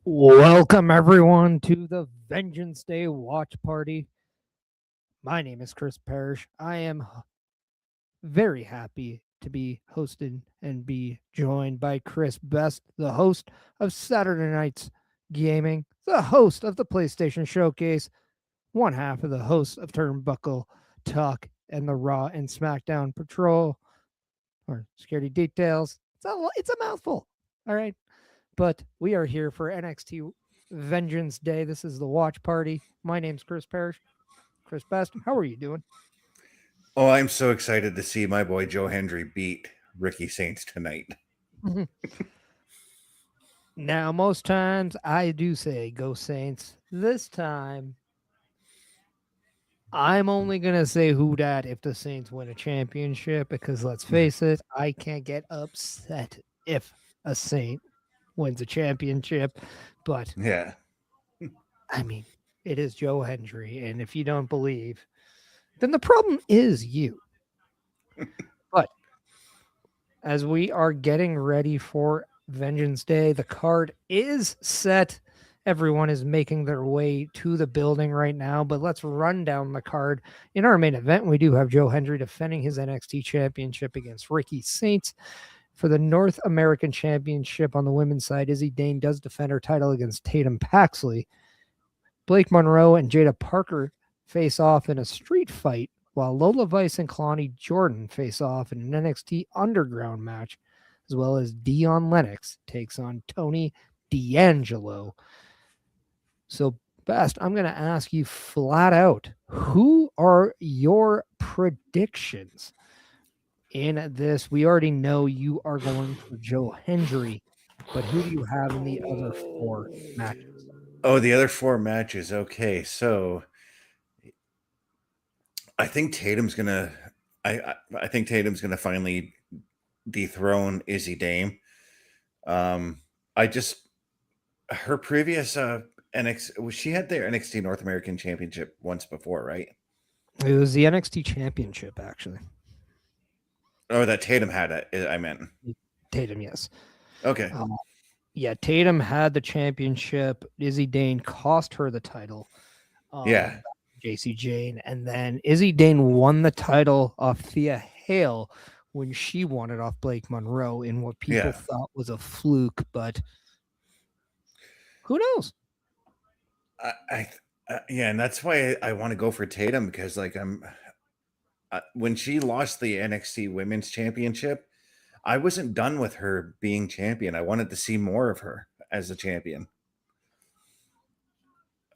Welcome, everyone, to the Vengeance Day watch party. My name is Chris Parrish. I am very happy to be hosted and be joined by Chris Best, the host of Saturday Night's Gaming, the host of the PlayStation Showcase, one half of the host of Turnbuckle Talk and the Raw and SmackDown Patrol, or Security Details. It's a mouthful. All right. But we are here for NXT Vengeance Day. This is the watch party. My name's Chris Parrish. Chris Best, how are you doing? Oh, I'm so excited to see my boy Joe Hendry beat Ricky Saints tonight. Now, most times I do say go Saints. This time, I'm only going to say who dat if the Saints win a championship because let's face it, I can't get upset if a Saint wins a championship. But, Yeah. I mean, it is Joe Hendry. And if you don't believe, then the problem is you. But as we are getting ready for Vengeance Day, the card is set. Everyone is making their way to the building right now, but let's run down the card. In our main event, we do have Joe Hendry defending his NXT championship against Ricky Saints. For the North American Championship on the women's side, Izzy Dane does defend her title against Tatum Paxley. Blake Monroe and Jada Parker face off in a street fight, while Lola Vice and Kalani Jordan face off in an NXT Underground match, as well as Dion Lennox takes on Tony D'Angelo. So, Best, I'm going to ask you flat out, who are your predictions in this? We already know you are going for Joe Hendry, but who do you have in the other four matches? Oh, the other four matches. Okay, so I think Tatum's gonna. I think Tatum's gonna finally dethrone Izzy Dame. I just her previous NXT. She had their NXT North American Championship once before, right? It was the NXT Championship, actually. Oh, that Tatum had it. I meant Tatum, yes. okay. Yeah, Tatum had the championship. Izzy Dane cost her the title. Yeah. JC Jane. And then Izzy Dane won the title off Thea Hale when she won it off Blake Monroe in what people thought was a fluke, but who knows? Yeah, and that's why I want to go for Tatum because like when she lost the NXT Women's Championship, I wasn't done with her being champion. I wanted to see more of her as a champion.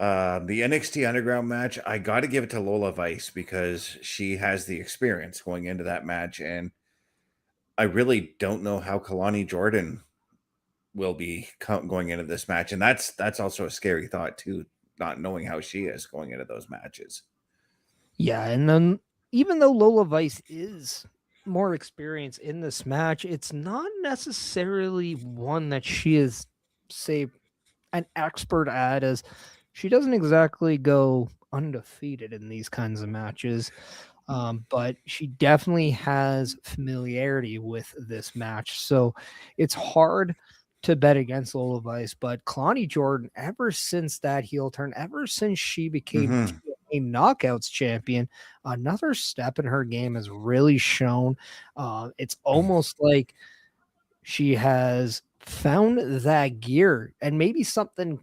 The NXT Underground match, I got to give it to Lola Vice because she has the experience going into that match, and I really don't know how Kalani Jordan will be going into this match, and that's also a scary thought too, not knowing how she is going into those matches. Yeah, and then even though Lola Vice is more experienced in this match, it's not necessarily one that she is, say, an expert at, as she doesn't exactly go undefeated in these kinds of matches. But she definitely has familiarity with this match. So it's hard to bet against Lola Vice. But Kalani Jordan, ever since that heel turn, ever since she became a Knockouts champion, another step in her game has really shown. It's almost like she has found that gear, and maybe something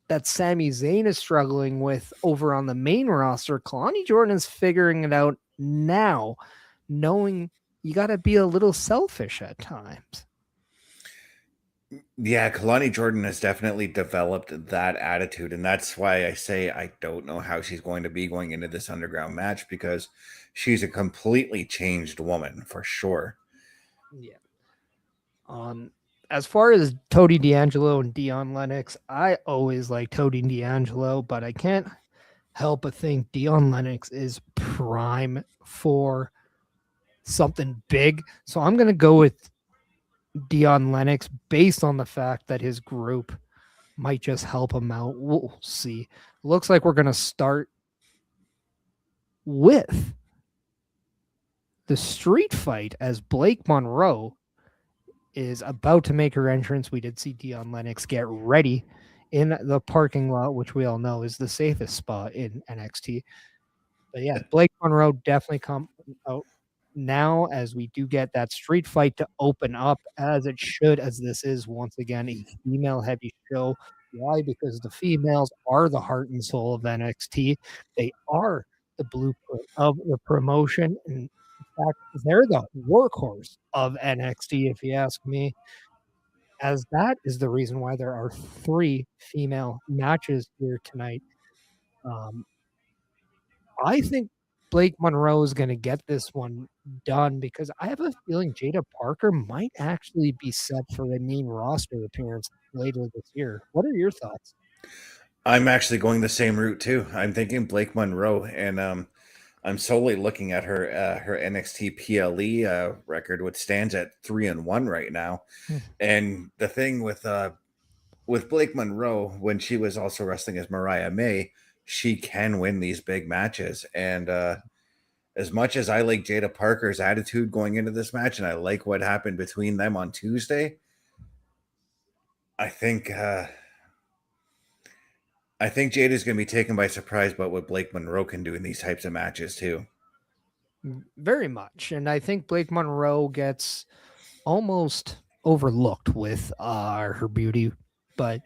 that Sami Zayn is struggling with over on the main roster. Kalani Jordan is figuring it out now, knowing you got to be a little selfish at times. Yeah, Kalani Jordan has definitely developed that attitude, and that's why I say I don't know how she's going to be going into this underground match because she's a completely changed woman for sure. Yeah. As far as Tony D'Angelo and Dion Lennox, I always like Tony D'Angelo, but I can't help but think Dion Lennox is prime for something big. So I'm going to go with Dion Lennox based on the fact that his group might just help him out. We'll see. Looks like we're going to start with the street fight as Blake Monroe is about to make her entrance. We did see Dion Lennox get ready in the parking lot, which we all know is the safest spot in NXT. But yeah, Blake Monroe definitely come out now as we do get that street fight to open up as it should, as this is once again a female heavy show. Why? Because the females are the heart and soul of NXT. They are the blueprint of the promotion. And in fact, they're the workhorse of NXT, if you ask me, as that is the reason why there are 3 female matches here tonight. Um, I think Blake Monroe is gonna get this one done because I have a feeling Jada Parker might actually be set for a main roster appearance later this year. What are your thoughts? I'm actually going the same route too. I'm thinking Blake Monroe, and I'm solely looking at her NXT PLE record, which stands at 3-1 right now. Hmm. And the thing with Blake Monroe, when she was also wrestling as Mariah May, she can win these big matches. And as much as I like Jada Parker's attitude going into this match, and I like what happened between them on Tuesday, I think I think Jada's going to be taken by surprise by what Blake Monroe can do in these types of matches too. Very much, and I think Blake Monroe gets almost overlooked with, her beauty, but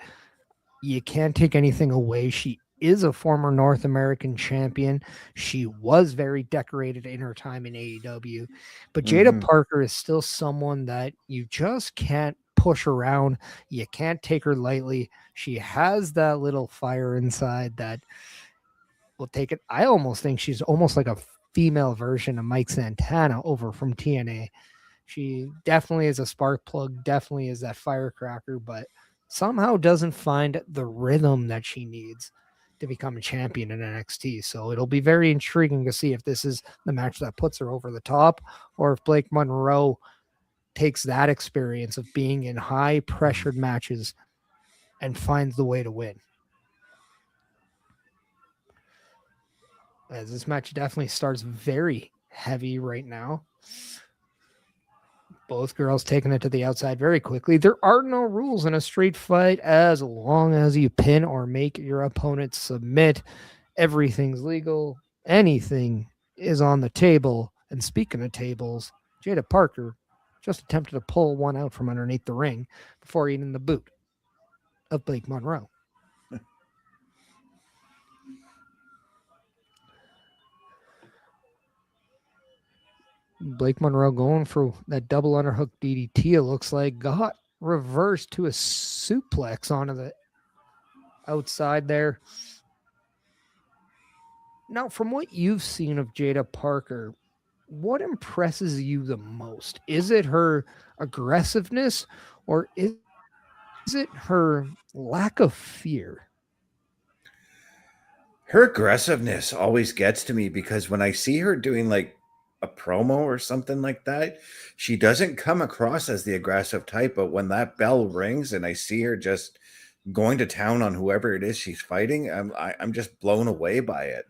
you can't take anything away. She is a former North American champion. She was very decorated in her time in AEW. But Jada Mm-hmm. Parker is still someone that you just can't push around. You can't take her lightly. She has that little fire inside that will take it. I almost think she's almost like a female version of Mike Santana over from TNA. She definitely is a spark plug, definitely is that firecracker, but somehow doesn't find the rhythm that she needs to become a champion in NXT. So it'll be very intriguing to see if this is the match that puts her over the top or if Blake Monroe takes that experience of being in high pressured matches and finds the way to win. As this match definitely starts very heavy right now. Both girls taking it to the outside very quickly. There are no rules in a street fight as long as you pin or make your opponent submit. Everything's legal. Anything is on the table. And speaking of tables, Jada Parker just attempted to pull one out from underneath the ring before eating the boot of Blake Monroe. Blake Monroe going for that double underhook DDT, it looks like, got reversed to a suplex onto the outside there. Now, from what you've seen of Jada Parker, what impresses you the most? Is it her aggressiveness or is it her lack of fear? Her aggressiveness always gets to me because when I see her doing like a promo or something like that, she doesn't come across as the aggressive type. But when that bell rings and I see her just going to town on whoever it is she's fighting, I'm just blown away by it.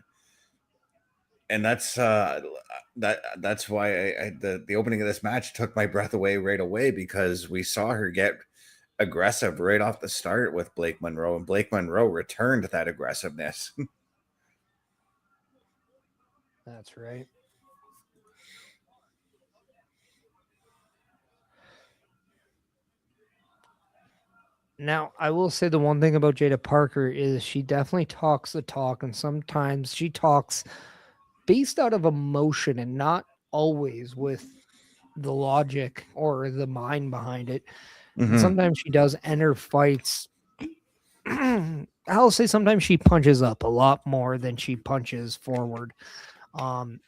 And that's why the opening of this match took my breath away right away because we saw her get aggressive right off the start with Blake Monroe, and Blake Monroe returned that aggressiveness. That's right. Now, I will say the one thing about Jada Parker is she definitely talks the talk, and sometimes she talks based out of emotion and not always with the logic or the mind behind it. And Mm-hmm. sometimes she does enter fights. I'll say sometimes she punches up a lot more than she punches forward um,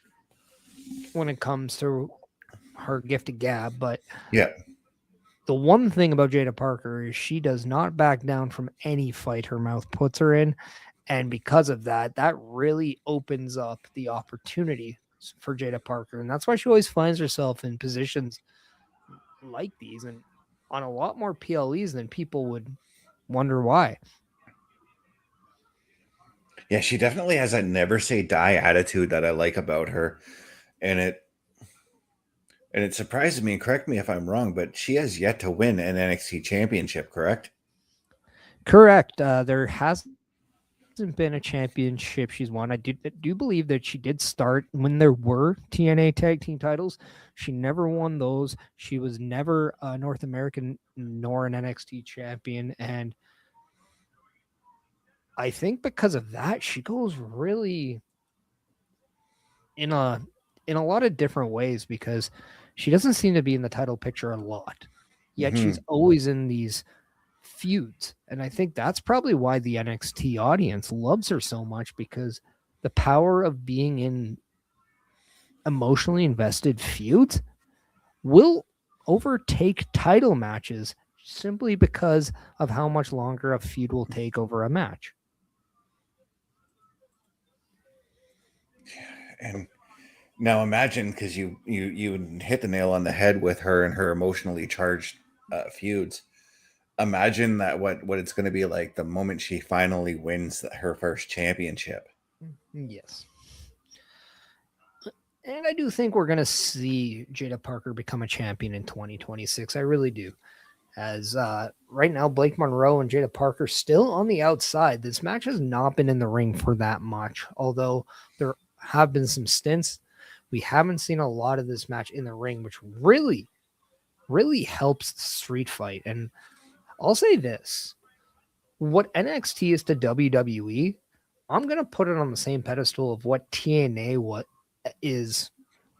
when it comes to her gift of gab. But Yeah. the one thing about Jada Parker is she does not back down from any fight her mouth puts her in. And because of that, that really opens up the opportunity for Jada Parker. And that's why she always finds herself in positions like these and on a lot more PLEs than people would wonder why. Yeah, she definitely has that never say die attitude that I like about her. And it surprises me, and correct me if I'm wrong, but she has yet to win an NXT championship, correct? Correct. There hasn't been a championship she's won. I do believe that she did start when there were TNA tag team titles. She never won those. She was never a North American nor an NXT champion. And I think because of that, she goes really in a lot of different ways because she doesn't seem to be in the title picture a lot. Yet Hmm. she's always in these feuds. And I think that's probably why the NXT audience loves her so much because the power of being in emotionally invested feuds will overtake title matches simply because of how much longer a feud will take over a match. And now imagine, because you hit the nail on the head with her and her emotionally charged feuds. Imagine that what it's going to be like the moment she finally wins her first championship. Yes. And I do think we're going to see Jada Parker become a champion in 2026. I really do. As right now, Blake Monroe and Jada Parker still on the outside. This match has not been in the ring for that much, although there have been some stints. We haven't seen a lot of this match in the ring, which really, really helps the street fight. And I'll say this what NXT is to WWE, I'm going to put it on the same pedestal of what TNA what is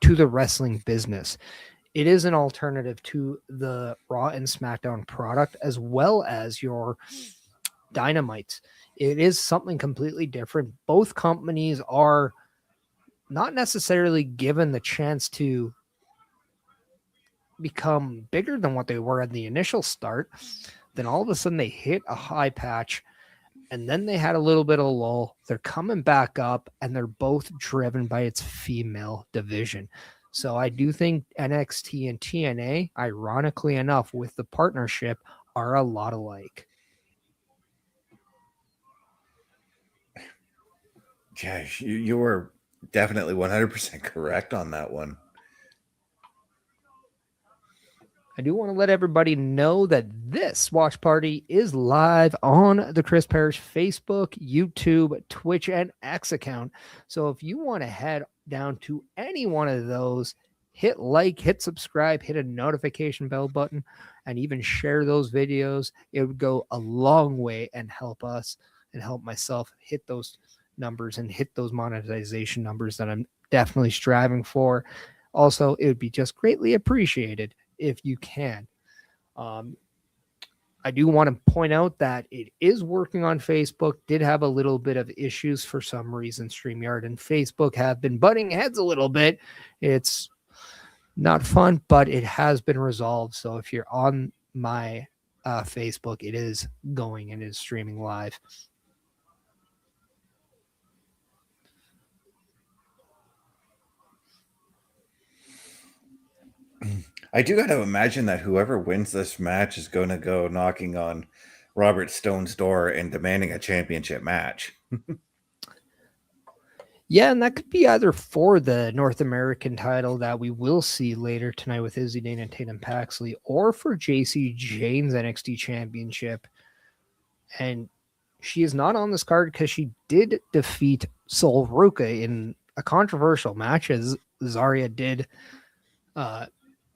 to the wrestling business. It is an alternative to the Raw and SmackDown product as well as your Dynamites. It is something completely different. Both companies are not necessarily given the chance to become bigger than what they were at the initial start. Then all of a sudden they hit a high patch and then they had a little bit of a lull. They're coming back up and they're both driven by its female division. So I do think NXT and TNA, ironically enough, with the partnership, are a lot alike. Yeah, you were definitely 100% correct on that one. I do want to let everybody know that this watch party is live on the Chris Parrish Facebook, YouTube, Twitch, and X account. So if you want to head down to any one of those, hit like, hit subscribe, hit a notification bell button, and even share those videos. It would go a long way and help us and help myself hit those numbers and hit those monetization numbers that I'm definitely striving for. Also, it would be just greatly appreciated if you can. Um, I do want to point out that it is working on Facebook. Did have a little bit of issues for some reason. StreamYard and Facebook have been butting heads a little bit. It's not fun, but it has been resolved. So if you're on my Facebook, it is going and is streaming live. I do got to imagine that whoever wins this match is going to go knocking on Robert Stone's door and demanding a championship match. Yeah, and that could be either for the North American title that we will see later tonight with Izzy Dane and Tatum Paxley, or for JC Jane's NXT Championship. And she is not on this card because she did defeat Sol Ruka in a controversial match, as Zarya did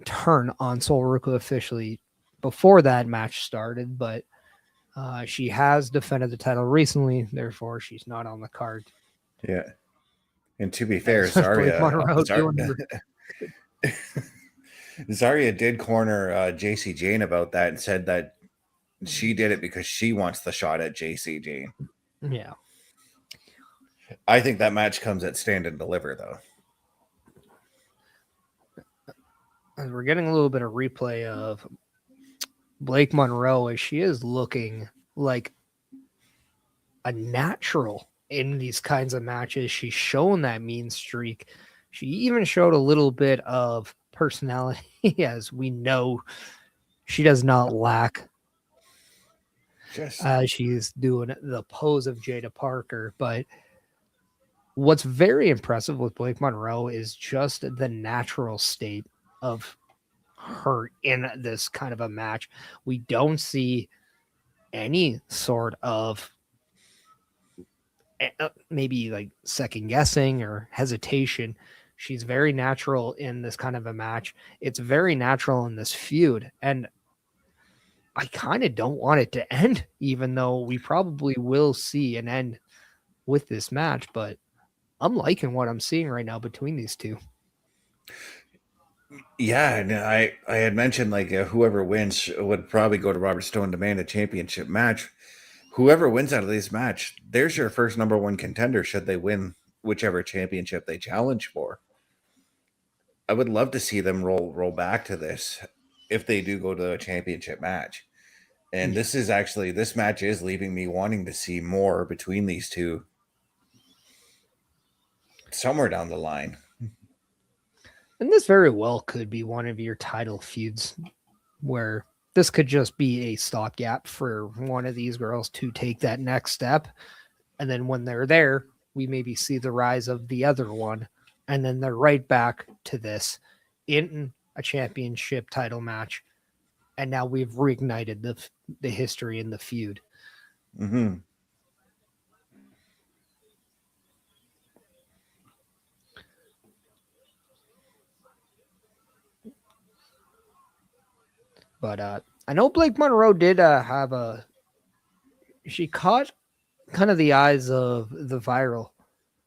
turn on Sol Ruka officially before that match started, but she has defended the title recently, therefore she's not on the card. Yeah. And to be fair, As Blake Monroe doing her. Zarya did corner JC Jane about that and said that she did it because she wants the shot at JC Jane. Yeah. I think that match comes at Stand and Deliver, though. As we're getting a little bit of replay of Blake Monroe as she is looking like a natural in these kinds of matches. She's shown that mean streak. She even showed a little bit of personality, as we know she does not lack. She's doing the pose of Jada Parker. But what's very impressive with Blake Monroe is just the natural state of her in this kind of a match. We don't see any sort of maybe like second guessing or hesitation. She's very natural in this kind of a match. It's very natural in this feud. And I kind of don't want it to end, even though we probably will see an end with this match. But I'm liking what I'm seeing right now between these two. Yeah, and I had mentioned like whoever wins would probably go to Robert Stone to demand a championship match. Whoever wins out of this match, there's your first number one contender should they win whichever championship they challenge for. I would love to see them roll back to this if they do go to a championship match. And Yeah. this match is leaving me wanting to see more between these two somewhere down the line. And this very well could be one of your title feuds where this could just be a stopgap for one of these girls to take that next step. And then when they're there, we maybe see the rise of the other one. And then they're right back to this in a championship title match. And now we've reignited the history in the feud. Mm-hmm. But I know Blake Monroe did have she caught kind of the eyes of the viral,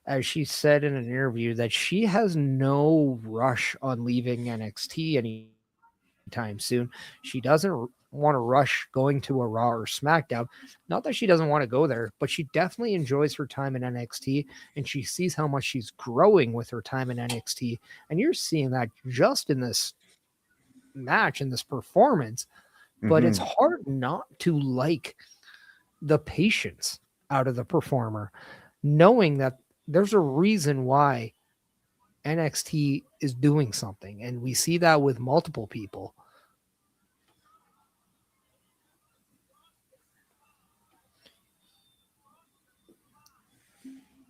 as she said in an interview that she has no rush on leaving NXT anytime soon. She doesn't want to rush going to a Raw or SmackDown. Not that she doesn't want to go there, but she definitely enjoys her time in NXT, and she sees how much she's growing with her time in NXT. And you're seeing that just in this match, in this performance. But it's Mm-hmm. hard not to like the patience out of the performer, knowing that there's a reason why NXT is doing something. And we see that with multiple people.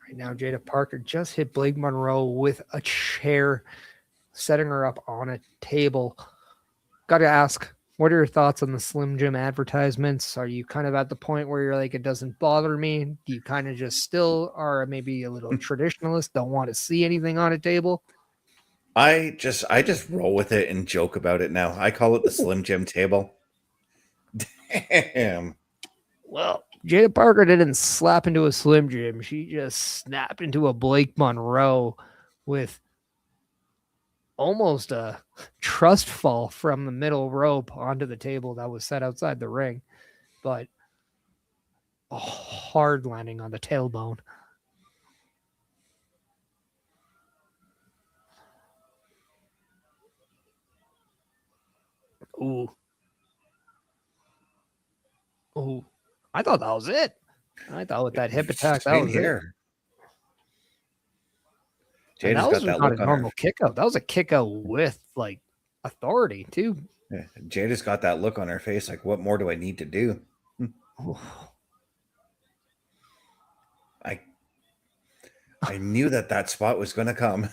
Right now, Jada Parker just hit Blake Monroe with a chair, setting her up on a table. Got to ask, what are your thoughts on the Slim Jim advertisements? Are you kind of at the point where you're like, it doesn't bother me? Do you kind of just still are maybe a little traditionalist, don't want to see anything on a table? I just roll with it and joke about it now. I call it the Slim Jim table. Damn. Well, Jada Parker didn't slap into a Slim Jim. She just snapped into a Blake Monroe with almost a trust fall from the middle rope onto the table that was set outside the ring, but a hard landing on the tailbone. Ooh, ooh. I thought that was it. I thought with that hip attack, that Same was it. here. And that Jada's was got that not a look on her. normal kick out. That was a kick out with like authority, too. Yeah, Jada's got that look on her face. Like, what more do I need to do? Ooh. I I knew that spot was going to come.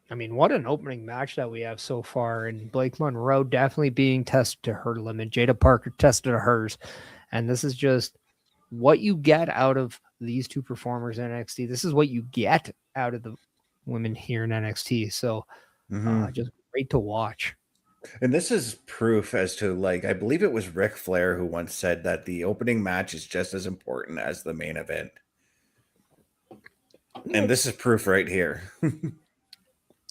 I mean, what an opening match that we have so far. And Blake Monroe definitely being tested to her limit. Jada Parker tested to hers. And this is just what you get out of these two performers in NXT. This is what you get out of the women here in NXT. So Mm-hmm. just great to watch. And this is proof as to like I believe it was Ric Flair who once said that the opening match is just as important as the main event. And this is proof right here.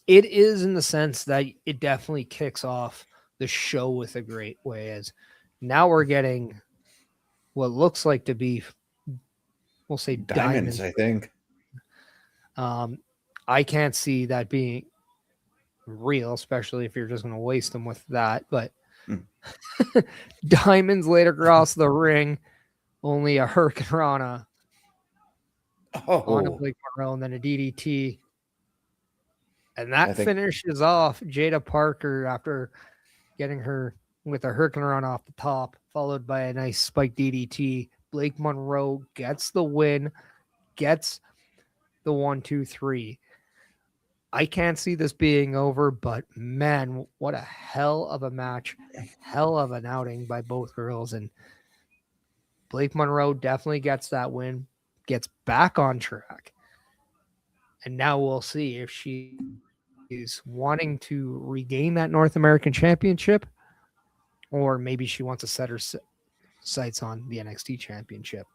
It is in the sense that it definitely kicks off the show with a great way. As now we're getting what looks like to be, we'll say, Diamonds, diamonds. I think. I can't see that being real, especially if you're just going to waste them with that. But diamonds laid across the ring, only a hurricane on a Oh, Blake Monroe, and then a DDT. And I that think finishes off Jada Parker after getting her with a hurricane off the top, followed by a nice spike DDT. Blake Monroe gets the win, gets the 1, 2, 3. I can't see this being over, but man, what a hell of a match, hell of an outing by both girls. And Blake Monroe definitely gets that win, gets back on track. And now we'll see if she's wanting to regain that North American championship, or maybe she wants to set her sights on the NXT championship.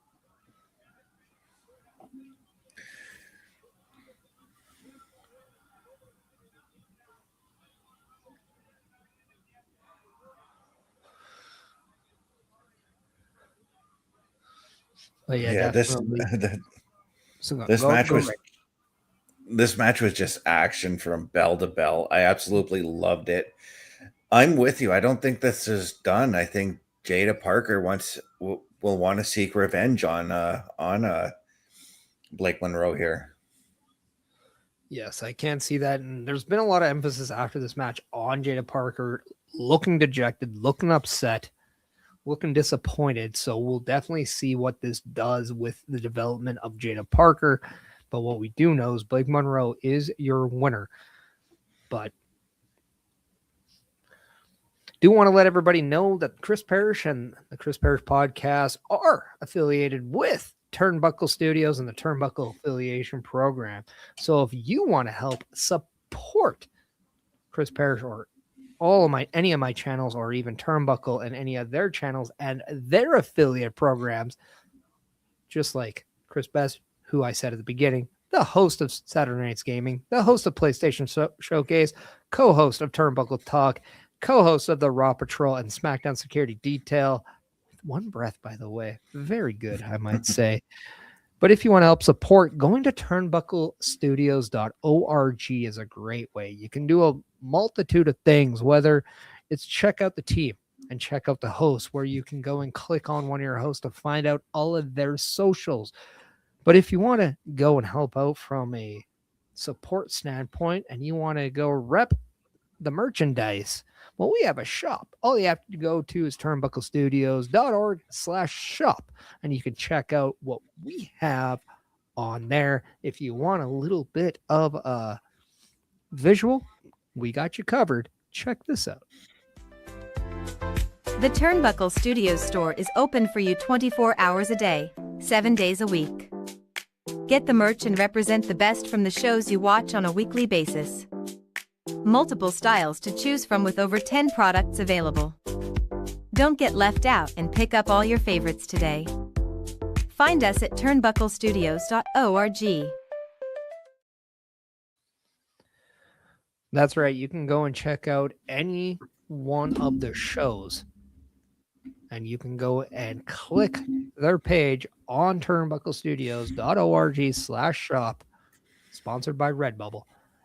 But yeah, Yeah, this definitely. So this match go was right. this match was just action from bell to bell. I absolutely loved it. I'm with you. I don't think this is done. I think Jada Parker will want to seek revenge on Blake Monroe here. Yes, I can see that. And there's been a lot of emphasis after this match on Jada Parker looking dejected, looking upset, looking disappointed. So we'll definitely see what this does with the development of Jada Parker. But what we do know is Blake Monroe is your winner. But do want to let everybody know that Chris Parrish and the Chris Parrish podcast are affiliated with Turnbuckle Studios and the Turnbuckle Affiliation Program. So if you want to help support Chris Parrish or any of my channels, or even Turnbuckle and any of their channels and their affiliate programs, just like Chris Best, who I said at the beginning, the host of Saturday Night's Gaming, the host of PlayStation Showcase, co-host of Turnbuckle Talk, co-host of the Raw Patrol and SmackDown Security Detail. One breath, by the way. Very good, I might say. But if you want to help support, going to turnbucklestudios.org is a great way. You can do a multitude of things, whether it's check out the team and check out the host, where you can go and click on one of your hosts to find out all of their socials. But if you want to go and help out from a support standpoint and you want to go rep the merchandise, well, we have a shop. All you have to go to is turnbucklestudios.org/shop, and you can check out what we have on there. If you want a little bit of a visual, we got you covered. Check this out. The Turnbuckle Studios store is open for you 24 hours a day, 7 days a week. Get the merch and represent the best from the shows you watch on a weekly basis. Multiple styles to choose from with over 10 products available. Don't get left out and pick up all your favorites today. Find us at turnbucklestudios.org. That's right. You can go and check out any one of the shows, and you can go and click their page on turnbucklestudios.org/shop, sponsored by Redbubble,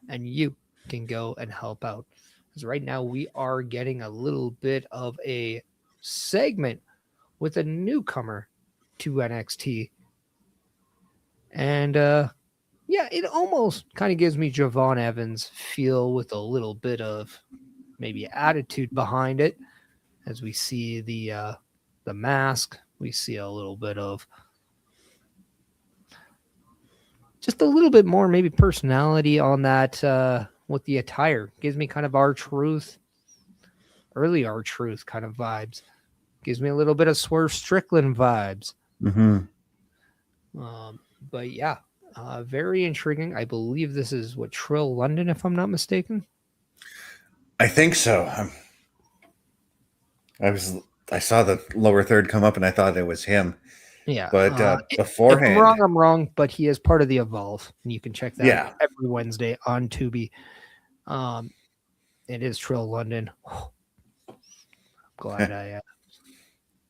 and you can go and help out. Because right now we are getting a little bit of a segment with a newcomer to NXT. And yeah, it almost kind of gives me Javon Evans feel, with a little bit of maybe attitude behind it. As we see the mask, we see a little bit of just a little bit more maybe personality on that with the attire. Gives me kind of R-Truth, early R-Truth kind of vibes. Gives me a little bit of Swerve Strickland vibes. Mm-hmm. But yeah, very intriguing. I believe this is what, Trill London, if I'm not mistaken. I think so. I saw the lower third come up and I thought it was him. Yeah. But if beforehand, I'm wrong, I'm wrong, but he is part of the Evolve, and you can check that Yeah. out every Wednesday on Tubi. It is Trill London. Glad I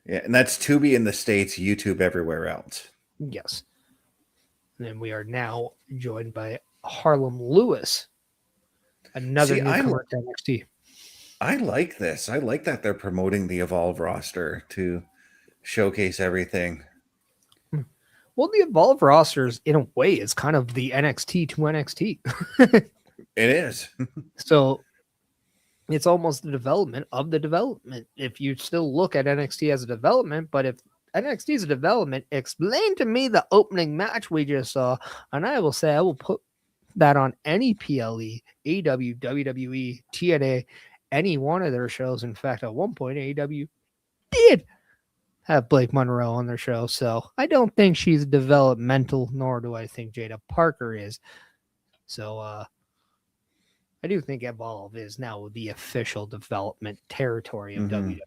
yeah, and that's Tubi in the States, YouTube everywhere else. yes. And then we are now joined by Harlem Lewis, another See, newcomer to NXT. I like this. I like that they're promoting the Evolve roster to showcase everything. Well, the Evolve rosters, in a way, is kind of the NXT to NXT. It is. So it's almost the development of the development. If you still look at NXT as a development, but if NXT is a development, explain to me the opening match we just saw, and I will say I will put that on any PLE, AEW, WWE, TNA, any one of their shows. In fact, at one point, AEW did have Blake Monroe on their show. So I don't think she's developmental, nor do I think Jada Parker is. So I do think Evolve is now the official development territory of WWE.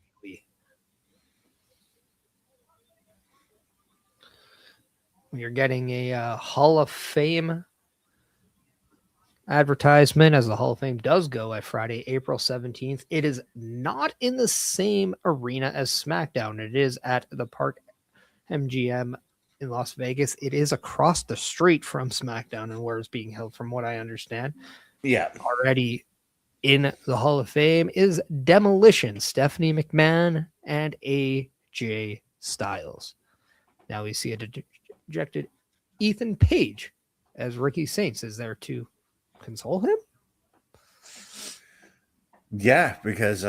You're getting a Hall of Fame advertisement, as the Hall of Fame does go at Friday, April 17th. It is not in the same arena as SmackDown. It is at the Park MGM in Las Vegas. It is across the street from SmackDown and where it's being held, from what I understand. Yeah. Already in the Hall of Fame is Demolition, Stephanie McMahon, and AJ Styles. Now we see a dejected Ethan Page as Ricky Saints is there to console him. Yeah, because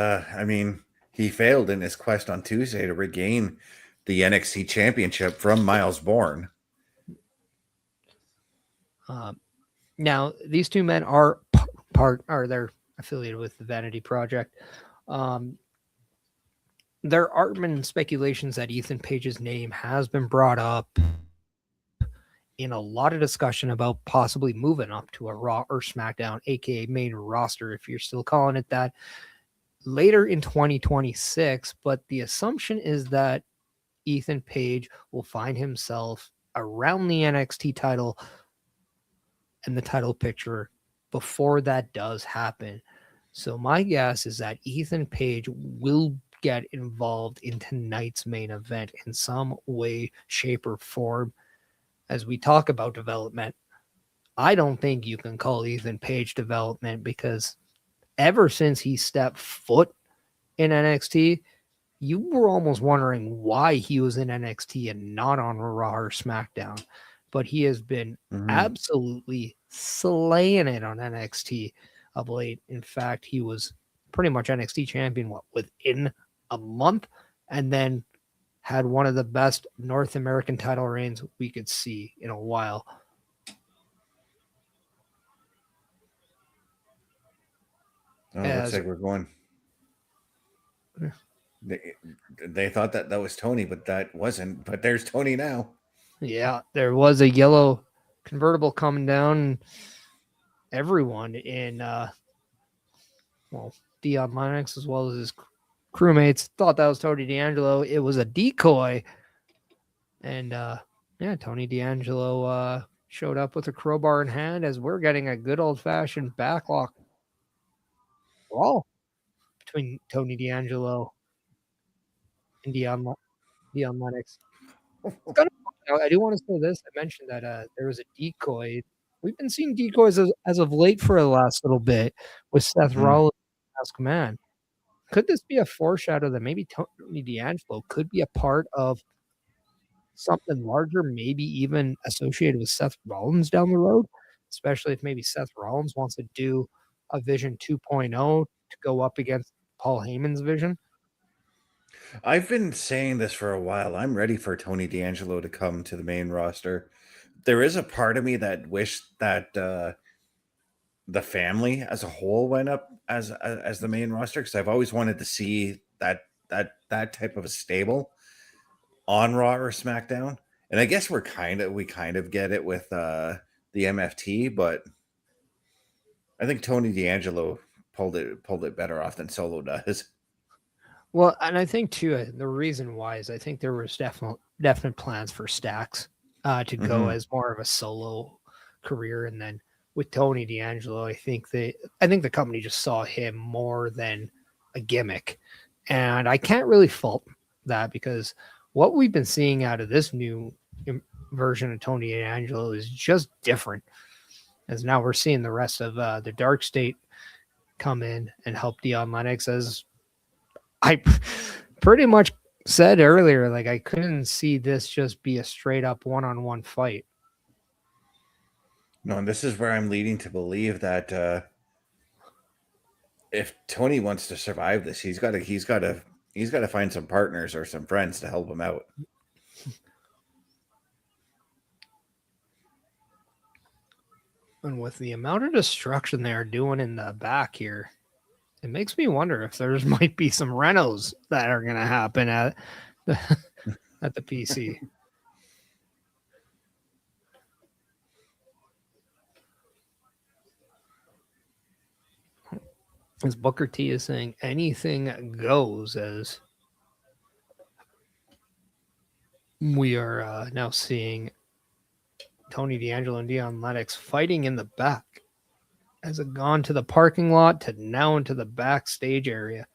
he failed in his quest on Tuesday to regain the NXT championship from Miles Bourne. Now these two men are they're affiliated with the Vanity Project. There are been speculations that Ethan Page's name has been brought up in a lot of discussion about possibly moving up to a Raw or SmackDown, aka main roster, if you're still calling it that, later in 2026. But the assumption is that Ethan Page will find himself around the NXT title and the title picture before that does happen. So my guess is that Ethan Page will get involved in tonight's main event in some way, shape, or form. As we talk about development, I don't think you can call Ethan Page development, because ever since he stepped foot in NXT, you were almost wondering why he was in NXT and not on Raw or SmackDown. But he has been absolutely slaying it on NXT of late. In fact, he was pretty much NXT champion within a month, and then had one of the best North American title reigns we could see in a while. Oh, looks like we're going. They thought that was Tony, but that wasn't. But there's Tony now. Yeah, there was a yellow convertible coming down. Everyone in, Dion Lennox, as well as his crewmates, thought that was Tony D'Angelo. It was a decoy. And, Tony D'Angelo showed up with a crowbar in hand, as we're getting a good old-fashioned backlock brawl between Tony D'Angelo and Dion Lennox. I do want to say this. I mentioned that there was a decoy. We've been seeing decoys as of late for the last little bit with Seth Rollins and Ask Man. Could this be a foreshadow that maybe Tony D'Angelo could be a part of something larger, maybe even associated with Seth Rollins down the road, especially if maybe Seth Rollins wants to do a Vision 2.0 to go up against Paul Heyman's Vision? I've been saying this for a while. I'm ready for Tony D'Angelo to come to the main roster. There is a part of me that wished that the family as a whole went up as the main roster, because I've always wanted to see that type of a stable on Raw or SmackDown. And I guess we kind of get it with the MFT, but I think Tony D'Angelo pulled it better off than Solo does. Well, and I think too, the reason why is I think there was definite plans for Stacks to go as more of a solo career, and then with Tony D'Angelo, I think the company just saw him more than a gimmick, and I can't really fault that, because what we've been seeing out of this new version of Tony D'Angelo is just different. As now we're seeing the rest of the Dark State come in and help Dion Lennox, as I pretty much said earlier, like I couldn't see this just be a straight up one-on-one fight. No, and this is where I'm leading to believe that if Tony wants to survive this, he's got to find some partners or some friends to help him out. And with the amount of destruction they are doing in the back here, it makes me wonder if there's might be some renos that are going to happen at the, at the PC. As Booker T is saying, anything goes, as we are now seeing Tony D'Angelo and Dion Lennox fighting in the back. Has it gone to the parking lot to now into the backstage area?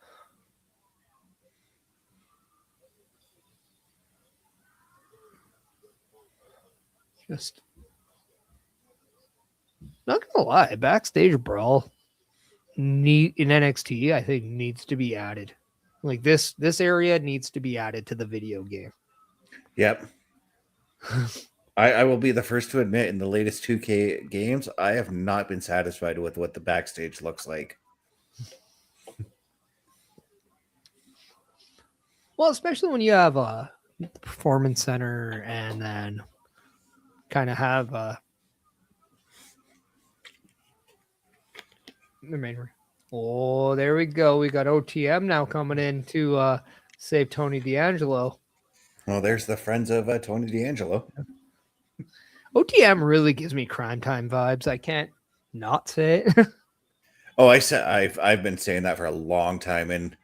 Just not gonna lie, backstage brawl in NXT, I think needs to be added. Like this area needs to be added to the video game. Yep. I will be the first to admit, in the latest 2K games, I have not been satisfied with what the backstage looks like. Well, especially when you have a performance center and then kind of have the main ring. Oh, there we go. We got OTM now coming in to save Tony D'Angelo. Well, there's the friends of Tony D'Angelo. OTM really gives me Crime Time vibes. I can't not say it. Oh, I've been saying that for a long time, and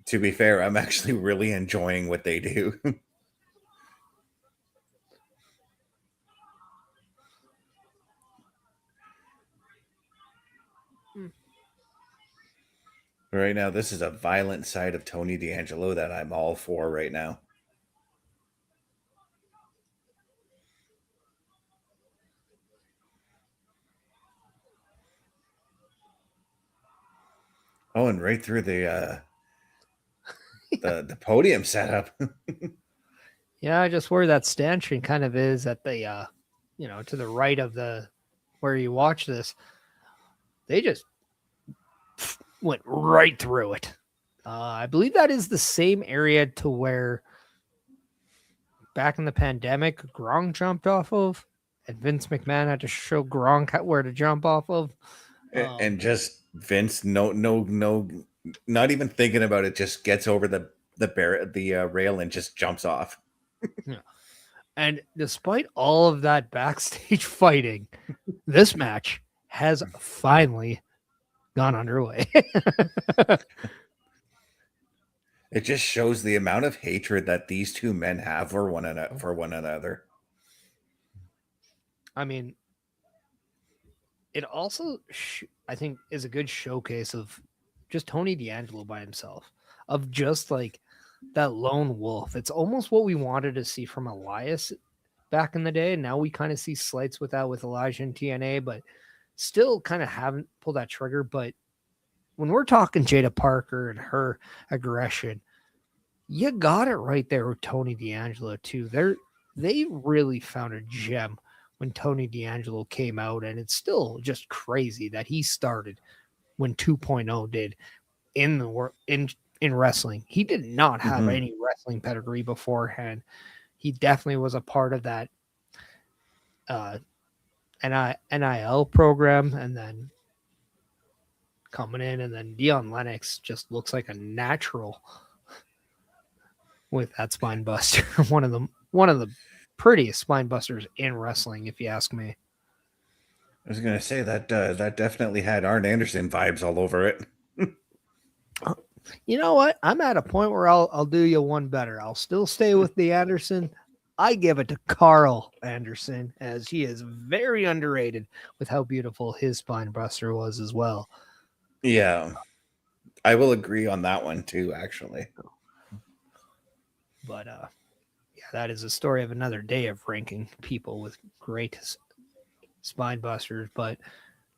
to be fair, I'm actually really enjoying what they do. Right now, this is a violent side of Tony D'Angelo that I'm all for right now. Oh, and right through the podium setup. Yeah, just where that stanchion kind of is at the to the right of the where you watch this. They just went right through it. I believe that is the same area to where back in the pandemic Gronk jumped off of, and Vince McMahon had to show Gronk where to jump off of. And just Vince, no, not even thinking about it, just gets over the rail and just jumps off. Yeah. And despite all of that backstage fighting, this match has finally gone underway. It just shows the amount of hatred that these two men have for one another. I mean, it also, I think, is a good showcase of just Tony D'Angelo by himself, of just like that lone wolf. It's almost what we wanted to see from Elias back in the day. Now we kind of see slights with that with Elijah and TNA, but still kind of haven't pulled that trigger. But when we're talking Jada Parker and her aggression, you got it right there with Tony D'Angelo too. They really found a gem when Tony D'Angelo came out, and it's still just crazy that he started when 2.0 did in the world in wrestling. He did not have any wrestling pedigree beforehand. He definitely was a part of that NIL program, and then coming in, and then Dion Lennox just looks like a natural with that spine buster. one of the prettiest spine busters in wrestling, if you ask me. I was gonna say that that definitely had Arn Anderson vibes all over it. You know what? I'm at a point where I'll do you one better. I'll still stay with the Anderson. I give it to Carl Anderson, as he is very underrated with how beautiful his spine buster was as well. Yeah, I will agree on that one too, actually. But yeah, that is a story of another day of ranking people with great spine busters. But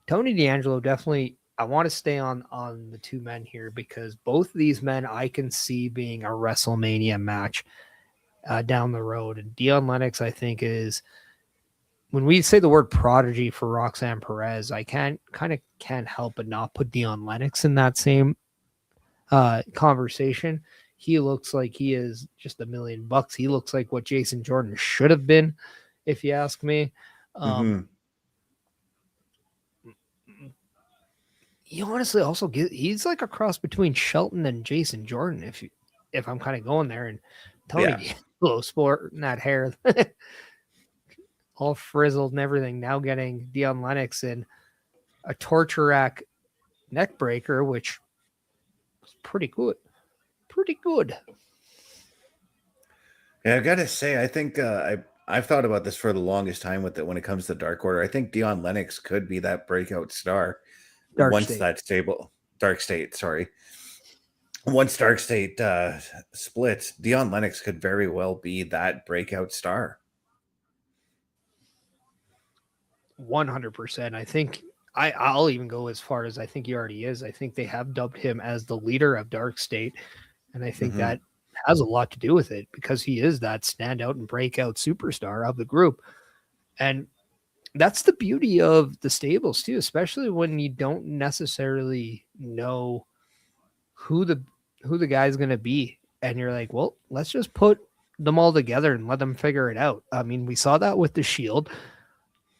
Tony D'Angelo, definitely, I want to stay on the two men here, because both of these men I can see being a WrestleMania match down the road. And Dion Lennox, I think, is, when we say the word prodigy for Roxanne Perez, I can't help but not put Dion Lennox in that same conversation. He looks like he is just $1 million. He looks like what Jason Jordan should have been, if you ask me. he honestly also he's like a cross between Shelton and Jason Jordan. If I'm kind of going there, and Tony D'Angelo sporting that hair, all frizzled and everything, now getting Dion Lennox in a torture rack neck breaker, which was pretty good. Pretty good. Yeah, I gotta say, I think I've thought about this for the longest time with it when it comes to Dark Order. I think Dion Lennox could be that breakout star once that stable Dark State, sorry. Once Dark State splits, Dion Lennox could very well be that breakout star. 100%. I think I'll even go as far as I think he already is. I think they have dubbed him as the leader of Dark State, and I think that has a lot to do with it because he is that standout and breakout superstar of the group. And that's the beauty of the stables too, especially when you don't necessarily know who the guy's going to be, and you're like, well, let's just put them all together and let them figure it out. I mean, we saw that with the Shield.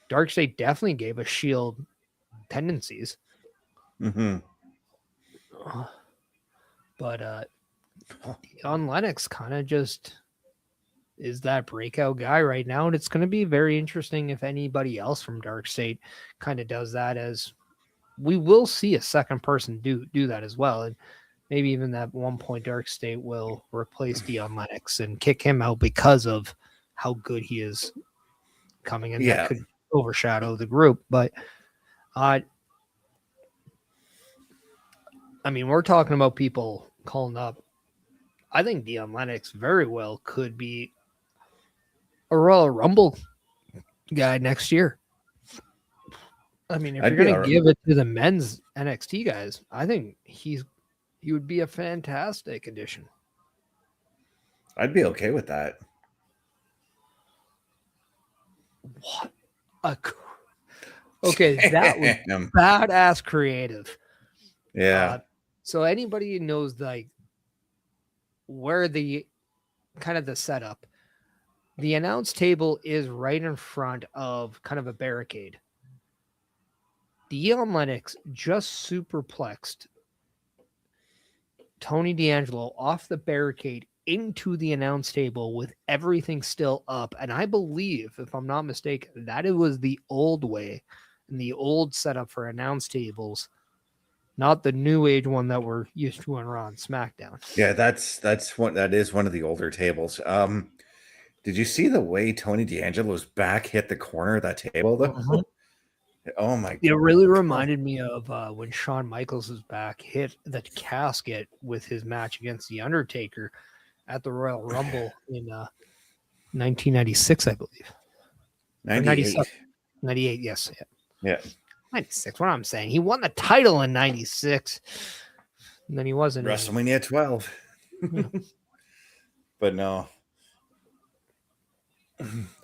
Dark State definitely gave a Shield tendencies. But Dion Lennox kind of just is that breakout guy right now, and it's going to be very interesting if anybody else from Dark State kind of does that, as we will see a second person do that as well, and maybe even at one point Dark State will replace Dion Lennox and kick him out because of how good he is coming in. That could overshadow the group, but I mean, we're talking about people calling up. I think Dion Lennox very well could be a Royal Rumble guy next year. I mean, if you're going to give it to the men's NXT guys, I think he would be a fantastic addition. I'd be okay with that. What okay, that was badass creative. Yeah. So anybody who knows like where the kind of the setup, the announce table is right in front of kind of a barricade. Dion Lennox just superplexed Tony D'Angelo off the barricade into the announce table with everything still up. And I believe, if I'm not mistaken, that it was the old way and the old setup for announce tables, not the new age one that we're used to on Raw and SmackDown. Yeah, that is one of the older tables. Did you see the way Tony D'Angelo's back hit the corner of that table though? Uh-huh. Oh my god. It really reminded me of when Shawn Michaels' back hit the casket with his match against The Undertaker at the Royal Rumble in 1996, I believe. 98. 98, yes. Yeah. 96, what I'm saying. He won the title in 96. And then he wasn't. WrestleMania 12. Yeah. But no.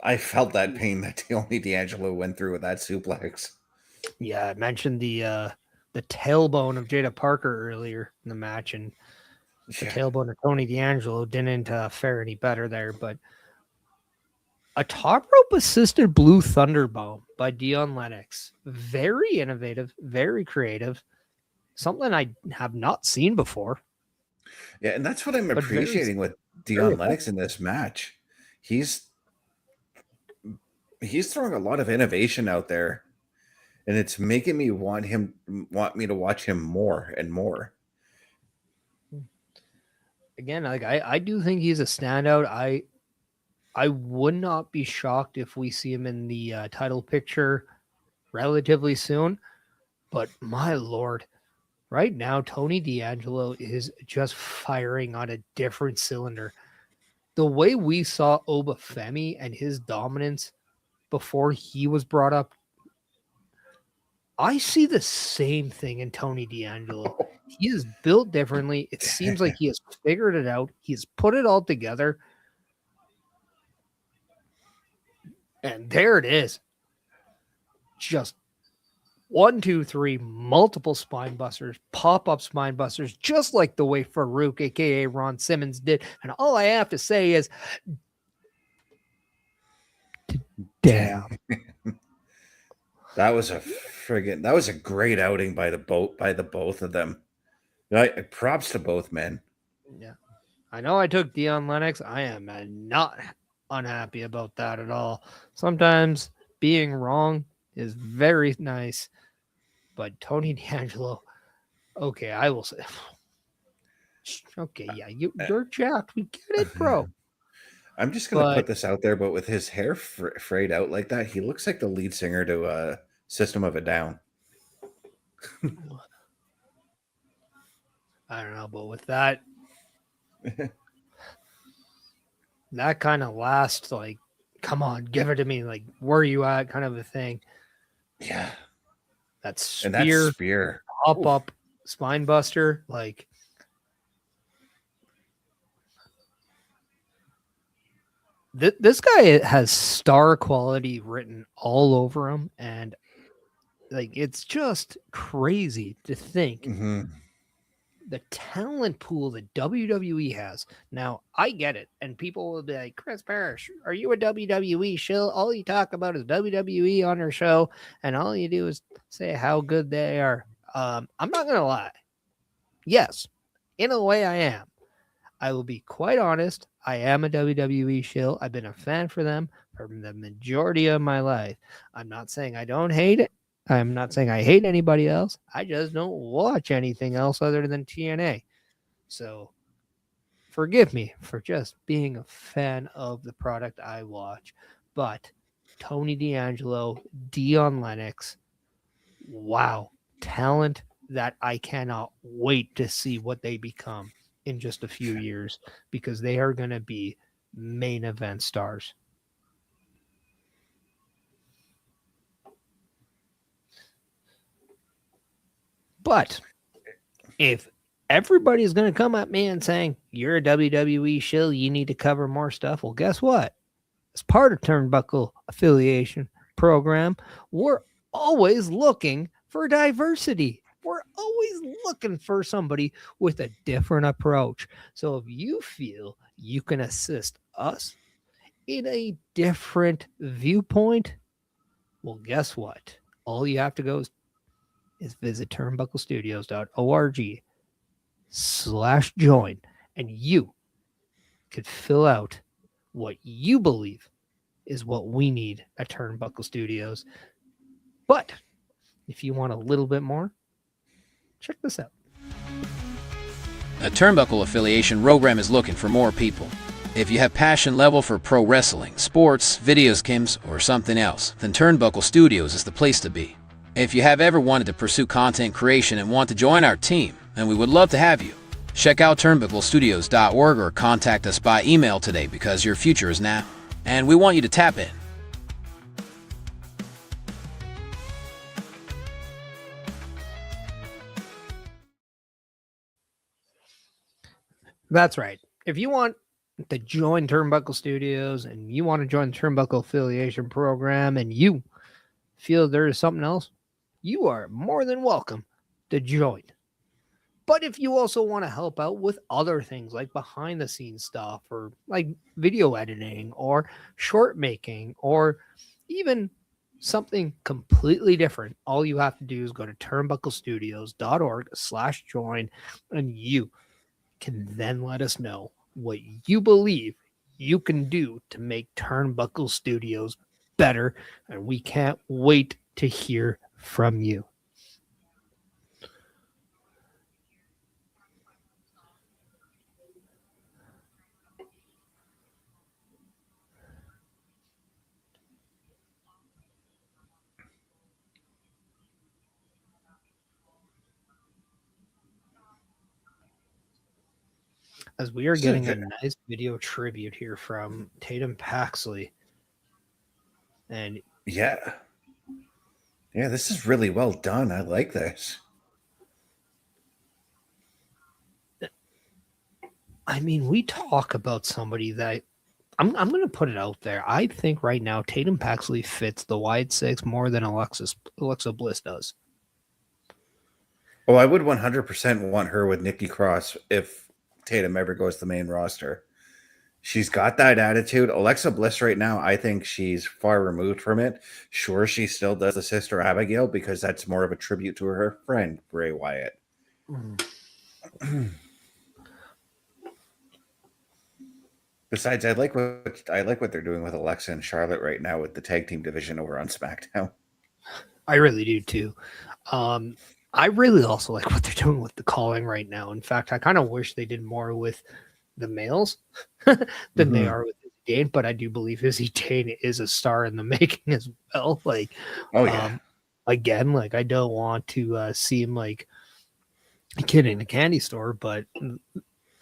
I felt that pain that Tony D'Angelo went through with that suplex. Yeah, I mentioned the tailbone of Jada Parker earlier in the match, and the tailbone of Tony D'Angelo didn't fare any better there. But a top rope assisted Blue Thunder Bomb by Dion Lennox, very innovative, very creative, something I have not seen before. Yeah, and that's what I'm appreciating with Dion Lennox in this match. He's throwing a lot of innovation out there, and it's making me want me to watch him more and more. Again, like I do think he's a standout. I would not be shocked if we see him in the title picture relatively soon, but my lord, right now Tony D'Angelo is just firing on a different cylinder. The way we saw Obafemi and his dominance before he was brought up, I see the same thing in Tony D'Angelo. He is built differently. It seems like he has figured it out. He's put it all together. And there it is. Just 1, 2, 3, multiple spine busters, pop-up spine busters, just like the way Farouk, a.k.a. Ron Simmons, did. And all I have to say is, damn. That was a great outing by the both of them. Props to both men. Yeah. I know I took Dion Lennox. I am not unhappy about that at all. Sometimes being wrong is very nice, but Tony D'Angelo, okay, I will say, okay, yeah, you're jacked. We get it, bro. I'm just gonna put But this out there, but with his hair frayed out like that, he looks like the lead singer to System of a Down. I don't know, but with that, that kind of last, like, come on, give it to me. Like, where are you at? Kind of a thing. Yeah, That and that spear, spear, up, spine buster, like, this guy has star quality written all over him, and like it's just crazy to think mm-hmm. the talent pool that WWE has. Now, I get it, and people will be like, Chris Parrish, are you a WWE shill? All you talk about is WWE on your show, and all you do is say how good they are. I'm not gonna lie. Yes, in a way, I am. I will be quite honest. I am a WWE shill. I've been a fan for them for the majority of my life. I'm not saying I don't hate it. I'm not saying I hate anybody else. I just don't watch anything else other than TNA. So forgive me for just being a fan of the product I watch. But Tony D'Angelo, Dion Lennox, wow, talent that I cannot wait to see what they become in just a few years because they are going to be main event stars. But if everybody is going to come at me and saying, you're a WWE shill, you need to cover more stuff, well, guess what? As part of Turnbuckle affiliation program, we're always looking for diversity. We're always looking for somebody with a different approach. So if you feel you can assist us in a different viewpoint, well, guess what? All you have to go is visit turnbucklestudios.org/join, and you could fill out what you believe is what we need at Turnbuckle Studios. But if you want a little bit more, check this out. A Turnbuckle affiliation program is looking for more people. If you have passion level for pro wrestling, sports, video games, or something else, then Turnbuckle Studios is the place to be. If you have ever wanted to pursue content creation and want to join our team, then we would love to have you. Check out turnbucklestudios.org or contact us by email today because your future is now, and we want you to tap in. That's right. If you want to join Turnbuckle Studios and you want to join the Turnbuckle affiliation program and you feel there is something else, you are more than welcome to join. But if you also want to help out with other things like behind the scenes stuff or like video editing or short making or even something completely different, all you have to do is go to turnbucklestudios.org/join and you can then let us know what you believe you can do to make Turnbuckle Studios better. And we can't wait to hear from you. As we are getting a nice video tribute here from Tatum Paxley. And yeah, this is really well done. I like this. I mean, we talk about somebody that I'm going to put it out there. I think right now Tatum Paxley fits the wide six more than Alexa Bliss does. Oh, I would 100% want her with Nikki Cross if Tatum ever goes to the main roster. She's got that attitude. Alexa Bliss right now, I think she's far removed from it. Sure, she still does the Sister Abigail because that's more of a tribute to her friend, Bray Wyatt. Besides, I like what they're doing with Alexa and Charlotte right now with the tag team division over on SmackDown. I really do too. I really also like what they're doing with the calling right now. In fact, I kind of wish they did more with the males than they are with Izzy Dane, but I do believe Izzy Dane is a star in the making as well. Like, Oh yeah. Again, like I don't want to seem like a kid in a candy store, but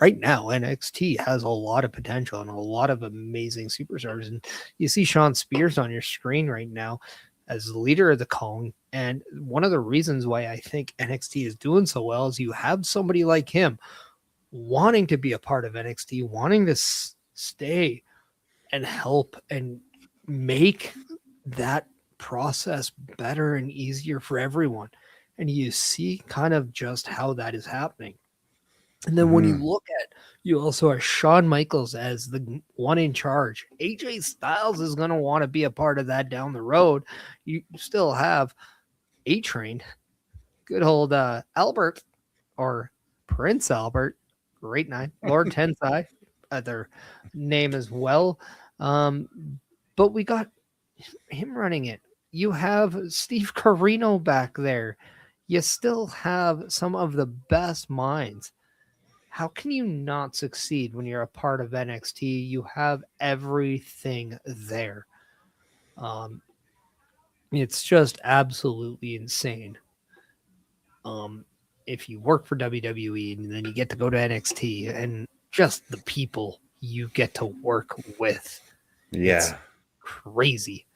right now NXT has a lot of potential and a lot of amazing superstars. And you see Sean Spears on your screen right now as the leader of the calling. And one of the reasons why I think NXT is doing so well is you have somebody like him wanting to be a part of NXT, wanting to stay and help and make that process better and easier for everyone. And you see kind of just how that is happening. And then when you look at, you also have Shawn Michaels as the one in charge. AJ Styles is going to want to be a part of that down the road. You still have A-Train, good old Albert or Prince Albert, great name, Lord Tensai, their name as well. But we got him running it. You have Steve Carino back there. You still have some of the best minds. How can you not succeed when you're a part of NXT? You have everything there. It's just absolutely insane. If you work for WWE and then you get to go to NXT and just the people you get to work with. Yeah. It's crazy.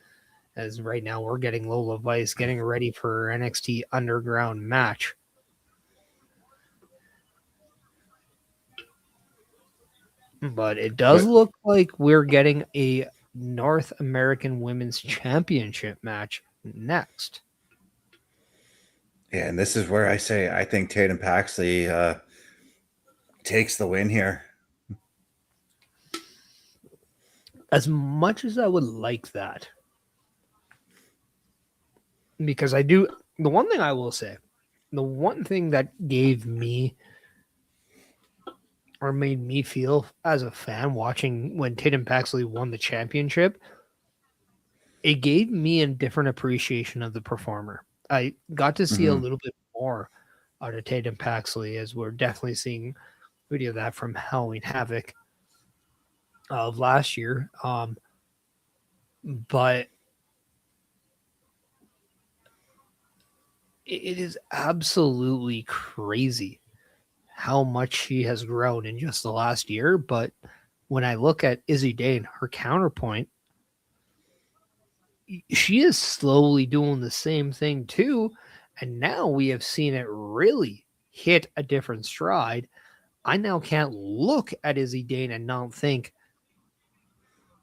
As right now we're getting Lola Vice getting ready for her NXT Underground match. But it does look like we're getting a North American Women's Championship match next. Yeah, and this is where I say I think Tatum Paxley takes the win here. As much as I would like that, because I do, the one thing I will say, the one thing that gave me or made me feel as a fan watching when Tatum Paxley won the championship, it gave me a different appreciation of the performer. I got to see a little bit more out of Tatum Paxley, as we're definitely seeing video of that from Halloween Havoc of last year. But it is absolutely crazy how much she has grown in just the last year. But when I look at Izzy Dane, her counterpoint, she is slowly doing the same thing too. And now we have seen it really hit a different stride. I now can't look at Izzy Dane and not think,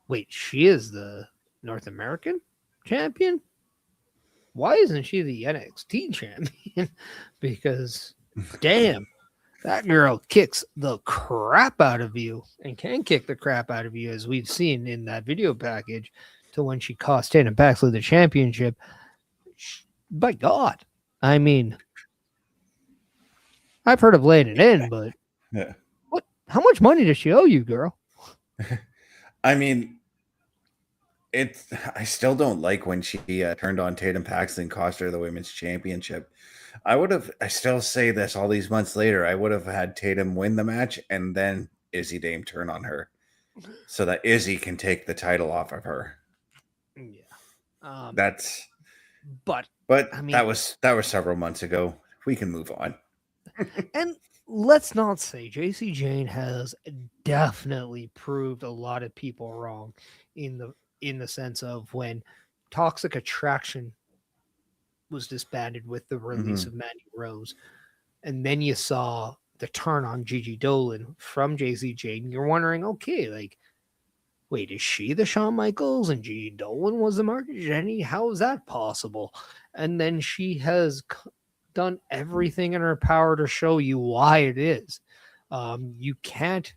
wait, she is the North American champion? Why isn't she the NXT champion? Because damn, that girl kicks the crap out of you and can kick the crap out of you, as we've seen in that video package, to when she cost Tatum Paxley the championship. By God, I mean, I've heard of laying it in, but Yeah. what? How much money does she owe you, girl? I mean, I still don't like when she turned on Tatum Paxley and cost her the women's championship. I still say this all these months later, I would have had Tatum win the match and then Izzy Dame turn on her so that Izzy can take the title off of her. Yeah. But I mean, that was several months ago. We can move on. and let's not say JC Jane has definitely proved a lot of people wrong in the sense of when Toxic Attraction was disbanded with the release of Mandy Rose, and then you saw the turn on Gigi Dolan from JC Jane. You're wondering, okay, like, wait, is she the Shawn Michaels and Gigi Dolan was the Mark Jenny? How is that possible? And then she has done everything in her power to show you why it is. You can't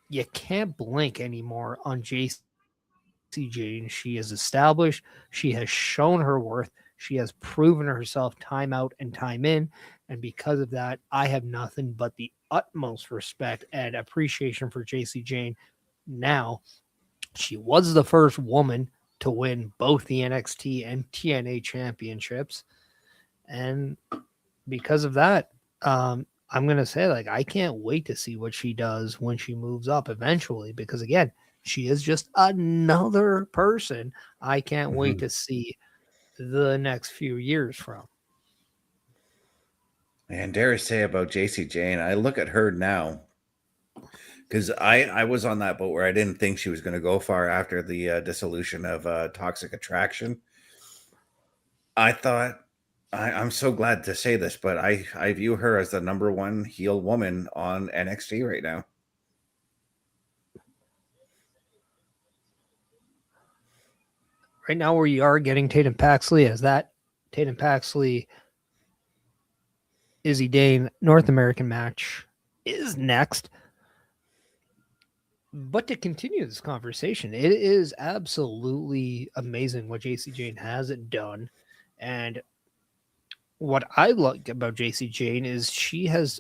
you can't blink anymore on JC Jane. She is established. She has shown her worth. She has proven herself time out and time in. And because of that, I have nothing but the utmost respect and appreciation for JC Jane. Now, she was the first woman to win both the NXT and TNA championships. And because of that, I'm going to say, like, I can't wait to see what she does when she moves up eventually, because again, she is just another person I can't wait to see the next few years from. And dare I say about JC Jane, I look at her now because I was on that boat where I didn't think she was going to go far after the dissolution of Toxic Attraction. I thought, I'm so glad to say this, but I view her as the number one heel woman on NXT right now. Right now, where you are getting Tatum Paxley as that Tatum Paxley Izzy Dane North American match is next. But to continue this conversation, it is absolutely amazing what JC Jane has done. And what I like about JC Jane is she has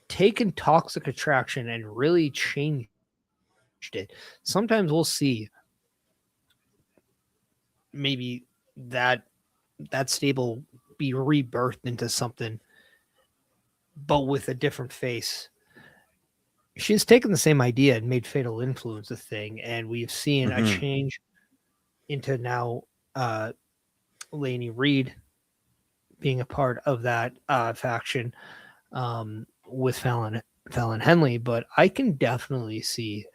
taken Toxic Attraction and really changed it. Sometimes we'll see maybe that stable be rebirthed into something, but with a different face. She's taken the same idea and made Fatal Influence a thing, and we've seen a change into now Lainey Reed being a part of that faction with Fallon Henley. But I can definitely see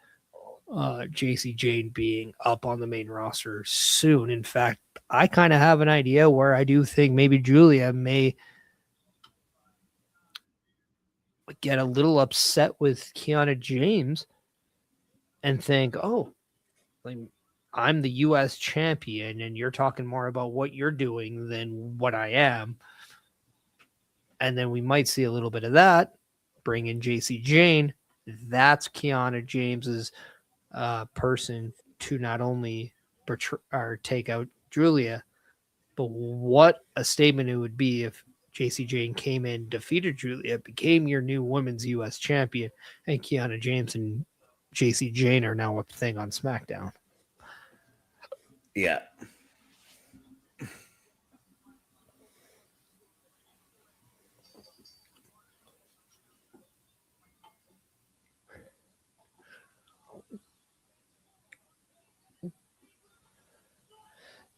JC Jane being up on the main roster soon. In fact, I kind of have an idea where I do think maybe Julia may get a little upset with Kiana James and think, oh, like, I'm the U.S. champion and you're talking more about what you're doing than what I am. And then we might see a little bit of that. Bring in JC Jane. That's Kiana James's person to not only take out Julia, but what a statement it would be if JC Jane came in, defeated Julia, became your new women's U.S. champion, and Kiana James and JC Jane are now a thing on SmackDown. Yeah.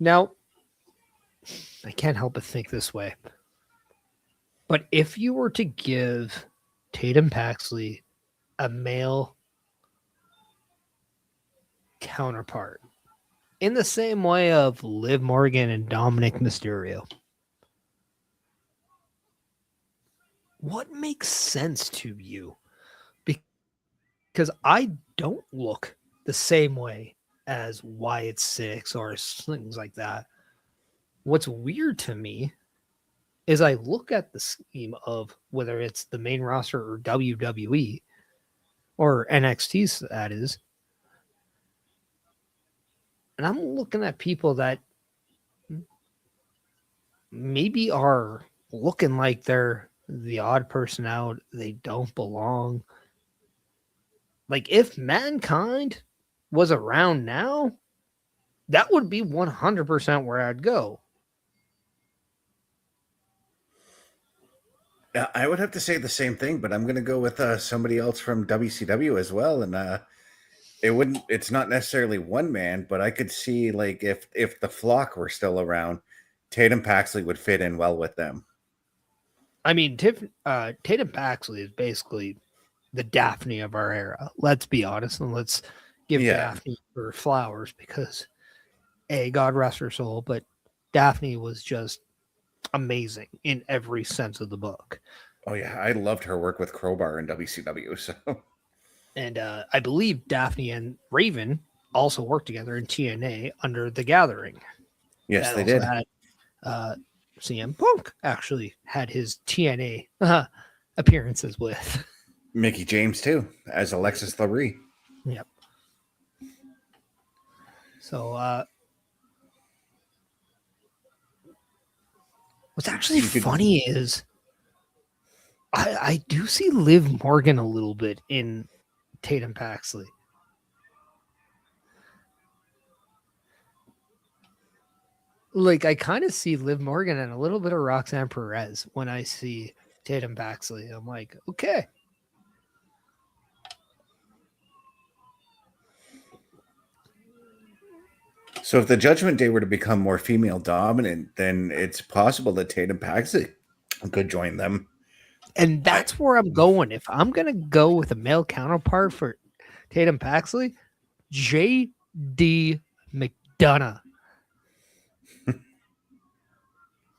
Now, I can't help but think this way. But if you were to give Tatum Paxley a male counterpart in the same way of Liv Morgan and Dominic Mysterio, what makes sense to you? Because I don't look the same way as Wyatt Six or things like that. What's weird to me is I look at the scheme of whether it's the main roster or WWE or NXT, that is, and I'm looking at people that maybe are looking like they're the odd person out. They don't belong. Like, if Mankind was around now, that would be 100% where I'd go. I would have to say the same thing, but I'm going to go with somebody else from WCW as well. And it's not necessarily one man, but I could see, like, if the Flock were still around, Tatum Paxley would fit in well with them. I mean, Tatum Paxley is basically the Daphne of our era. Let's be honest, and let's give Daphne her flowers, because God rest her soul, but Daphne was just amazing in every sense of the book. Oh yeah, I loved her work with Crowbar in WCW. So, and I believe Daphne and Raven also worked together in TNA under The Gathering. Yes, they did. CM Punk actually had his TNA appearances with. Mickey James too, as Alexis Labrie. Yep. So what's actually funny is I do see Liv Morgan a little bit in Tatum Paxley. Like, I kind of see Liv Morgan and a little bit of Roxanne Perez when I see Tatum Paxley. I'm like, okay. So if the Judgment Day were to become more female dominant, then it's possible that Tatum Paxley could join them. And that's where I'm going. If I'm going to go with a male counterpart for Tatum Paxley, J.D. McDonough.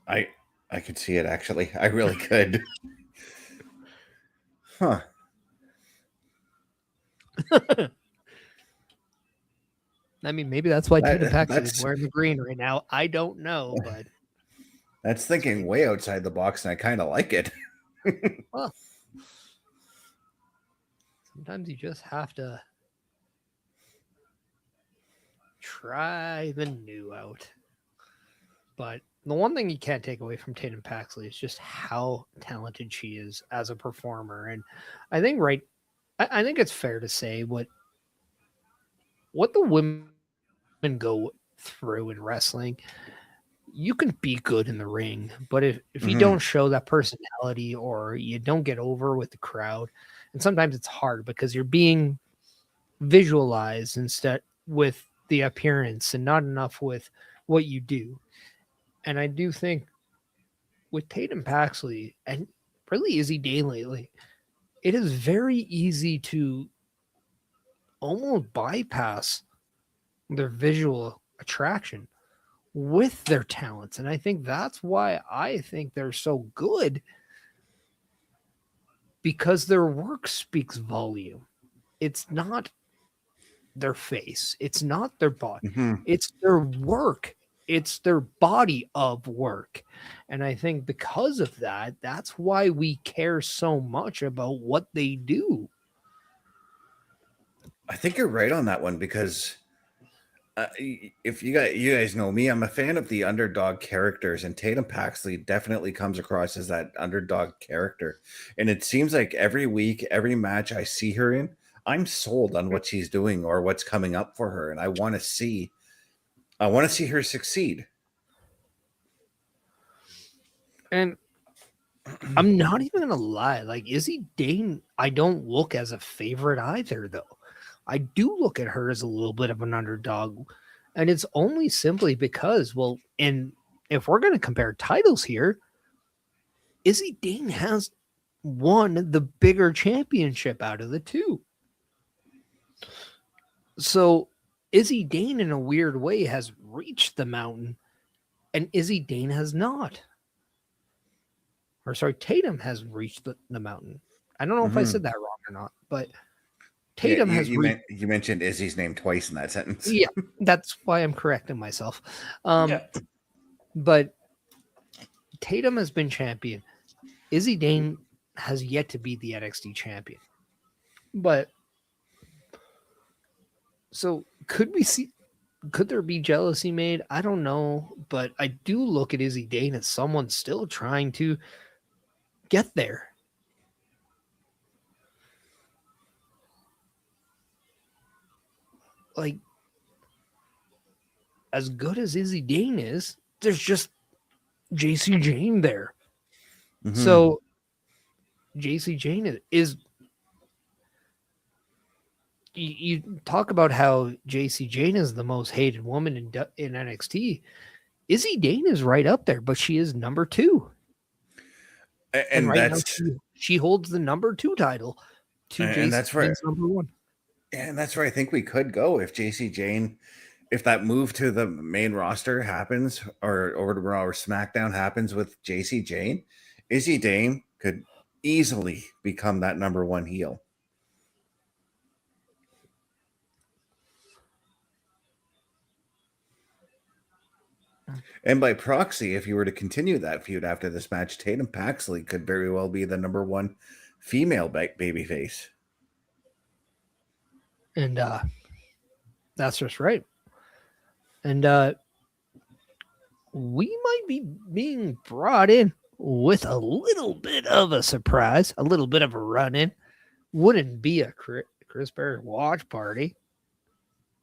I could see it, actually. I really could. Huh. I mean, maybe that's why Tatum Paxley is wearing the green right now. I don't know, but that's thinking way outside the box, and I kind of like it. Well, sometimes you just have to try the new out. But the one thing you can't take away from Tatum Paxley is just how talented she is as a performer. And I think I think it's fair to say what the women go through in wrestling. You can be good in the ring, but if you don't show that personality or you don't get over with the crowd, and sometimes it's hard because you're being visualized instead with the appearance and not enough with what you do. And I do think with Tatum Paxley and really Izzy Dane lately, it is very easy to almost bypass their visual attraction with their talents. And I think that's why I think they're so good, because their work speaks volume. It's not their face, it's not their body, it's their work, it's their body of work. And I think because of that, that's why we care so much about what they do. I think you're right on that one, because if you guys know me, I'm a fan of the underdog characters, and Tatum Paxley definitely comes across as that underdog character. And it seems like every week, every match I see her in, I'm sold on what she's doing or what's coming up for her, and I want to see her succeed. And I'm not even gonna lie, like Izzy Dane, I don't look as a favorite either, though. I do look at her as a little bit of an underdog, and it's only simply because, well, and if we're going to compare titles here, Izzy Dane has won the bigger championship out of the two. So Izzy Dane, in a weird way, has reached the mountain, and Izzy Dane has not. Or sorry, Tatum has reached the mountain. I don't know if I said that wrong or not, but Tatum has you mentioned Izzy's name twice in that sentence. Yeah, that's why I'm correcting myself. But Tatum has been champion. Izzy Dane has yet to be the NXT champion. But so could there be jealousy made? I don't know, but I do look at Izzy Dane as someone still trying to get there. Like, as good as Izzy Dane is, there's just JC Jane there. So JC Jane is you talk about how JC Jane is the most hated woman in NXT. Izzy Dane is right up there, but she is number 2. And right now she holds the number 2 title to JC Jane's number 1. And that's where I think we could go if JC Jane, if that move to the main roster happens, or over to Raw or SmackDown happens with JC Jane, Izzy Dane could easily become that number 1 heel. And by proxy, if you were to continue that feud after this match, Tatum Paxley could very well be the number 1 female baby face. And that's just right. And we might be being brought in with a little bit of a surprise, a little bit of a run in. Wouldn't be a Chris Berry watch party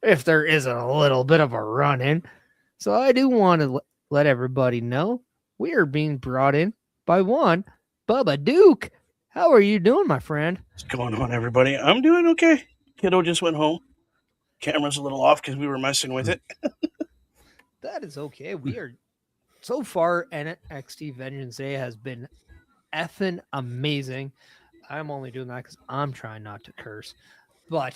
if there isn't a little bit of a run in. So I do want to let everybody know we are being brought in by one Bubba Duke. How are you doing, my friend? What's going on, everybody? I'm doing okay. Kiddo just went home. Camera's a little off because we were messing with it. That is okay. We are so far. NXT Vengeance Day has been effing amazing. I'm only doing that because I'm trying not to curse. But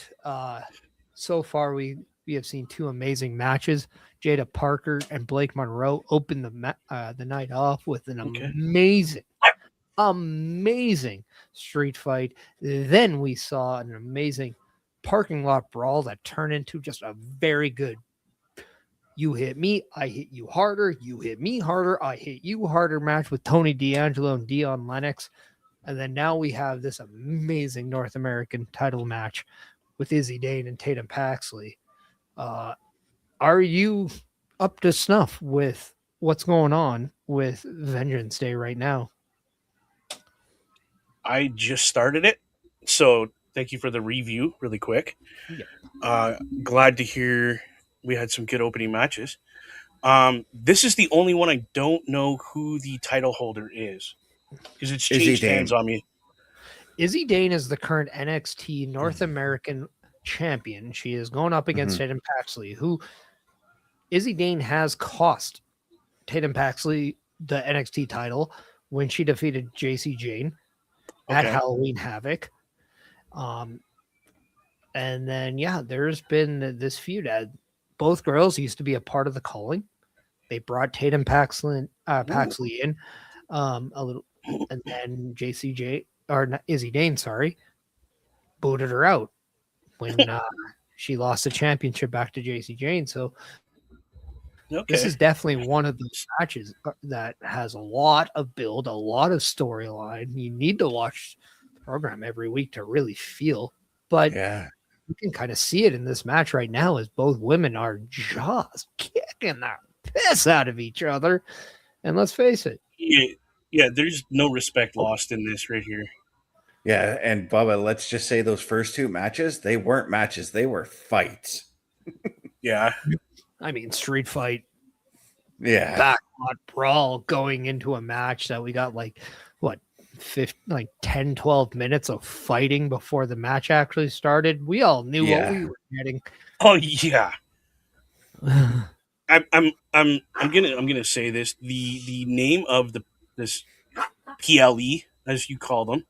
so far we have seen two amazing matches. Jada Parker and Blake Monroe opened the night off with an amazing street fight. Then we saw an amazing parking lot brawl that turned into just a very good you hit me, I hit you harder, you hit me harder, I hit you harder match with Tony D'Angelo and Dion Lennox. And then now we have this amazing North American title match with Izzy Dane and Tatum Paxley. Are you up to snuff with what's going on with Vengeance Day right now? I just started it, so thank you for the review really quick. Glad to hear we had some good opening matches. This is the only one I don't know who the title holder is because it's changed hands on me. Izzy Dane is the current NXT North American champion. She is going up against Tatum Paxley, who Izzy Dane has cost Tatum Paxley the NXT title when she defeated JC Jane at Halloween Havoc. And then, there's been this feud. Both girls used to be a part of the Calling. They brought Tatum Paxley in a little, and then Izzy Dane, booted her out when she lost the championship back to JC Jane. So this is definitely one of those matches that has a lot of build, a lot of storyline. You need to watch the program every week to really feel. But you can kind of see it in this match right now as both women are just kicking the piss out of each other. And let's face it. Yeah, there's no respect lost in this right here. Yeah, and Bubba, let's just say those first two matches, they weren't matches, they were fights. Yeah. I mean, street fight. Yeah. Backlot brawl going into a match that we got 10, 12 minutes of fighting before the match actually started. We all knew what we were getting. Oh yeah. I'm gonna say this. The name of this PLE, as you call them,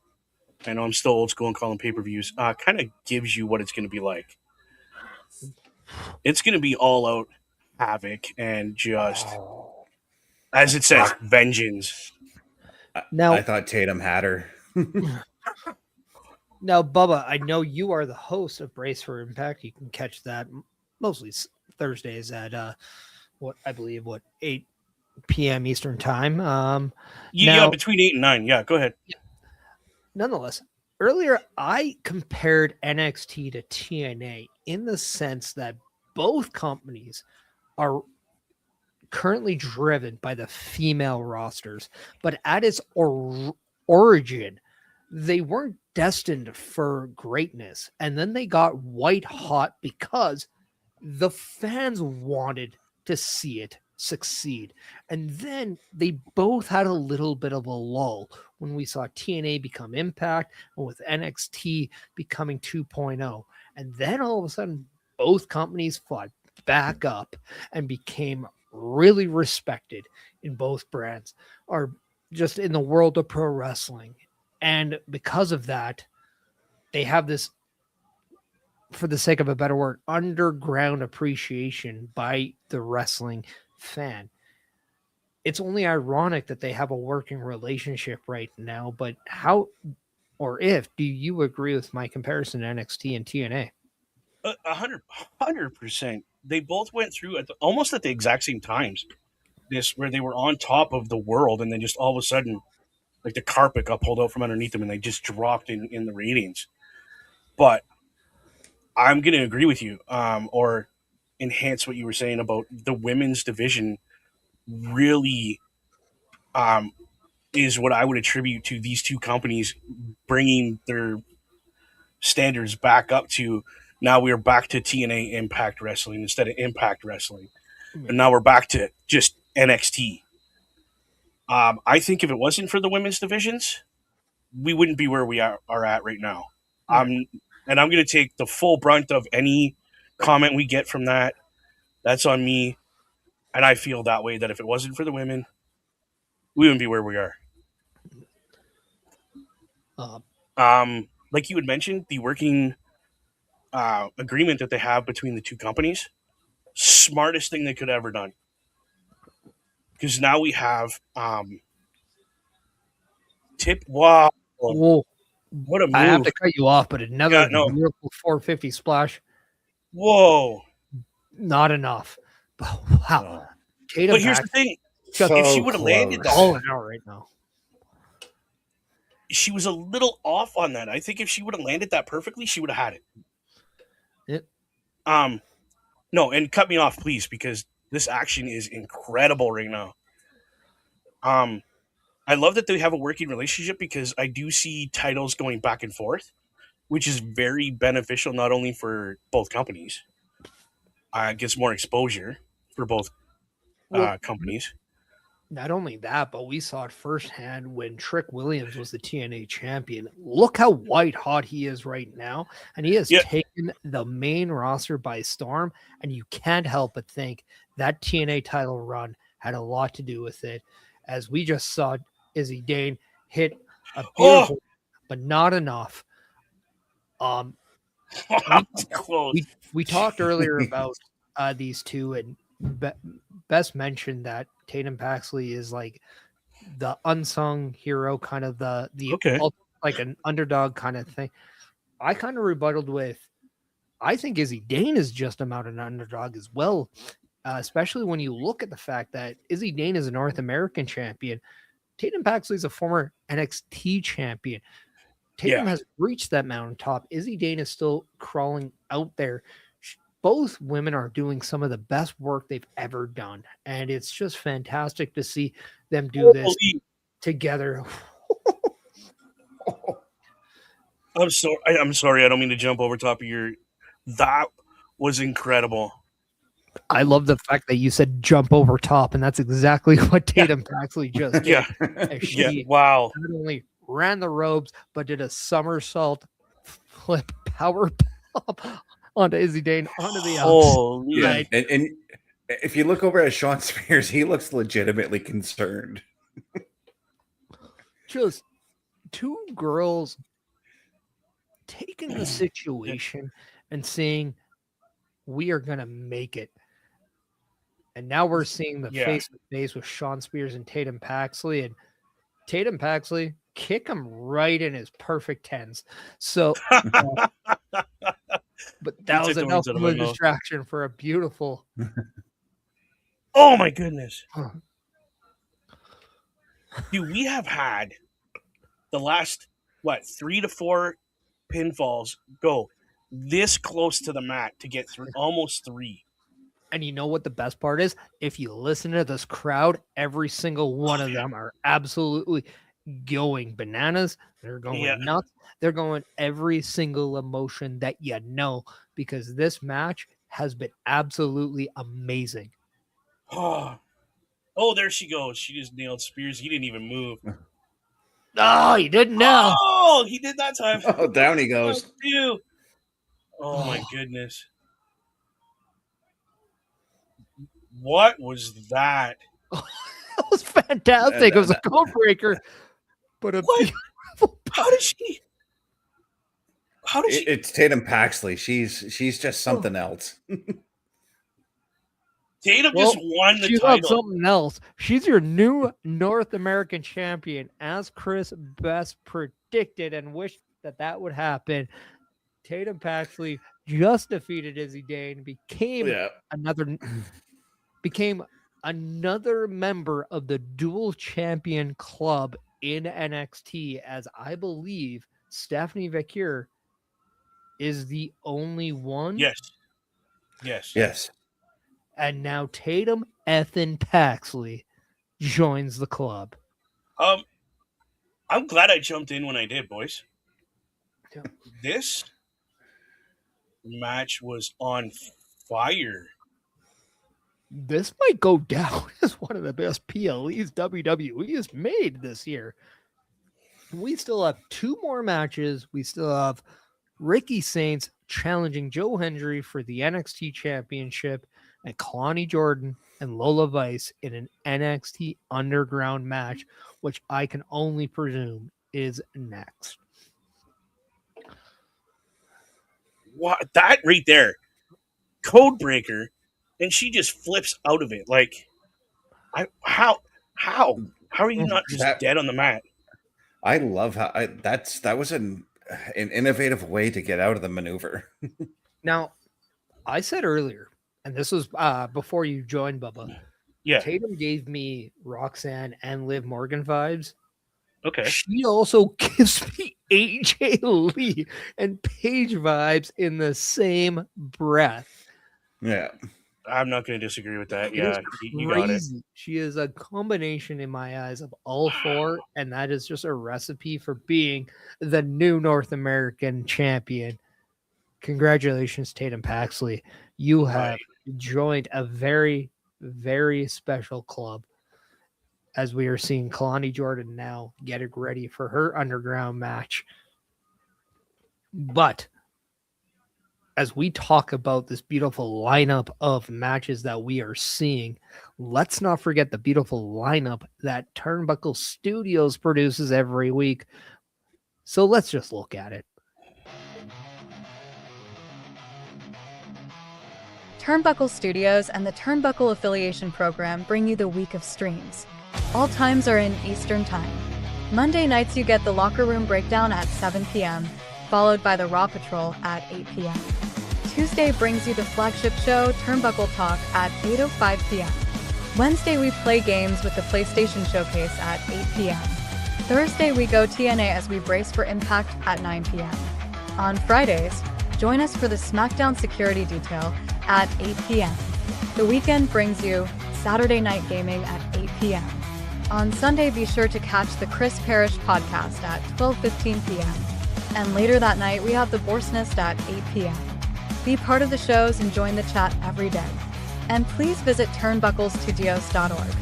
I know I'm still old school and calling pay-per-views, kind of gives you what it's gonna be like. It's gonna be all out havoc and just as it says, vengeance. Now I thought Tatum had her. Now, Bubba, I know you are the host of Brace for Impact. You can catch that mostly Thursdays at 8 p.m. Eastern time. Between 8 and 9. Yeah, go ahead. Nonetheless, earlier I compared NXT to TNA in the sense that both companies are currently driven by the female rosters, but at its origin, they weren't destined for greatness. And then they got white hot because the fans wanted to see it succeed. And then they both had a little bit of a lull when we saw TNA become Impact and with NXT becoming 2.0. And then all of a sudden, both companies fought back up and became really respected in both brands or just in the world of pro wrestling. And because of that, they have this, for the sake of a better word, underground appreciation by the wrestling fan. It's only ironic that they have a working relationship right now, but how or if do you agree with my comparison to NXT and TNA? 100%. They both went through almost at the exact same times. Where they were on top of the world, and then just all of a sudden, like the carpet got pulled out from underneath them and they just dropped in the ratings. But I'm going to agree with you, or enhance what you were saying about the women's division. Really, is what I would attribute to these two companies bringing their standards back up to. Now we're back to TNA Impact Wrestling instead of Impact Wrestling, and now we're back to just NXT. I think if it wasn't for the women's divisions, we wouldn't be where we are at right now. And I'm going to take the full brunt of any comment we get from that. That's on me. And I feel that way, that if it wasn't for the women, we wouldn't be where we are. Like you had mentioned, the working agreement that they have between the two companies, smartest thing they could have ever done. Because now we have wow. Whoa. What a move. I have to cut you off, but another beautiful 450 splash. Whoa. Not enough. Wow. But here's the thing. If she would have landed that. All out right now. She was a little off on that. I think if she would have landed that perfectly, she would have had it. Yep. No, and cut me off, please, because this action is incredible right now. I love that they have a working relationship because I do see titles going back and forth, which is very beneficial not only for both companies. It gets more exposure for both companies. Not only that, but we saw it firsthand when Trick Williams was the TNA champion. Look how white hot he is right now. And he has taken the main roster by storm. And you can't help but think that TNA title run had a lot to do with it. As we just saw Izzy Dane hit a beautiful, but not enough. We talked earlier about these two, and Best mentioned that Tatum Paxley is like the unsung hero, kind of the like an underdog kind of thing. I kind of rebutted with, I think Izzy Dane is just about an underdog as well, especially when you look at the fact that Izzy Dane is a North American champion. Tatum Paxley is a former NXT champion. Tatum has reached that mountaintop. Izzy Dane is still crawling out there. Both women are doing some of the best work they've ever done. And it's just fantastic to see them do this together. I'm sorry. I don't mean to jump over top of your. That was incredible. I love the fact that you said jump over top, and that's exactly what Tatum Paxley just did. She wow. Not only ran the ropes, but did a somersault flip power pop onto Izzy Dane, onto the outside. And if you look over at Sean Spears, he looks legitimately concerned. Just two girls taking the situation and saying, we are going to make it. And now we're seeing the face-to-face with Sean Spears and Tatum Paxley. And Tatum Paxley kick him right in his perfect tens. So, but that was enough of a distraction for a beautiful. Oh my goodness. Dude, we have had the last, 3 to 4 pinfalls go this close to the mat to get through, almost 3. And you know what the best part is? If you listen to this crowd, every single one of them are absolutely going bananas. They're going nuts. They're going every single emotion that you know, because this match has been absolutely amazing. Oh, there she goes. She just nailed Spears. He didn't even move. Oh, he didn't know. Oh, he did that time. Oh, down he goes. Oh my goodness. What was that? That was fantastic. It was a code breaker. But how did she? It's Tatum Paxley. She's just something else. Tatum just won the title. She's something else. She's your new North American champion, as Chris Best predicted and wished that would happen. Tatum Paxley just defeated Izzy Dane, became another member of the dual champion club in NXT, as I believe Stephanie Vacure is the only one. Yes. Yes. Yes. And now Tatum Ethan Paxley joins the club. I'm glad I jumped in when I did, boys. Yeah. This match was on fire. This might go down as one of the best PLEs WWE has made this year. We still have 2 more matches. We still have Ricky Saints challenging Joe Hendry for the NXT Championship, and Kalani Jordan and Lola Vice in an NXT Underground match, which I can only presume is next. What, that right there, code breaker, and she just flips out of it. Like, how are you not just That- dead on the mat? I love how that was an innovative way to get out of the maneuver. Now, I said earlier, and this was before you joined, Bubba, Yeah. Tatum gave me Roxanne and Liv Morgan vibes. Okay. She also gives me AJ Lee and Paige vibes in the same breath. Yeah. I'm not going to disagree with that. It Yeah, is you got it. crazy. She is a combination in my eyes of all 4, and that is just a recipe for being the new North American champion. Congratulations, Tatum Paxley. You have joined a very, very special club, as we are seeing Kalani Jordan now getting ready for her underground match. But as we talk about this beautiful lineup of matches that we are seeing, let's not forget the beautiful lineup that Turnbuckle Studios produces every week. So let's just look at it. Turnbuckle Studios and the Turnbuckle Affiliation Program bring you the week of streams. All times are in Eastern Time. Monday nights you get the Locker Room Breakdown at 7 p.m., followed by the Raw Patrol at 8 p.m. Tuesday brings you the flagship show, Turnbuckle Talk, at 8:05 p.m. Wednesday we play games with the PlayStation Showcase at 8 p.m. Thursday we go TNA as we brace for Impact at 9 p.m. On Fridays, join us for the SmackDown Security Detail at 8 p.m. The weekend brings you Saturday Night Gaming at 8 p.m. On Sunday, be sure to catch the Chris Parrish podcast at 12:15 p.m. And later that night, we have the Borsnest at 8 p.m. Be part of the shows and join the chat every day. And please visit turnbucklestudios.org.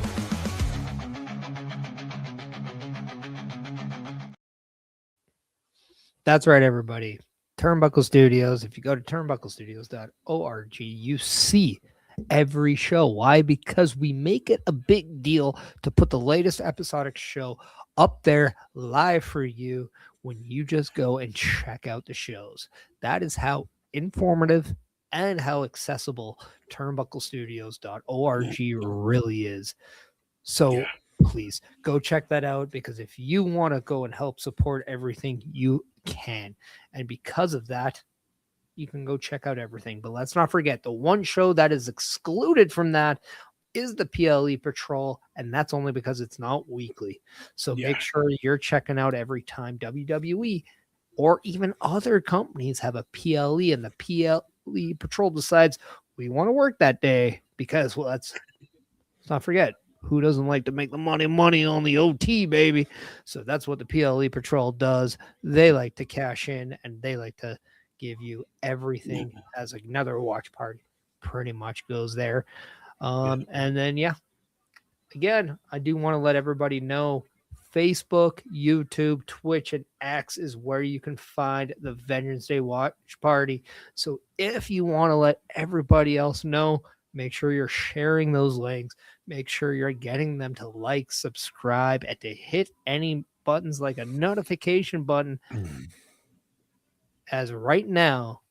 That's right, everybody. Turnbuckle Studios. If you go to turnbucklestudios.org, you see every show. Why? Because we make it a big deal to put the latest episodic show up there live for you when you just go and check out the shows. That is how informative and how accessible turnbucklestudios.org really is. So please go check that out, because if you want to go and help support everything, you can. And because of that, you can go check out everything. But let's not forget, the one show that is excluded from that is the PLE Patrol, and that's only because it's not weekly. So make sure you're checking out every time WWE or even other companies have a PLE and the PLE Patrol decides we want to work that day, because, well, let's not forget, who doesn't like to make the money on the OT, baby? So that's what the PLE Patrol does. They like to cash in, and they like to give you everything as another watch party pretty much goes there. And then, again, I do want to let everybody know Facebook, YouTube, Twitch, and X is where you can find the Vengeance Day watch party. So if you want to let everybody else know, make sure you're sharing those links. Make sure you're getting them to like, subscribe, and to hit any buttons like a notification button. As right now,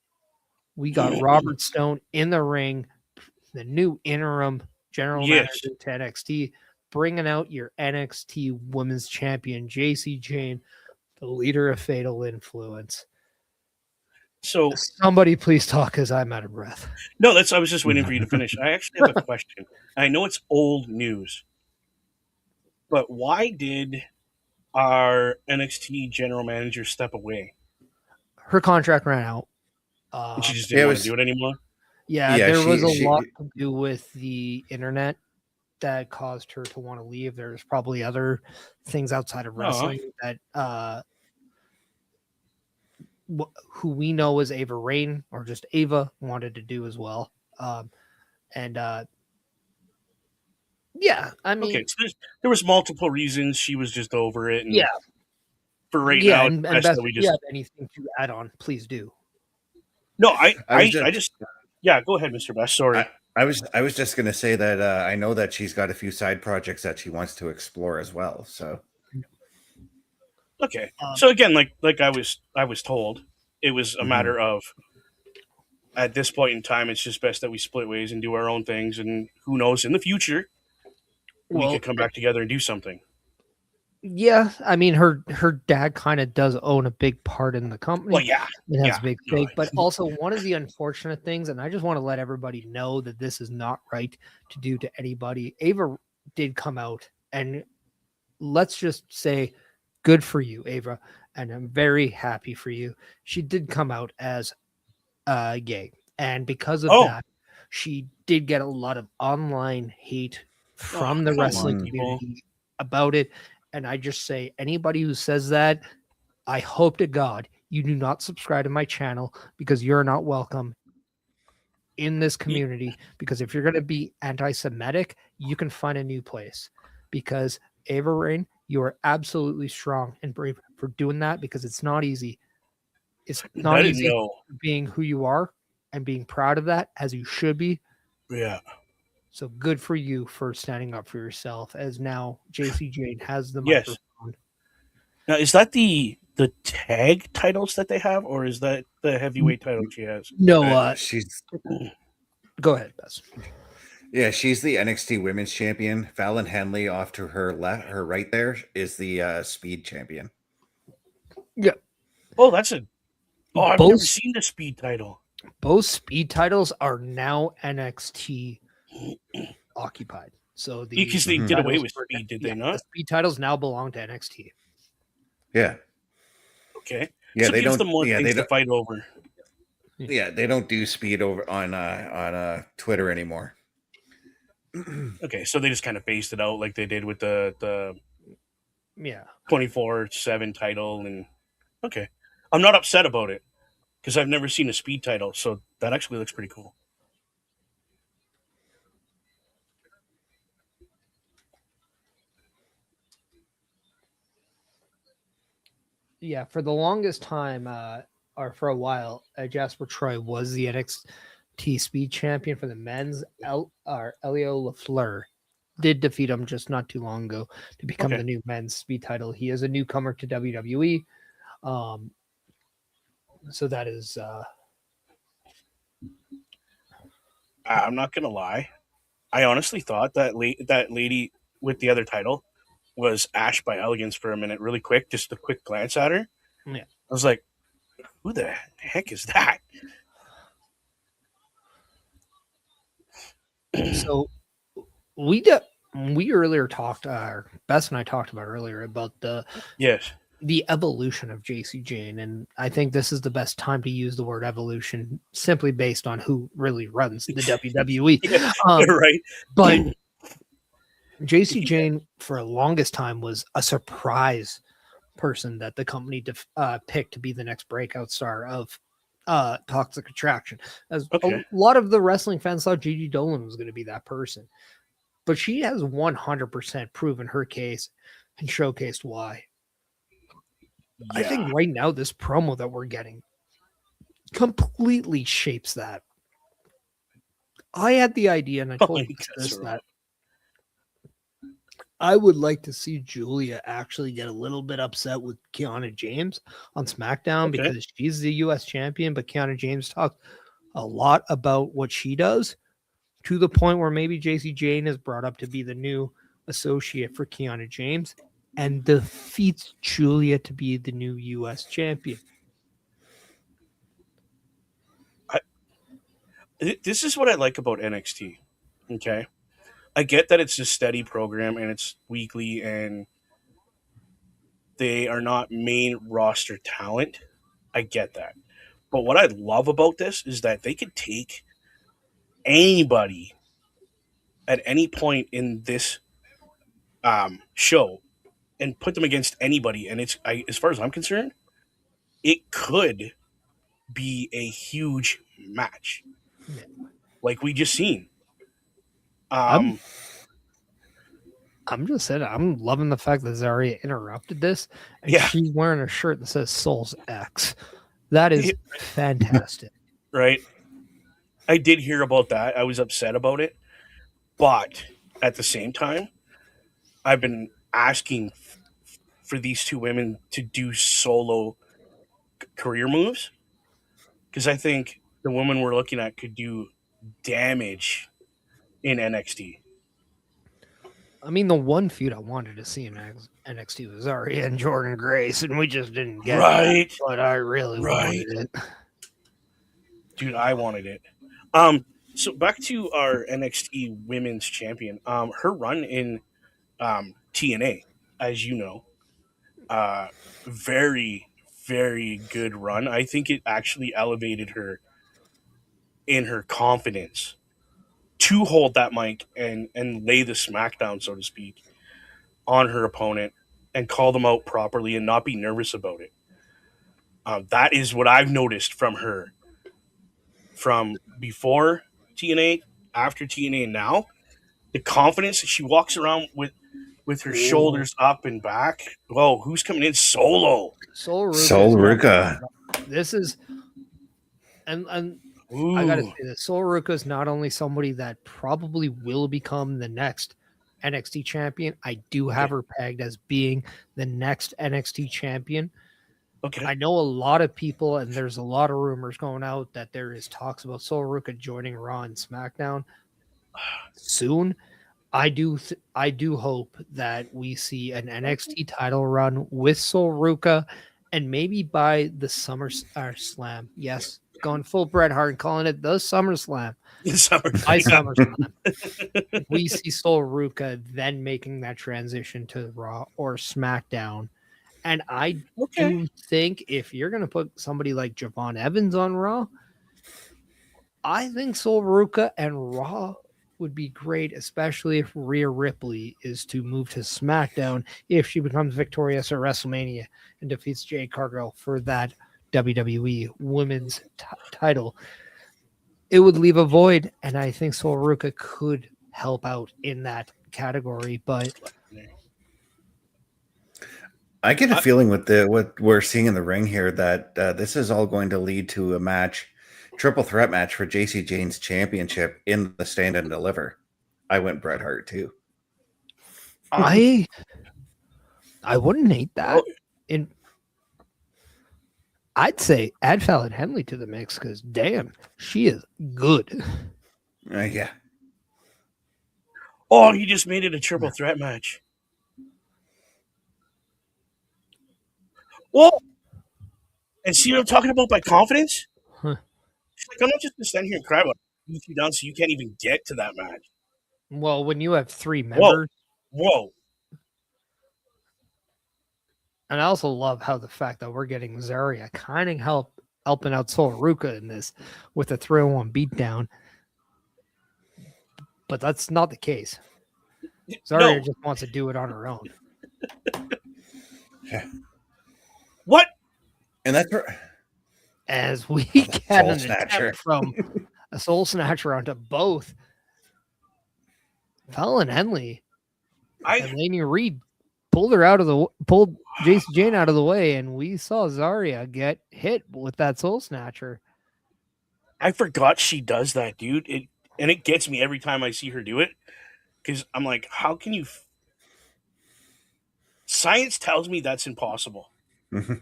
we got Robert Stone in the ring, the new interim general manager to NXT, bringing out your NXT Women's Champion, JC Jane, the leader of Fatal Influence. So somebody please talk, because I'm out of breath. No, I was just waiting for you to finish. I actually have a question. I know it's old news, but why did our NXT general manager step away? Her contract ran out. And she just Yeah, didn't want to do it anymore. Yeah, Yeah, there was a she lot to do with the internet that caused her to want to leave. There's probably other things outside of wrestling that who we know as Ava Rain or just Ava wanted to do as well. And yeah, I mean, Okay, so there was multiple reasons she was just over it, and yeah, for right yeah, now, it's and best best that we if you just. have anything to add on, please do. No, I was I just just. Yeah, go ahead, Mr. Best. Sorry. I was just gonna say that I know that she's got a few side projects that she wants to explore as well. So Okay, so again, like I was told, it was a Mhm. matter of at this point in time, it's just best that we split ways and do our own things, and who knows, in the future, we Well, could come back together and do something. yeah, I mean, her dad kind of does own a big part in the company. Well, yeah, It has yeah, a big no, stake, but also one of the unfortunate things, and I just want to let everybody know that this is not right to do to anybody. Ava did come out, and let's just say, good for you, Ava, and I'm very happy for you. She did come out as gay, and because of Oh, that, she did get a lot of online hate from oh, the come on, wrestling Mhm. people. community about it. And I just say, anybody who says that, I hope to God you do not subscribe to my channel because you're not welcome in this community. Because if you're going to be anti Semitic, you can find a new place. Because Ava Rain, you are absolutely strong and brave for doing that because it's not easy. It's not I didn't easy know. being who you are and being proud of that as you should be. Yeah. So good for you for standing up for yourself as now JC Jane has the Yes. microphone. Now, is that the tag titles that they have, or is that the heavyweight title she has? No, she's go ahead, Bess. yeah, she's the NXT Women's Champion. Fallon Henley off to her left, her right there is the Speed Champion. Yeah. Oh, that's a. Oh, I've never Both seen the speed title. both speed titles are now NXT occupied. So the Because they Mhm. did away titles with for- speed, did yeah, they the not? speed titles now belong to NXT. Yeah, Okay. yeah, So it they gives don't. them more Yeah, things they to don't. fight over. Yeah, they don't do Speed over on Twitter anymore. Okay, so they just kind of phased it out like they did with the Yeah. 24/7 title, and okay, I'm not upset about it because I've never seen a speed title, so that actually looks pretty cool. Yeah, for the longest time, or for a while, Jasper Troy was the NXT Speed Champion for the men's. Elio LaFleur did defeat him just not too long ago to become Okay. the new men's speed title. He is a newcomer to WWE. So that is I'm not gonna lie, I honestly thought that that lady with the other title was Ash by Elegance for a minute, really quick, just a quick glance at her. Yeah. I was like, who the heck is that? so we earlier talked, Bess and I talked about earlier about Yes. the evolution of JC Jane, and I think this is the best time to use the word evolution simply based on who really runs the WWE. Yeah, Um, right. but JC Jane for the longest time was a surprise person that the company picked to be the next breakout star of Toxic Attraction. As Okay. a lot of the wrestling fans thought Gigi Dolan was going to be that person, but she has 100% proven her case and showcased why. I Yeah. think right now this promo that we're getting completely shapes that. I had the idea, and I told Holy this casserole. that I would like to see Julia actually get a little bit upset with Kiana James on SmackDown Okay. because she's the US champion, but Kiana James talks a lot about what she does to the point where maybe JC Jane is brought up to be the new associate for Kiana James and defeats Julia to be the new US champion. This is what I like about NXT. Okay. I get that it's a steady program and it's weekly, and They are not main roster talent. I get that. But what I love about this is that they could take anybody at any point in this show and put them against anybody. And as far as I'm concerned, it could be a huge match, Yeah. like we just seen. I'm just saying, I'm loving the fact that Zarya interrupted this, and Yeah. she's wearing a shirt that says Souls X. That is fantastic. Right. I did hear about that. I was upset about it, but at the same time, I've been asking for these two women to do solo career moves because I think the woman we're looking at could do damage in NXT. I mean, the one feud I wanted to see in NXT was Zarya and Jordan Grace, and we just didn't get Right. it. But I really wanted it. Dude, I wanted it. So back to our NXT Women's Champion. Her run in TNA, as you know, very, very good run. I think it actually elevated her in her confidence to hold that mic and lay the smackdown, so to speak, on her opponent and call them out properly and not be nervous about it. That is what I've noticed from her from before TNA, after TNA, and now. The confidence that she walks around with her shoulders up and back. Whoa, who's coming in solo? Sol Ruka. This is, and Ooh. I gotta say this. Sol Ruka is not only somebody that probably will become the next NXT champion. I do have her pegged as being the next NXT champion. Okay. I know a lot of people, and there's a lot of rumors going out that there is talks about Sol Ruka joining Raw and SmackDown soon. I do hope that we see an NXT title run with Sol Ruka, and maybe by the Slam. Yes, going full Bret Hart and calling it the SummerSlam. By SummerSlam, we see Sol Ruka then making that transition to Raw or SmackDown. And I do think if you're going to put somebody like Javon Evans on Raw, I think Sol Ruka and Raw would be great, especially if Rhea Ripley is to move to SmackDown if she becomes victorious at WrestleMania and defeats Jade Cargill for that WWE Women's title. It would leave a void, and I think Sol Ruka could help out in that category, but I get a feeling with what we're seeing in the ring here that this is all going to lead to a match, triple threat match for JC Jane's championship in the Stand and Deliver. I went Bret Hart too. I wouldn't hate that. I'd say add Fallon Henley to the mix because damn, she is good. Yeah. Oh, he just made it a triple threat match. Well, and see what I'm talking about by confidence? Huh. She's like, I'm not just going to stand here and cry about it. You down so you can't even get to that match. Well, when you have three members. Whoa. And I also love how the fact that we're getting Zarya kind of helping out Sol Ruka in this with a 3-1 beatdown. But that's not the case. Zarya just wants to do it on her own. Yeah. What? And that's her. As we get an Snatcher. attempt from a Soul Snatcher onto both Fallon Henley and Laney Reed pulled Jason Jane out of the way, and we saw Zarya get hit with that Soul Snatcher. I forgot she does that, dude. It gets me every time I see her do it because I'm like, how can you? Science tells me that's impossible. Mm-hmm.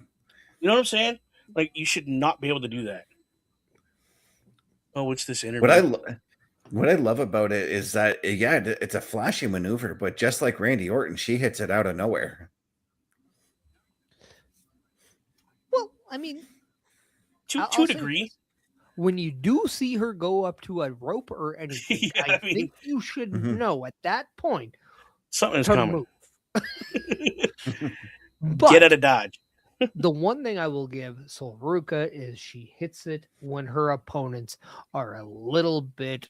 You know what I'm saying? Like, you should not be able to do that. Oh, what's this interview? What I love about it is that, it's a flashy maneuver, but just like Randy Orton, she hits it out of nowhere. Well, I mean, to a degree. When you do see her go up to a rope or anything, I think you should know at that point something's coming. Get out But of Dodge. the one thing I will give Solruka is she hits it when her opponents are a little bit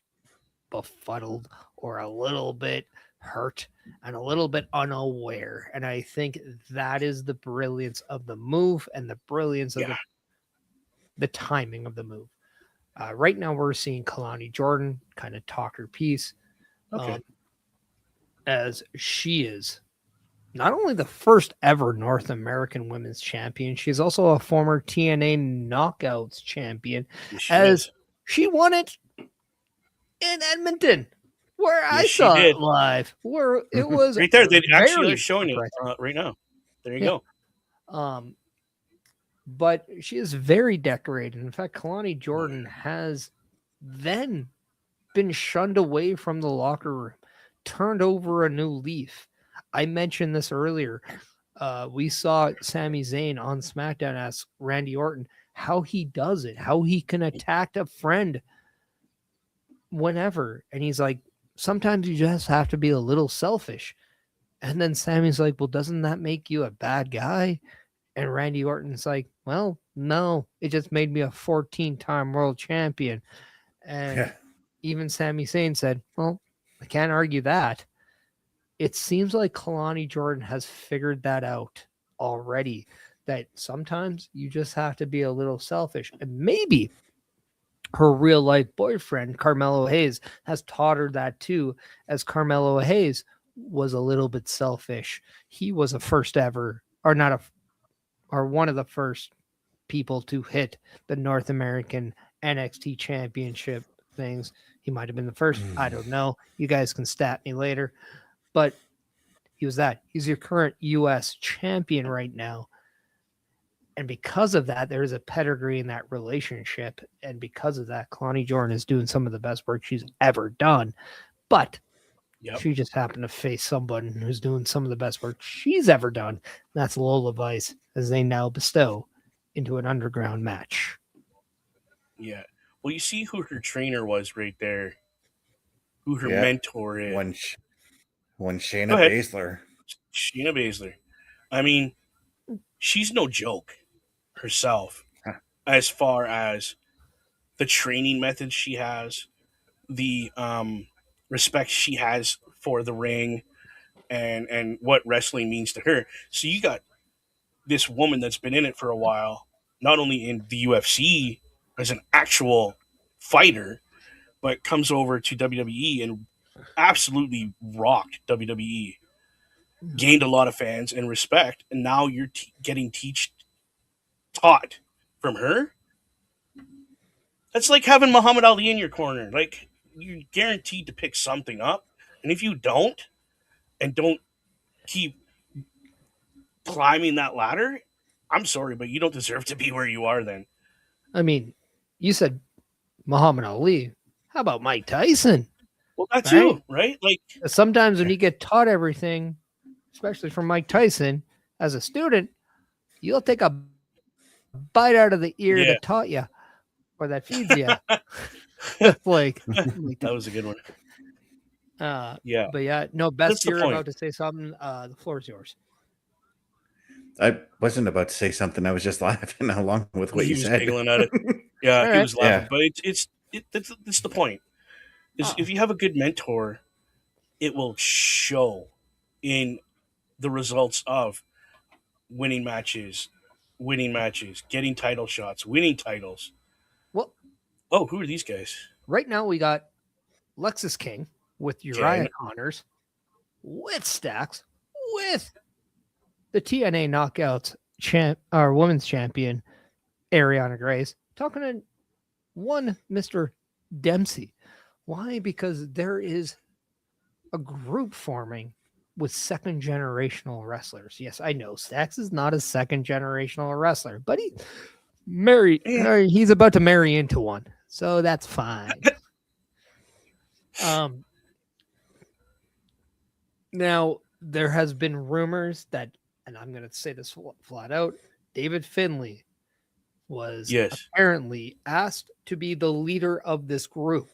befuddled or a little bit hurt and a little bit unaware. And I think that is the brilliance of the move and the brilliance of Yeah. the timing of the move. Right now, we're seeing Kalani Jordan kind of talk her piece, Okay. as she is not only the first ever North American women's champion, she's also a former TNA Knockouts champion, Yes, she as is. she won it in Edmonton, where I Yes, she saw did. it live, where it was Right there. They actually very are showing it surprising. right now. There you Yeah. go. But she is very decorated. In fact, Kalani Jordan has then been shunned away from the locker room, turned over a new leaf. I mentioned this earlier. We saw Sami Zayn on SmackDown ask Randy Orton how he does it, how he can attack a friend whenever. And he's like, sometimes you just have to be a little selfish. And then Sammy's like, well, doesn't that make you a bad guy? And Randy Orton's like, well, no, it just made me a 14-time world champion. And Yeah. even Sami Zayn said, well, I can't argue that. It seems like Kalani Jordan has figured that out already, that sometimes you just have to be a little selfish. And maybe her real life boyfriend, Carmelo Hayes, has taught her that too, as Carmelo Hayes was a little bit selfish. He was a first ever, or not a, or one of the first people to hit the North American NXT championship things. He might have been the first. I don't know. You guys can stat me later. But he was that. He's your current U.S. champion right now. And because of that, there is a pedigree in that relationship. And because of that, Kalani Jordan is doing some of the best work she's ever done. But Yep. she just happened to face someone who's doing some of the best work she's ever done. That's Lola Vice, as they now bestow into an underground match. Yeah. Well, you see who her trainer was right there, who her Yeah. mentor is. When Go Shayna ahead. Baszler. Shayna Baszler. I mean, she's no joke herself, Huh. as far as the training methods she has, the respect she has for the ring, and what wrestling means to her. So you got this woman that's been in it for a while, not only in the UFC as an actual fighter, but comes over to WWE and absolutely rocked WWE, gained a lot of fans and respect, and now you're getting taught from her. That's like having Muhammad Ali in your corner. Like, you're guaranteed to pick something up, and if you don't, and don't keep climbing that ladder, I'm sorry, but you don't deserve to be where you are. Then I mean, you said Muhammad Ali. How about Mike Tyson? well, that Right? too, right? Like, Sometimes when you get taught everything, especially from Mike Tyson, as a student, you'll take a bite out of the ear yeah, that taught you or that feeds you. like, that was a good one. Yeah, but yeah, no, that's best the you're point. about to say something. The floor is yours. I wasn't about to say something. I was just laughing along with what He you was said. giggling at it. Yeah, All he right. was laughing. Yeah. But that's the point. Is if you have a good mentor, it will show in the results of winning matches, getting title shots, winning titles. Well, Oh, who are these guys? right now we got Lexus King with Uriah Connors, with Stacks, with the TNA Knockouts our women's champion, Ariana Grace, talking to one Mr. Dempsey. Why? Because there is a group forming with second generational wrestlers. Yes, I know Stacks is not a second generational wrestler, but he's about to marry into one. So that's fine. Now there has been rumors that, and I'm going to say this flat out, David Finlay was apparently asked to be the leader of this group.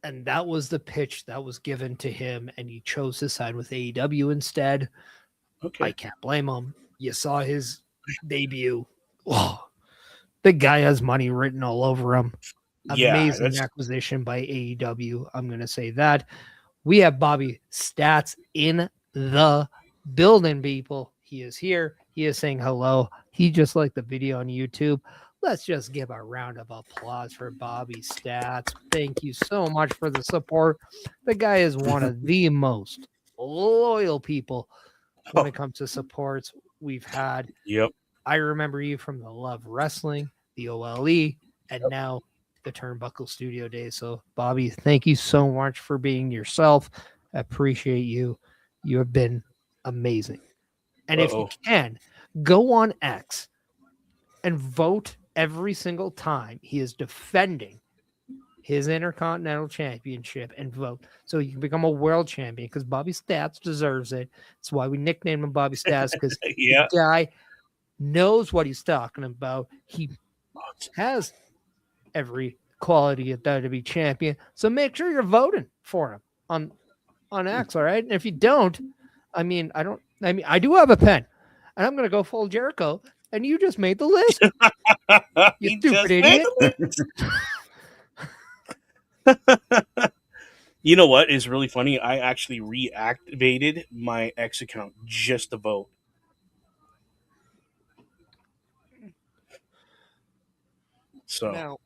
And that was the pitch that was given to him, and he chose to side with AEW instead. Okay. I can't blame him. You saw his debut. Oh, the guy has money written all over him. Yeah, Amazing acquisition by AEW. I'm going to say that. We have Bobby Stats in the building, people. He is here. He is saying hello. He just liked the video on YouTube. Let's just give a round of applause for Bobby Stats. Thank you so much for the support. The guy is one of the most loyal people when it comes to supports we've had. Yep. I remember you from the Love Wrestling, the OLE, and now the Turnbuckle Studio Days. So, Bobby, thank you so much for being yourself. I appreciate you. You have been amazing. And if you can, go on X and vote every single time he is defending his Intercontinental Championship and vote so he can become a world champion because Bobby Stats deserves it. That's why we nicknamed him Bobby Stats because Yeah. the guy knows what he's talking about. He has every quality of WWE champion. So make sure you're voting for him on X, all right? And if you don't, I do have a pen. And I'm gonna go full Jericho, and you just made the list. You stupid idiot. You know what is really funny? I actually reactivated my X account just to vote. So Now,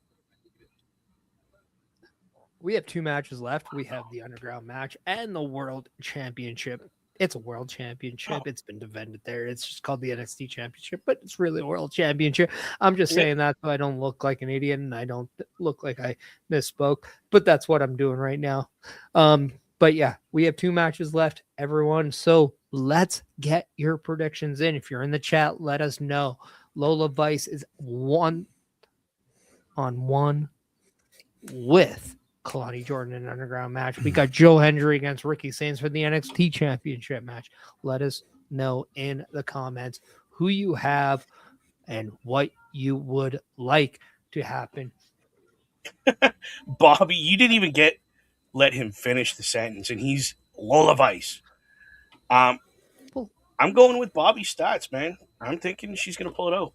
we have 2 matches left. We have the Underground match and the World Championship. It's a World Championship. It's been defended there. It's just called the NXT Championship, but it's really a World Championship. I'm just saying that so I don't look like an idiot and I don't look like I misspoke, but that's what I'm doing right now. But yeah, we have 2 matches left, everyone. So let's get your predictions in. If you're in the chat, let us know. Lola Vice is 1-on-1 with Kalani Jordan in an Underground match. We got Joe Hendry against Ricky Sainz for the NXT Championship match. Let us know in the comments who you have and what you would like to happen. Bobby, you didn't even let him finish the sentence, and he's Lola Vice. I'm going with Bobby Stats, man. I'm thinking she's going to pull it out.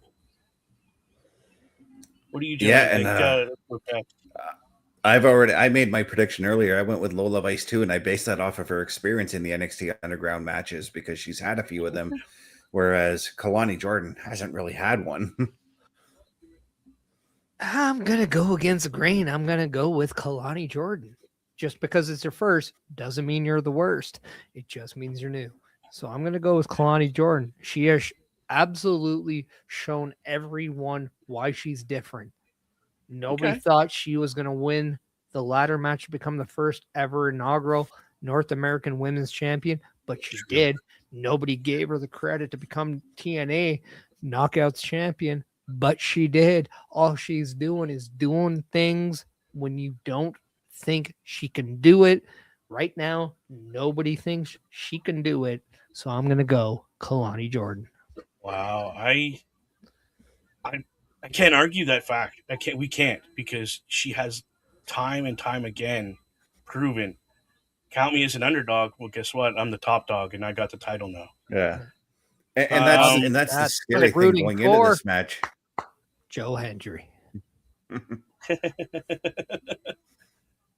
What do you do? Yeah, I made my prediction earlier. I went with Lola Vice too, and I based that off of her experience in the NXT Underground matches because she's had a few of them, whereas Kalani Jordan hasn't really had one. I'm going to go against the grain. I'm going to go with Kalani Jordan. Just because it's your first doesn't mean you're the worst. It just means you're new. So I'm going to go with Kalani Jordan. She has absolutely shown everyone why she's different. Nobody thought she was going to win the ladder match to become the first ever inaugural North American Women's Champion, but she did. Nobody gave her the credit to become TNA Knockouts Champion, but she did. All she's doing is doing things when you don't think she can do it. Right now, nobody thinks she can do it, so I'm going to go Kalani Jordan. Wow, I can't argue that fact. We can't because she has time and time again proven. Count me as an underdog. Well, guess what? I'm the top dog, and I got the title now. Yeah, and that's the scary thing going into this match. Joe Hendry.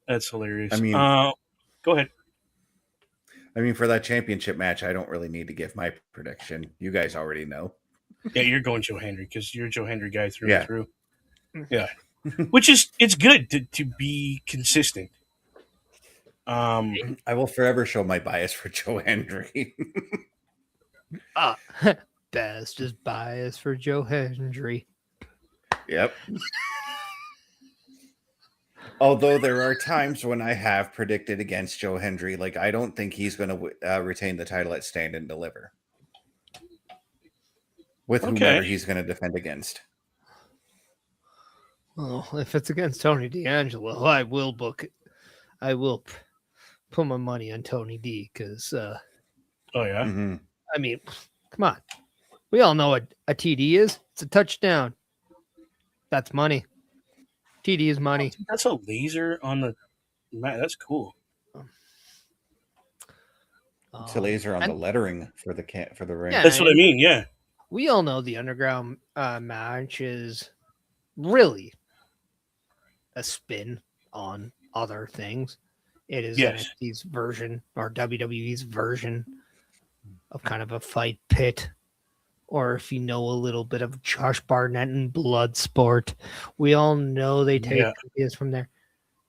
That's hilarious. I mean, go ahead. I mean, for that championship match, I don't really need to give my prediction. You guys already know. Yeah, you're going Joe Hendry because you're a Joe Hendry guy through and through. Yeah, which is it's good to be consistent. I will forever show my bias for Joe Hendry. Best is bias for Joe Hendry. Yep. Although there are times when I have predicted against Joe Hendry, like I don't think he's going to retain the title at Stand and Deliver with whomever he's going to defend against. Well, if it's against Tony D'Angelo, I will book it. I will put my money on Tony D because. Oh yeah. Mm-hmm. I mean, come on. We all know what a TD is. It's a touchdown. That's money. TD is money. Oh, that's a laser on the mat. That's cool. It's a laser on the And lettering for the ring. Yeah. That's what I and mean. Yeah. we all know the underground match is really a spin on other things. It is Yes. NXT's version or WWE's version of kind of a fight pit. Or if you know a little bit of Josh Barnett and Bloodsport, we all know they take Yeah. ideas from there.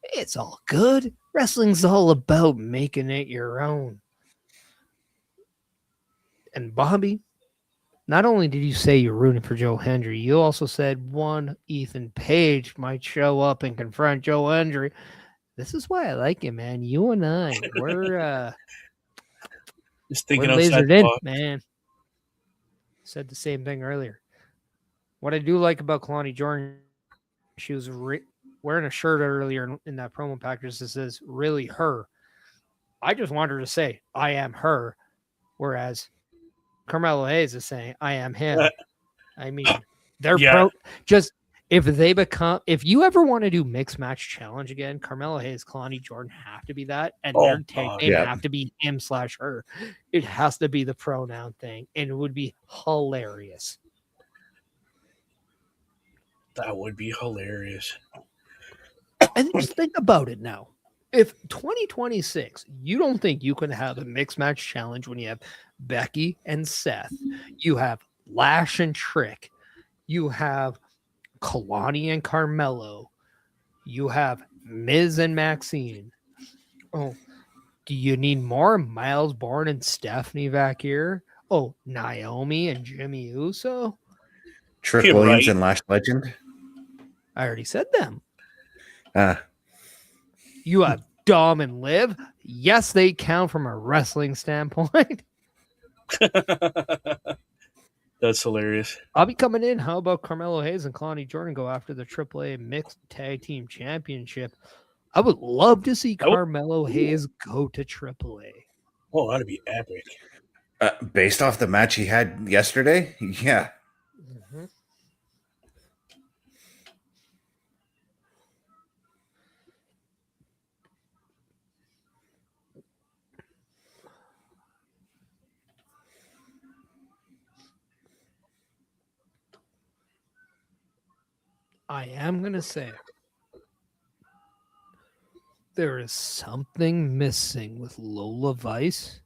It's all good. Wrestling's all about making it your own. And Bobby, not only did you say you're rooting for Joe Hendry, you also said one Ethan Page might show up and confront Joe Hendry. This is why I like you, man. You and I, Just we're thinking outside lasered the in, box. man. Said the same thing earlier. What I do like about Kalani Jordan, she was wearing a shirt earlier in that promo package that says "really her." I just want her to say "I am her," whereas Carmelo Hayes is saying "I am him." I mean, they're Yeah. just if you ever want to do mixed match challenge again, Carmelo Hayes, Kalani Jordan have to be that, and Oh, their tag God. name Yeah. have to be him/her. It has to be the pronoun thing, and it would be hilarious. That would be hilarious. And just think about it now. If 2026, you don't think you can have a mixed match challenge when you have Becky and Seth, you have Lash and Trick, you have Kalani and Carmelo, you have Miz and Maxine. Oh, do you need more? Miles Bourne and Stephanie back here. Oh, Naomi and Jimmy Uso. Trick You're Williams right. and Lash Legend. I already said them. Uh, You have Dom and Liv. Yes, they count from a wrestling standpoint. That's hilarious. I'll be coming in. How about Carmelo Hayes and Kalani Jordan go after the AAA Mixed Tag Team Championship? I would love to see I would- Carmelo Hayes go to AAA. Oh, that'd be epic. based off the match he had yesterday, yeah. Mm-hmm. I am going to say there is something missing with Lola Vice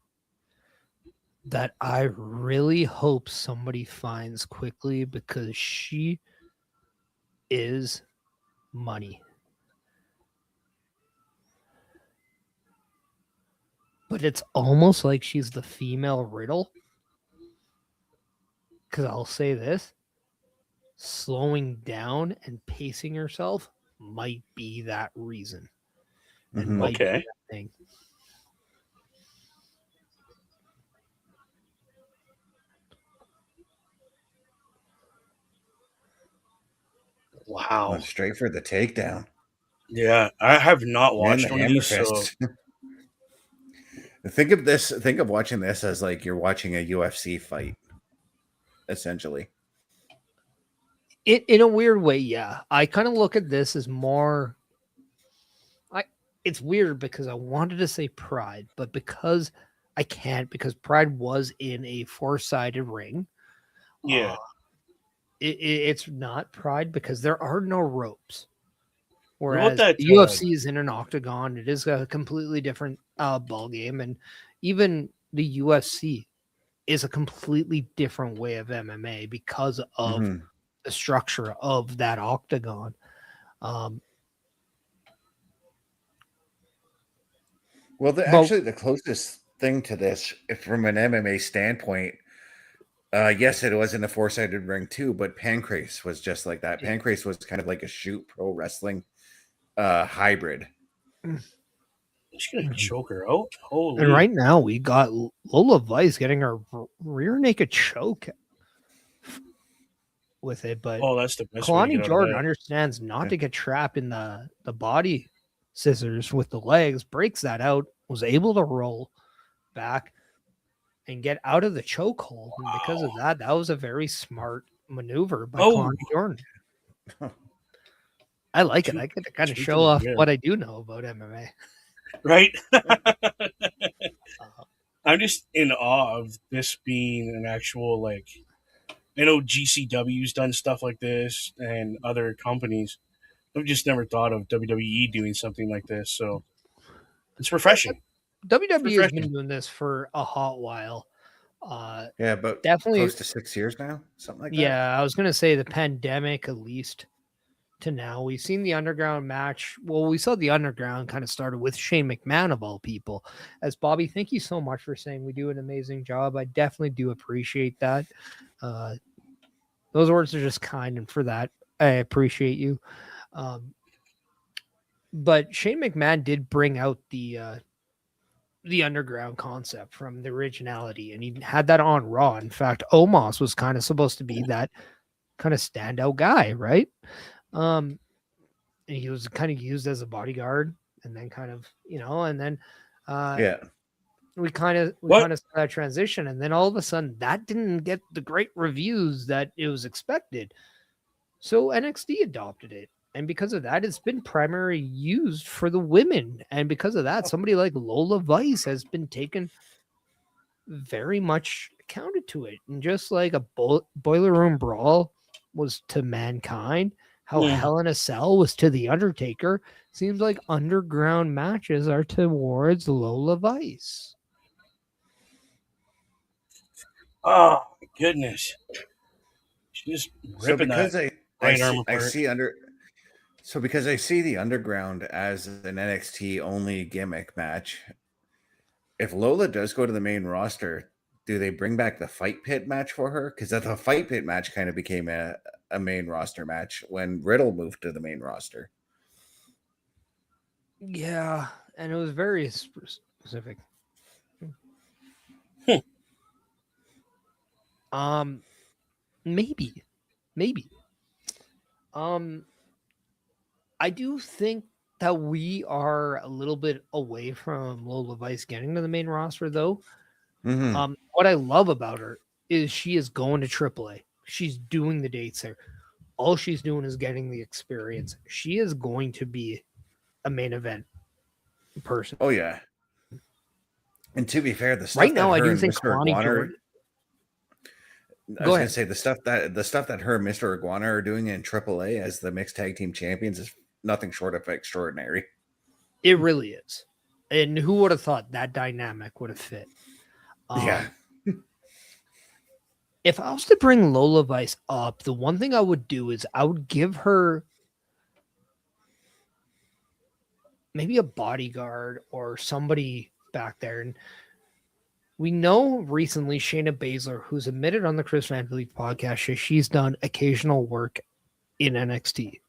that I really hope somebody finds quickly because she is money. But it's almost like she's the female Riddle. Because I'll say this, slowing down and pacing herself might be that reason. And Mhm. might be Okay. that thing. Wow. Went straight for the takedown. Yeah, I have not And watched the one of hammer these. So fist. Think of this. Think of watching this as like you're watching a UFC fight, essentially. In a weird way, yeah. I kind of look at this as more. It's weird because I wanted to say Pride, but because I can't, because Pride was in a four-sided ring. yeah, It's not Pride because there are no ropes. What Whereas about that, the UFC is in an octagon, it is a completely different ball game, and even the UFC is a completely different way of MMA because of Mhm. the structure of that octagon. Well, But- actually, the closest thing to this, if from an MMA standpoint, yes, it was in a four-sided ring too, but Pancrase was just like that. Yeah. Pancrase was kind of like a shoot pro wrestling hybrid. she's gonna choke her out. Holy! And right now we got Lola Vice getting her rear naked choke with it, but Oh, that's the best way to Kalani get out of Jordan that. understands not Yeah. to get trapped in the body scissors with the legs, breaks that out, was able to roll back and get out of the chokehold. And because of that was a very smart maneuver by Oh. Kalani Jordan. I like it. I get to kind of Two to show the off rear. what I do know about MMA. Right? I'm just in awe of this being an actual, like, I know GCW's done stuff like this and other companies. I've just never thought of WWE doing something like this. So it's refreshing. WWE has been Refreshing. doing this for a hot while. Yeah, but Definitely, close to 6 years now, something like that. yeah. I was gonna say the pandemic, at least to now. We've seen the underground match. Well, we saw the underground kind of started with Shane McMahon of all people. As Bobby, thank you so much for saying we do an amazing job. I definitely do appreciate that. Those words are just kind, and for that, I appreciate you. But Shane McMahon did bring out the underground concept from the originality, and he had that on Raw. In fact, Omos was kind of supposed to be that kind of standout guy, right? And he was kind of used as a bodyguard, and then kind of, and then Yeah. we kind of saw that transition, and then all of a sudden that didn't get the great reviews that it was expected. So NXT adopted it. And because of that, it's been primarily used for the women. And because of that, somebody like Lola Vice has been taken very much accounted to it. And just like a boiler room brawl was to Mankind, how Hell in a Cell was to The Undertaker, seems like underground matches are towards Lola Vice. Oh, my goodness. She's So ripping because that I right arm see, I apart. see under so because I see the underground as an NXT only gimmick match, if Lola does go to the main roster, do they bring back the fight pit match for her? Because the fight pit match kind of became a main roster match when Riddle moved to the main roster. Yeah, and it was very specific. Maybe. I do think that we are a little bit away from Lola Vice getting to the main roster, though. Mm-hmm. What I love about her is she is going to AAA. She's doing the dates there. All she's doing is getting the experience. She is going to be a main event person. Oh yeah. And to be fair, the stuff Right now, that I her do and think Mr. Lonnie Iguana, Jordan. I was gonna say the stuff that her and Mr. Iguana are doing in AAA as the mixed tag team champions is nothing short of extraordinary. It really is. And who would have thought that dynamic would have fit? Yeah. If I was to bring Lola Vice up, the one thing I would do is I would give her maybe a bodyguard or somebody back there. And we know recently Shayna Baszler, who's admitted on the Chris Van Vliet podcast, she's done occasional work in NXT.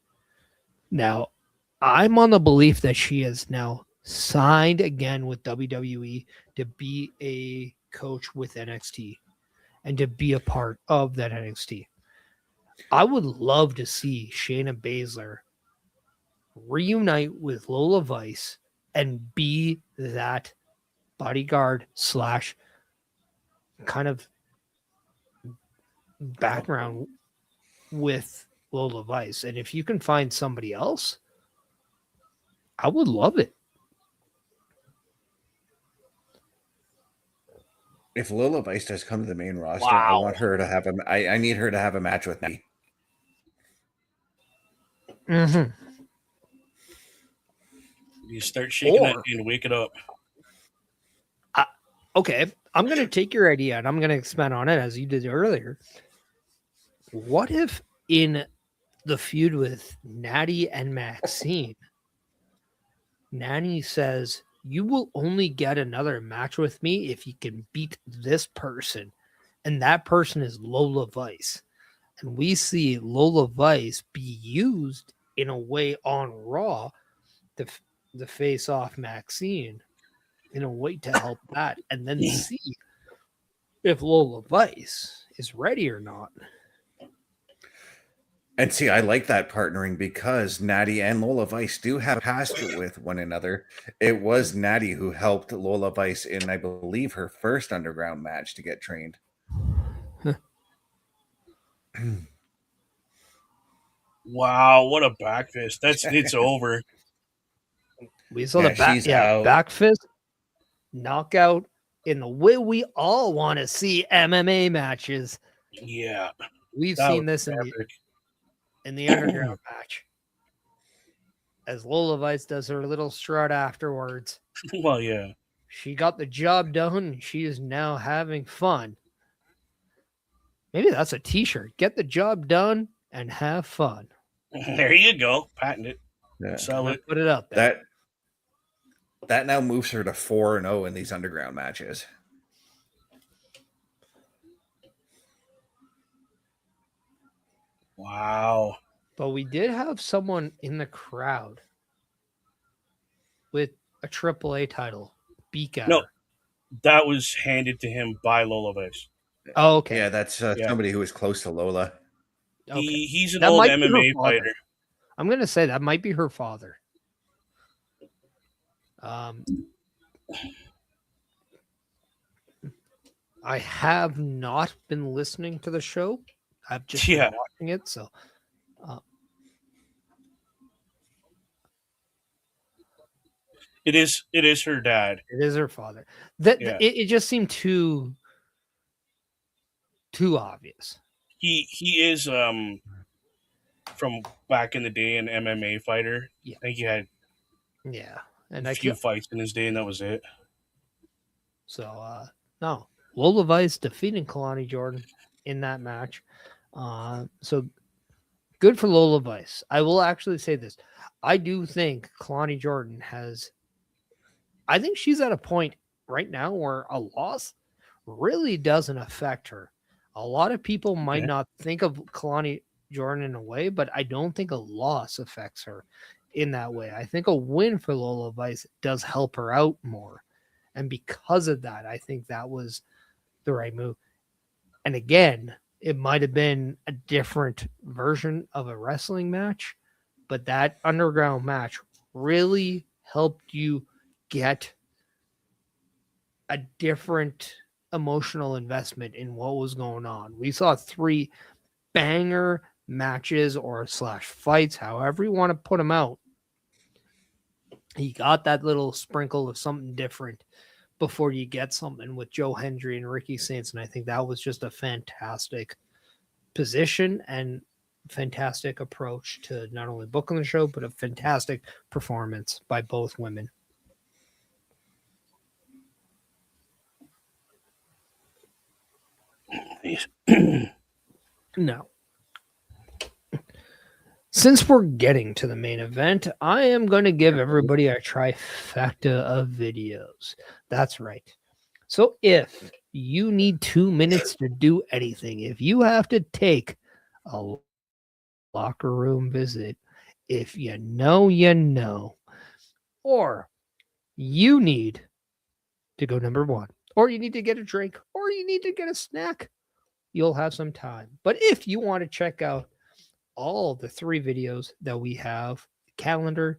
Now, I'm on the belief that she has now signed again with WWE to be a coach with NXT and to be a part of that NXT. I would love to see Shayna Baszler reunite with Lola Vice and be that bodyguard / kind of background with Lola Vice. And if you can find somebody else, I would love it. If Lola Vice does come to the main roster, I want her to have I need her to have a match with me. Mm-hmm. You start shaking that and wake it up. Okay, I'm going to take your idea and I'm going to expand on it as you did earlier. What if in the feud with Natty and Maxine, Natty says, you will only get another match with me if you can beat this person. And that person is Lola Vice. And we see Lola Vice be used in a way on Raw to face off Maxine in a way to help that. And then see if Lola Vice is ready or not. And see, I like that partnering because Natty and Lola Vice do have past with one another. It was Natty who helped Lola Vice in, I believe, her first underground match to get trained. Wow, what a back fist. It's over. We saw the back fist, knockout, in the way we all want to see MMA matches. Yeah, We've that seen was this epic. in the underground match. As Lola Vice does her little strut afterwards. Well, yeah. She got the job done, and she is now having fun. Maybe that's a t-shirt. Get the job done and have fun. There you go. Patent it. Yeah. Sell it. Put it up there. That now moves her to 4-0 in these underground matches. Wow. But we did have someone in the crowd with a AAA title. Beak at No, her. that was handed to him by Lola Vice. Oh, okay. Yeah, that's somebody who is close to Lola. Okay. He's an That old might be her MMA father. fighter. I'm going to say that might be her father. I have not been listening to the show. I've just been watching it. So, it is her dad. It is her father. It just seemed too obvious. He is from back in the day an MMA fighter. Yeah. I think he had and a few fights in his day, and that was it. So no, Lola Vice defeating Kalani Jordan in that match. So good for Lola Vice. I will actually say this. I do think Kalani Jordan I think she's at a point right now where a loss really doesn't affect her. A lot of people might not think of Kalani Jordan in a way, but I don't think a loss affects her in that way. I think a win for Lola Vice does help her out more. And because of that, I think that was the right move. And again, it might have been a different version of a wrestling match, but that underground match really helped you get a different emotional investment in what was going on. We saw 3 banger matches or / fights, however you want to put them out. He got that little sprinkle of something different before you get something with Joe Hendry and Ricky Saints. And I think that was just a fantastic position and fantastic approach to not only booking the show, but a fantastic performance by both women. Now, since we're getting to the main event, I am going to give everybody a trifecta of videos. That's right. So if you need 2 minutes to do anything, if you have to take a locker room visit, if you know, you know, or you need to go number 1, or you need to get a drink, or you need to get a snack, you'll have some time. But if you want to check out all the 3 videos that we have, the calendar,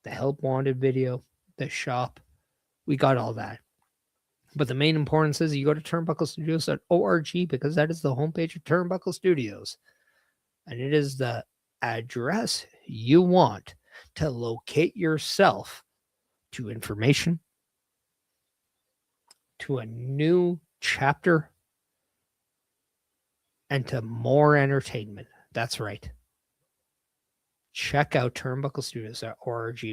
the help wanted video, the shop, we got all that. But the main importance is you go to turnbucklestudios.org because that is the homepage of Turnbuckle Studios. And it is the address you want to locate yourself to information, to a new chapter, and to more entertainment. That's right. Check out turnbucklestudios.org,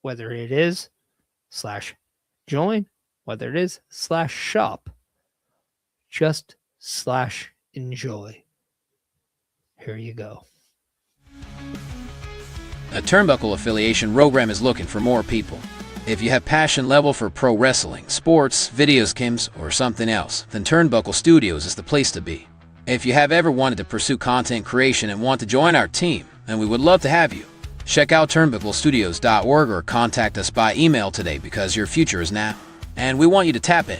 whether it is /join, whether it is /shop, just /enjoy. Here you go. A Turnbuckle affiliation program is looking for more people. If you have passion level for pro wrestling, sports, videos games, or something else, then Turnbuckle Studios is the place to be. If you have ever wanted to pursue content creation and want to join our team, then we would love to have you. Check out turnbucklestudios.org or contact us by email today because your future is now, and we want you to tap in.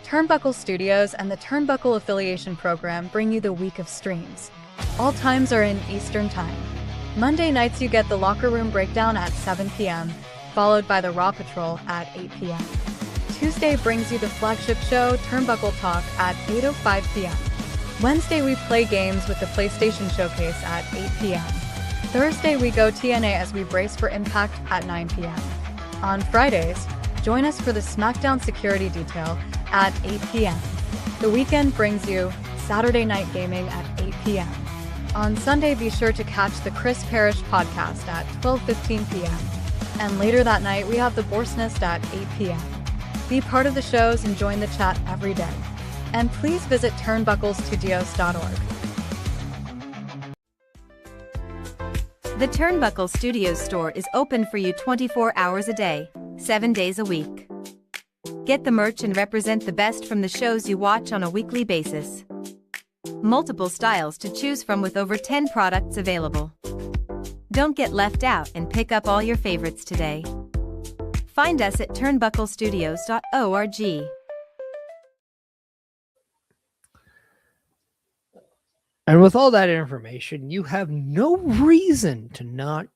Turnbuckle Studios and the Turnbuckle Affiliation Program bring you the week of streams. All times are in Eastern Time. Monday nights you get the Locker Room Breakdown at 7 p.m., followed by the Raw Patrol at 8 p.m. Tuesday brings you the flagship show, Turnbuckle Talk, at 8:05 p.m. Wednesday, we play games with the PlayStation Showcase at 8 p.m. Thursday, we go TNA as we brace for Impact at 9 p.m. On Fridays, join us for the SmackDown Security Detail at 8 p.m. The weekend brings you Saturday Night Gaming at 8 p.m. On Sunday, be sure to catch the Chris Parrish podcast at 12:15 p.m. And later that night, we have the Borsnest at 8 p.m. Be part of the shows and join the chat every day. And please visit turnbucklestudios.org. The Turnbuckle Studios store is open for you 24 hours a day, 7 days a week. Get the merch and represent the best from the shows you watch on a weekly basis. Multiple styles to choose from with over 10 products available. Don't get left out and pick up all your favorites today. Find us at turnbucklestudios.org. And with all that information, you have no reason to not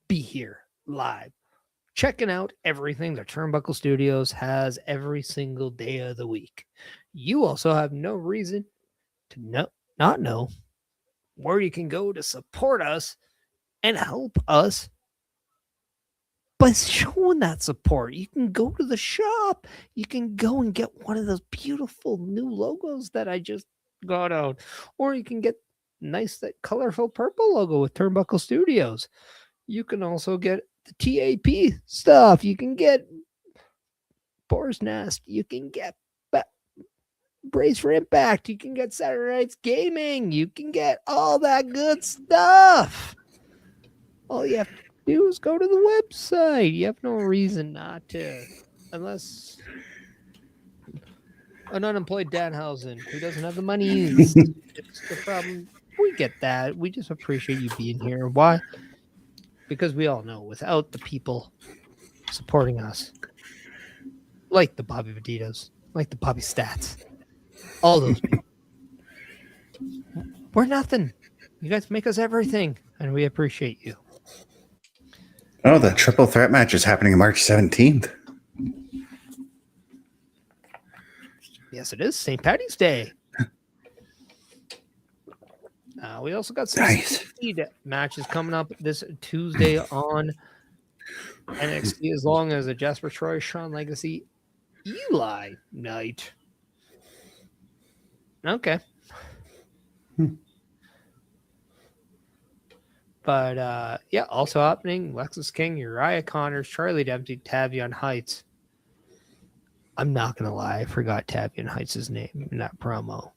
be here live, checking out everything the Turnbuckle Studios has every single day of the week. You also have no reason to not know where you can go to support us and help us by showing that support. You can go to the shop. You can go and get one of those beautiful new logos that I just got out, or you can get nice that colorful purple logo with Turnbuckle Studios. You can also get the TAP stuff. You can get Boar's Nest. You can get Brace for Impact. You can get Saturday Night's Gaming. You can get all that good stuff. All you have to do is go to the website. You have no reason not to, unless an unemployed Danhausen who doesn't have the money is the problem. We get that. We just appreciate you being here. Why? Because we all know without the people supporting us, like the Bobby Vaditos, like the Bobby Stats, all those people, we're nothing. You guys make us everything, and we appreciate you. Oh, the triple threat match is happening March 17th. Yes, it is St. Patty's Day. We also got some Nice matches coming up this Tuesday on NXT, as long as a Jasper Troy, Sean Legacy, Eli night. Okay. But yeah, also happening, Lexus King, Uriah Connors, Charlie Dempsey, Tavion Heights. I'm not going to lie, I forgot Tavion Heights' name in that promo.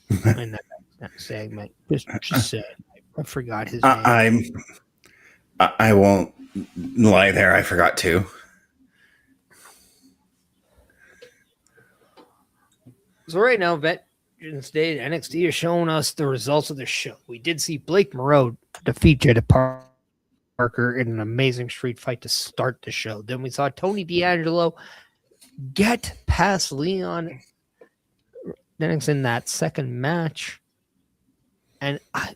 In that segment. Just saying. I forgot his name. I won't lie there. I forgot too. So right now, Veterans Day, NXT is showing us the results of the show. We did see Blake Moreau defeat Jada Parker in an amazing street fight to start the show. Then we saw Tony D'Angelo get past Leon Lennox in that second match. And I'm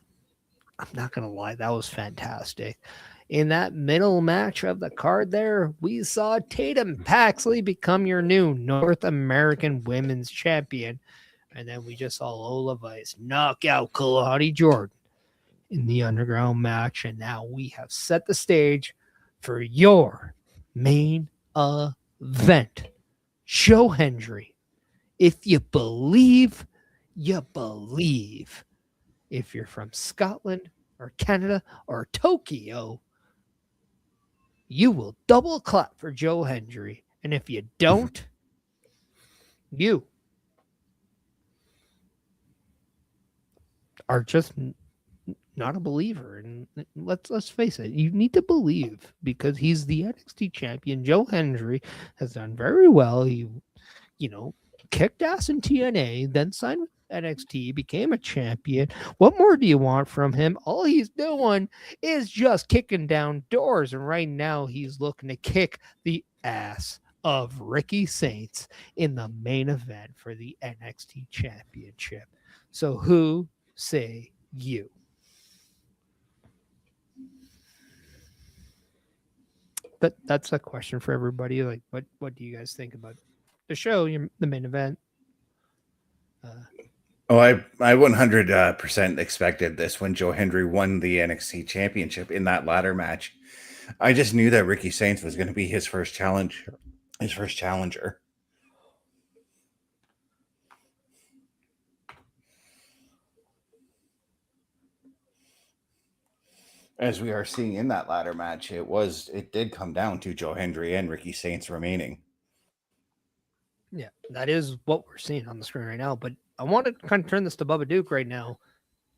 not going to lie, that was fantastic. In that middle match of the card there, we saw Tatum Paxley become your new North American Women's Champion. And then we just saw Lola Vice knock out Kalani Jordan in the Underground match. And now we have set the stage for your main event. Joe Hendry. If you believe, you believe. If you're from Scotland or Canada or Tokyo, you will double clap for Joe Hendry. And if you don't, you are just not a believer. And let's face it, you need to believe, because he's the NXT champion. Joe Hendry has done very well. He, kicked ass in TNA, then signed with NXT, became a champion. What more do you want from him? All he's doing is just kicking down doors. And right now he's looking to kick the ass of Ricky Saints in the main event for the NXT championship. So who say you? That's a question for everybody. Like, what do you guys think about the show, the main event? Oh, I 100% expected this when Joe Hendry won the NXT championship in that ladder match. I just knew that Ricky Saints was going to be his first challenge, his first challenger. As we are seeing in that ladder match, it did come down to Joe Hendry and Ricky Saints remaining. Yeah, that is what we're seeing on the screen right now. But I want to kind of turn this to Bubba Duke right now.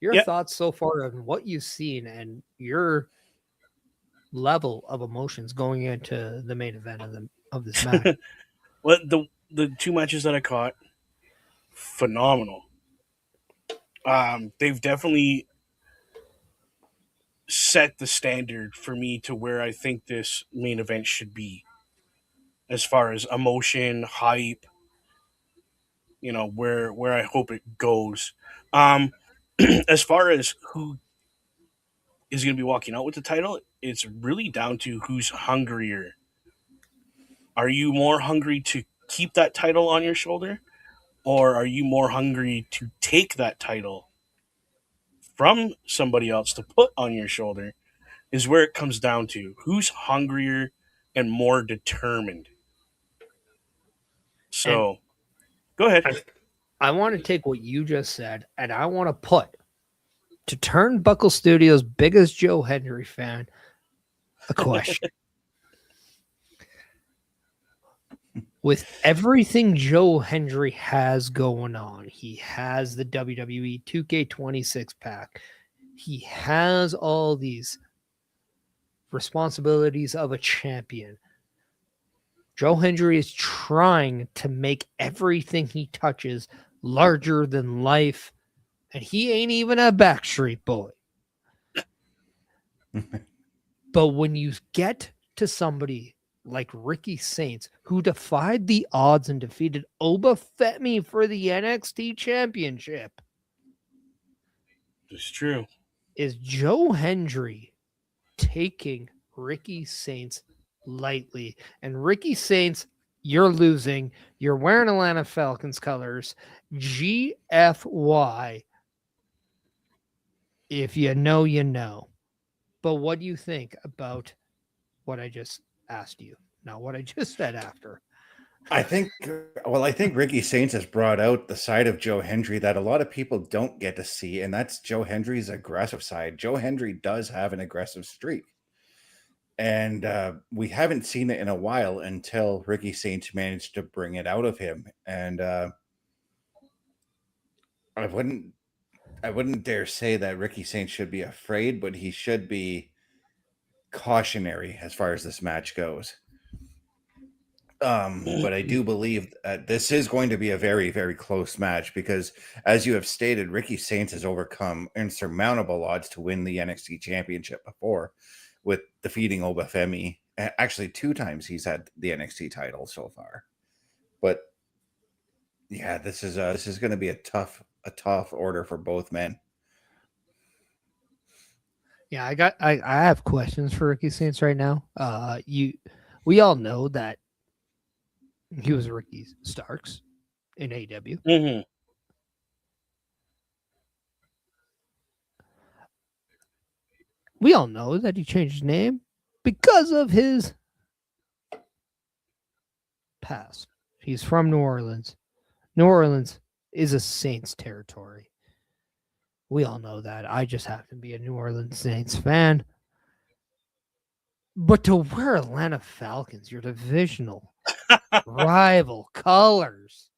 Your Yep. thoughts so far on what you've seen and your level of emotions going into the main event of this match. Well, the two matches that I caught, phenomenal. They've definitely set the standard for me to where I think this main event should be, as far as emotion, hype. Where I hope it goes. As far as who is going to be walking out with the title, it's really down to who's hungrier. Are you more hungry to keep that title on your shoulder, or are you more hungry to take that title from somebody else to put on your shoulder? Is where it comes down to who's hungrier and more determined. So, go ahead. I want to take what you just said and I want to put to Turnbuckle Studios' biggest Joe Hendry fan a question. With everything Joe Hendry has going on, he has the WWE 2K26 pack. He has all these responsibilities of a champion. Joe Hendry is trying to make everything he touches larger than life, and he ain't even a Backstreet Boy. But when you get to somebody like Ricky Saints, who defied the odds and defeated Oba Femi for the NXT championship, It's true. is Joe Hendry taking Ricky Saints lightly? And Ricky Saints, you're losing. You're wearing Atlanta Falcons colors. GFY. If you know, you know. But what do you think about what I just asked you? Now, what I just said after. I think Ricky Saints has brought out the side of Joe Hendry that a lot of people don't get to see, and that's Joe Hendry's aggressive side. Joe Hendry does have an aggressive streak, and we haven't seen it in a while until Ricky Saints managed to bring it out of him. And I wouldn't dare say that Ricky Saints should be afraid, but he should be cautionary as far as this match goes. But I do believe that this is going to be a very, very close match because, as you have stated, Ricky Saints has overcome insurmountable odds to win the NXT championship before with defeating Oba Femi. Actually, 2 times he's had the NXT title so far. But yeah, this is going to be a tough order for both men. Yeah, I have questions for Ricky Saints right now. We all know that he was Ricky Starks in AEW. Mm-hmm. We all know that he changed his name because of his past. He's from New Orleans. New Orleans is a Saints territory. We all know that. I just happen to be a New Orleans Saints fan. But to wear Atlanta Falcons, your divisional rival colors.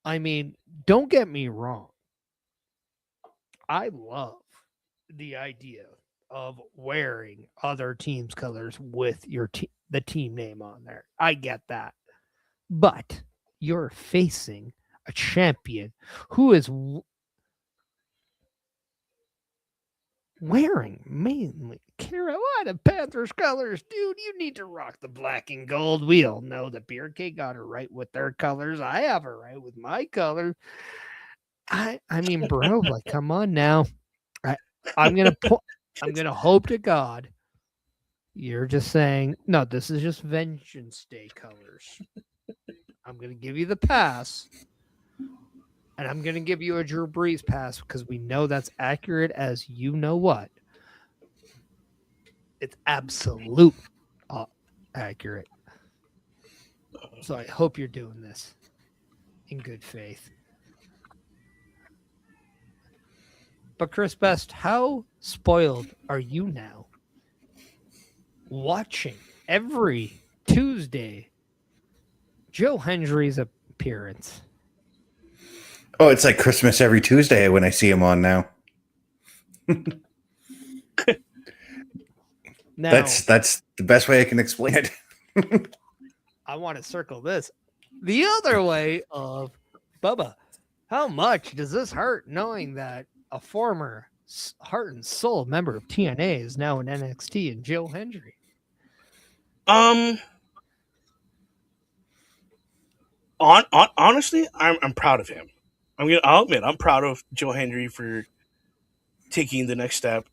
I mean, don't get me wrong. I love the idea of wearing other teams' colors with the team name on there. I get that. But you're facing a champion who is wearing mainly Carolina Panthers colors. Dude, you need to rock the black and gold. We all know that Beard Cake got it right with their colors. I have it right with my color. I mean, bro, like, come on now. I'm gonna hope to God you're just saying, no, this is just Vengeance Day colors. I'm gonna give you the pass. And I'm going to give you a Drew Brees pass because we know that's accurate as you know what. It's absolute accurate. So I hope you're doing this in good faith. But Chris Best, how spoiled are you now watching every Tuesday Joe Hendry's appearance? Oh, it's like Christmas every Tuesday when I see him on now. Now, that's the best way I can explain it. I want to circle this the other way of Bubba. How much does this hurt knowing that a former heart and soul member of TNA is now in NXT and Joe Hendry? Honestly, I'm proud of him. I'll admit I'm proud of Joe Hendry for taking the next step.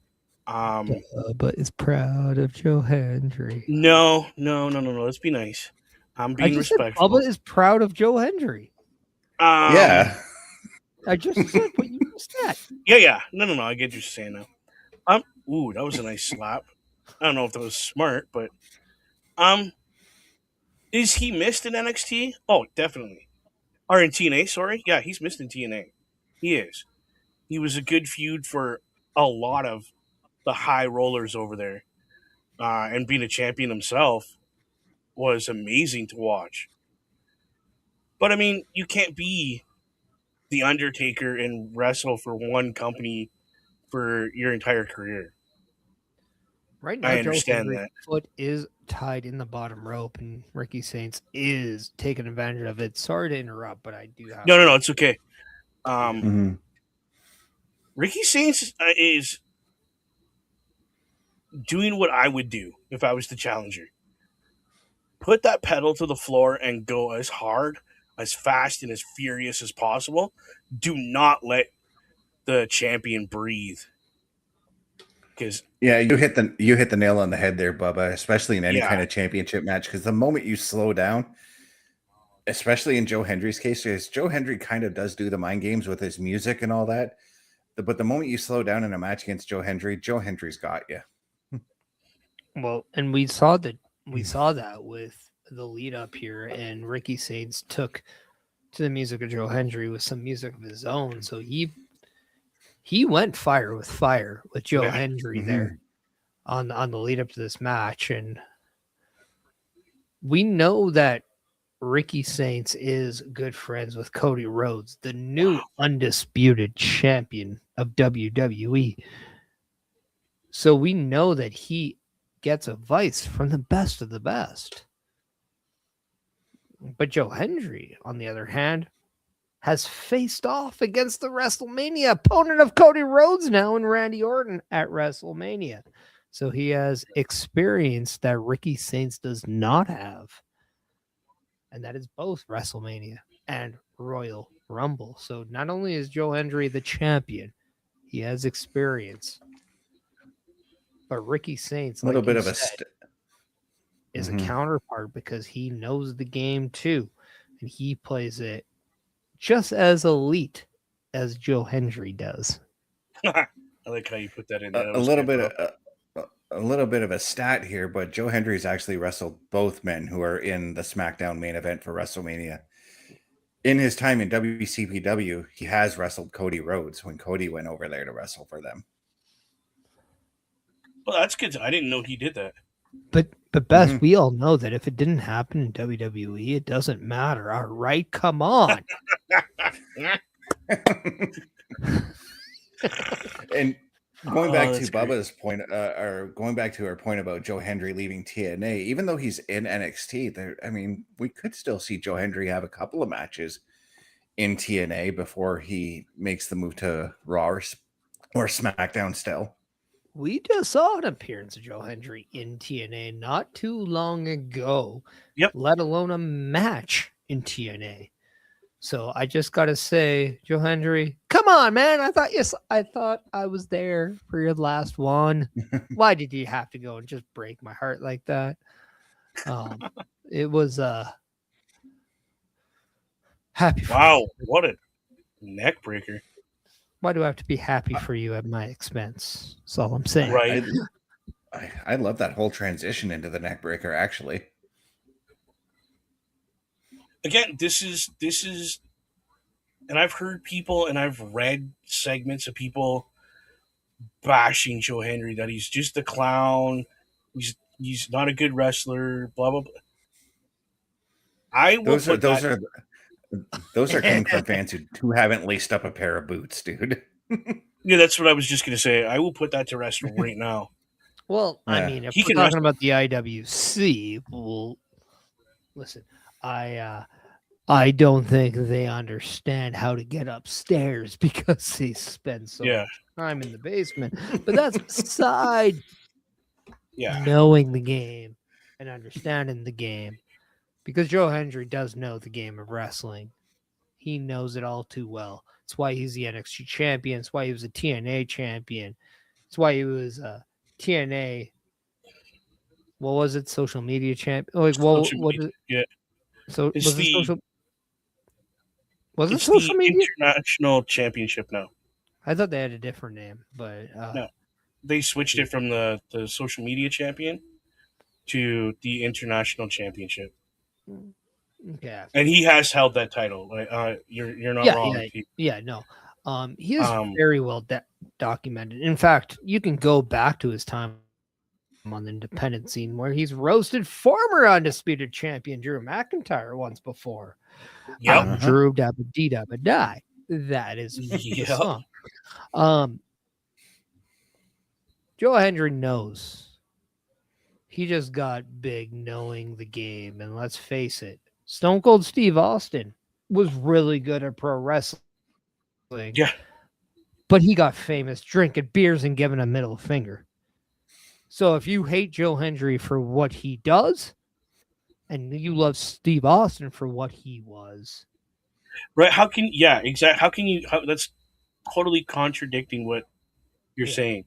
Bubba is proud of Joe Hendry. No. Let's be nice. I'm being respectful. Bubba is proud of Joe Hendry. Yeah. I just said what you just said. Yeah. No. I get what you're saying now. Ooh, that was a nice slap. I don't know if that was smart, but is he missed in NXT? Oh, definitely. Or in TNA, sorry. Yeah, he's missed in TNA. He is. He was a good feud for a lot of the high rollers over there. And being a champion himself was amazing to watch. But I mean, you can't be the Undertaker and wrestle for one company for your entire career. Right now, I Joe understand Hendry's that. foot is tied in the bottom rope, and Ricky Saints is taking advantage of it. Sorry to interrupt, but I do have No, it's okay. Mhm. Ricky Saints is doing what I would do if I was the challenger. Put that pedal to the floor and go as hard, as fast, and as furious as possible. Do not let the champion breathe. Because Yeah, you hit the nail on the head there, Bubba, especially in any Yeah. kind of championship match. Because the moment you slow down, especially in Joe Hendry's case, because Joe Hendry kind of does do the mind games with his music and all that. But the moment you slow down in a match against Joe Hendry's got you. Well, and we saw that with the lead up here, and Ricky Saints took to the music of Joe Hendry with some music of his own. So he went fire with Joe Yeah. Hendry Mhm. there on the lead up to this match, and we know that Ricky Saints is good friends with Cody Rhodes, the new undisputed champion of WWE. So we know that he gets advice from the best of the best. But Joe Hendry, on the other hand, has faced off against the WrestleMania opponent of Cody Rhodes now in Randy Orton at WrestleMania. So he has experience that Ricky Saints does not have. And that is both WrestleMania and Royal Rumble. So not only is Joe Hendry the champion, he has experience. But Ricky Saints, A little like bit you of a said, is a Mhm. counterpart because he knows the game too. And he plays it just as elite as Joe Hendry does. I like how you put that in there. That a was little good, bit bro. a little bit of a stat here, but Joe Hendry's actually wrestled both men who are in the SmackDown main event for WrestleMania. In his time in WCPW, he has wrestled Cody Rhodes when Cody went over there to wrestle for them. Well, that's good. I didn't know he did that. But Bess, Mhm. we all know that if it didn't happen in WWE, it doesn't matter. All right, come on. And going back to that's great. Bubba's point, or going back to our point about Joe Hendry leaving TNA, even though he's in NXT, we could still see Joe Hendry have a couple of matches in TNA before he makes the move to Raw or SmackDown still. We just saw an appearance of Joe Hendry in TNA not too long ago, Yep. let alone a match in TNA. So I just got to say, Joe Hendry, come on, man. I thought I was there for your last one. Why did you have to go and just break my heart like that? It was happy for Wow, you. what a Neck breaker. Why do I have to be happy for you at my expense? That's all I'm saying. Right. I love that whole transition into the neck breaker. Actually, Again, this is, and I've heard people and I've read segments of people bashing Joe Henry that he's just a clown. He's not a good wrestler. Blah blah blah. I will those are put that. those are coming from fans who haven't laced up a pair of boots, dude. Yeah, that's what I was just gonna say. I will put that to rest right now. Well, I Yeah. mean, if He we're can talking wrestle. about the IWC, well, listen, I don't think they understand how to get upstairs because they spend so Yeah, much time in the basement. But that's beside yeah. knowing the game and understanding the game. Because Joe Hendry does know the game of wrestling. He knows it all too well. It's why he's the NXT champion. It's why he was a TNA champion. It's why he was a TNA. What was it? Social media champ? Like, well, Social what? media, yeah. So It's was it the social? Was it it's social the media? international championship now. I thought they had a different name, but No. They switched it from the social media champion to the international championship, yeah, and he has held that title. Like, you're not wrong. no. He is Um, very well documented. In fact, you can go back to his time on the independent scene where he's roasted former undisputed champion Drew McIntyre once before. Yep. Drew dabba dee dabba die. That is the Yep. song. Joe Hendry knows. He just got big knowing the game. And let's face it, Stone Cold Steve Austin was really good at pro wrestling. Yeah. But he got famous drinking beers and giving a middle finger. So if you hate Joe Hendry for what he does, and you love Steve Austin for what he was, Right? How can exactly? How can you? That's totally contradicting what you're saying,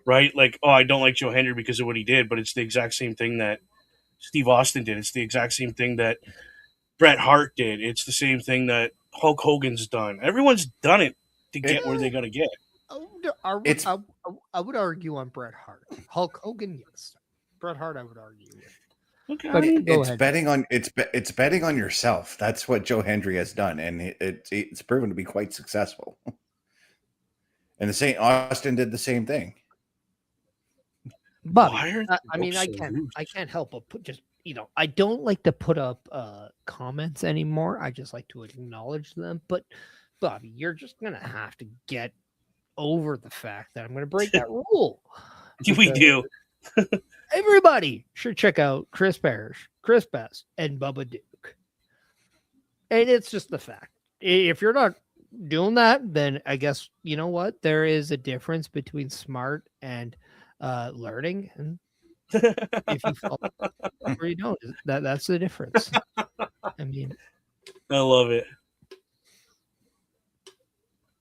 right? Like, oh, I don't like Joe Hendry because of what he did, but it's the exact same thing that Steve Austin did. It's the exact same thing that Bret Hart did. It's the same thing that Hulk Hogan's done. Everyone's done it to get where they got to get. I would argue on Bret Hart. Hulk Hogan, yes. Bret Hart, I would argue with. Okay, But go It's ahead. betting on yourself. That's what Joe Hendry has done, and it's proven to be quite successful. And the St. Austin did the same thing. But Why are I they mean, both I so can't. rude? I can't help but put just I don't like to put up comments anymore. I just like to acknowledge them. But Bobby, you're just gonna have to get over the fact that I'm gonna break that rule. We Because do. Everybody should check out Chris Parrish, Chris Best, and Bubba Duke. And it's just the fact. If you're not doing that, then I guess you know what? There is a difference between smart and learning. And if you follow or you don't, that's the difference. I mean, I love it.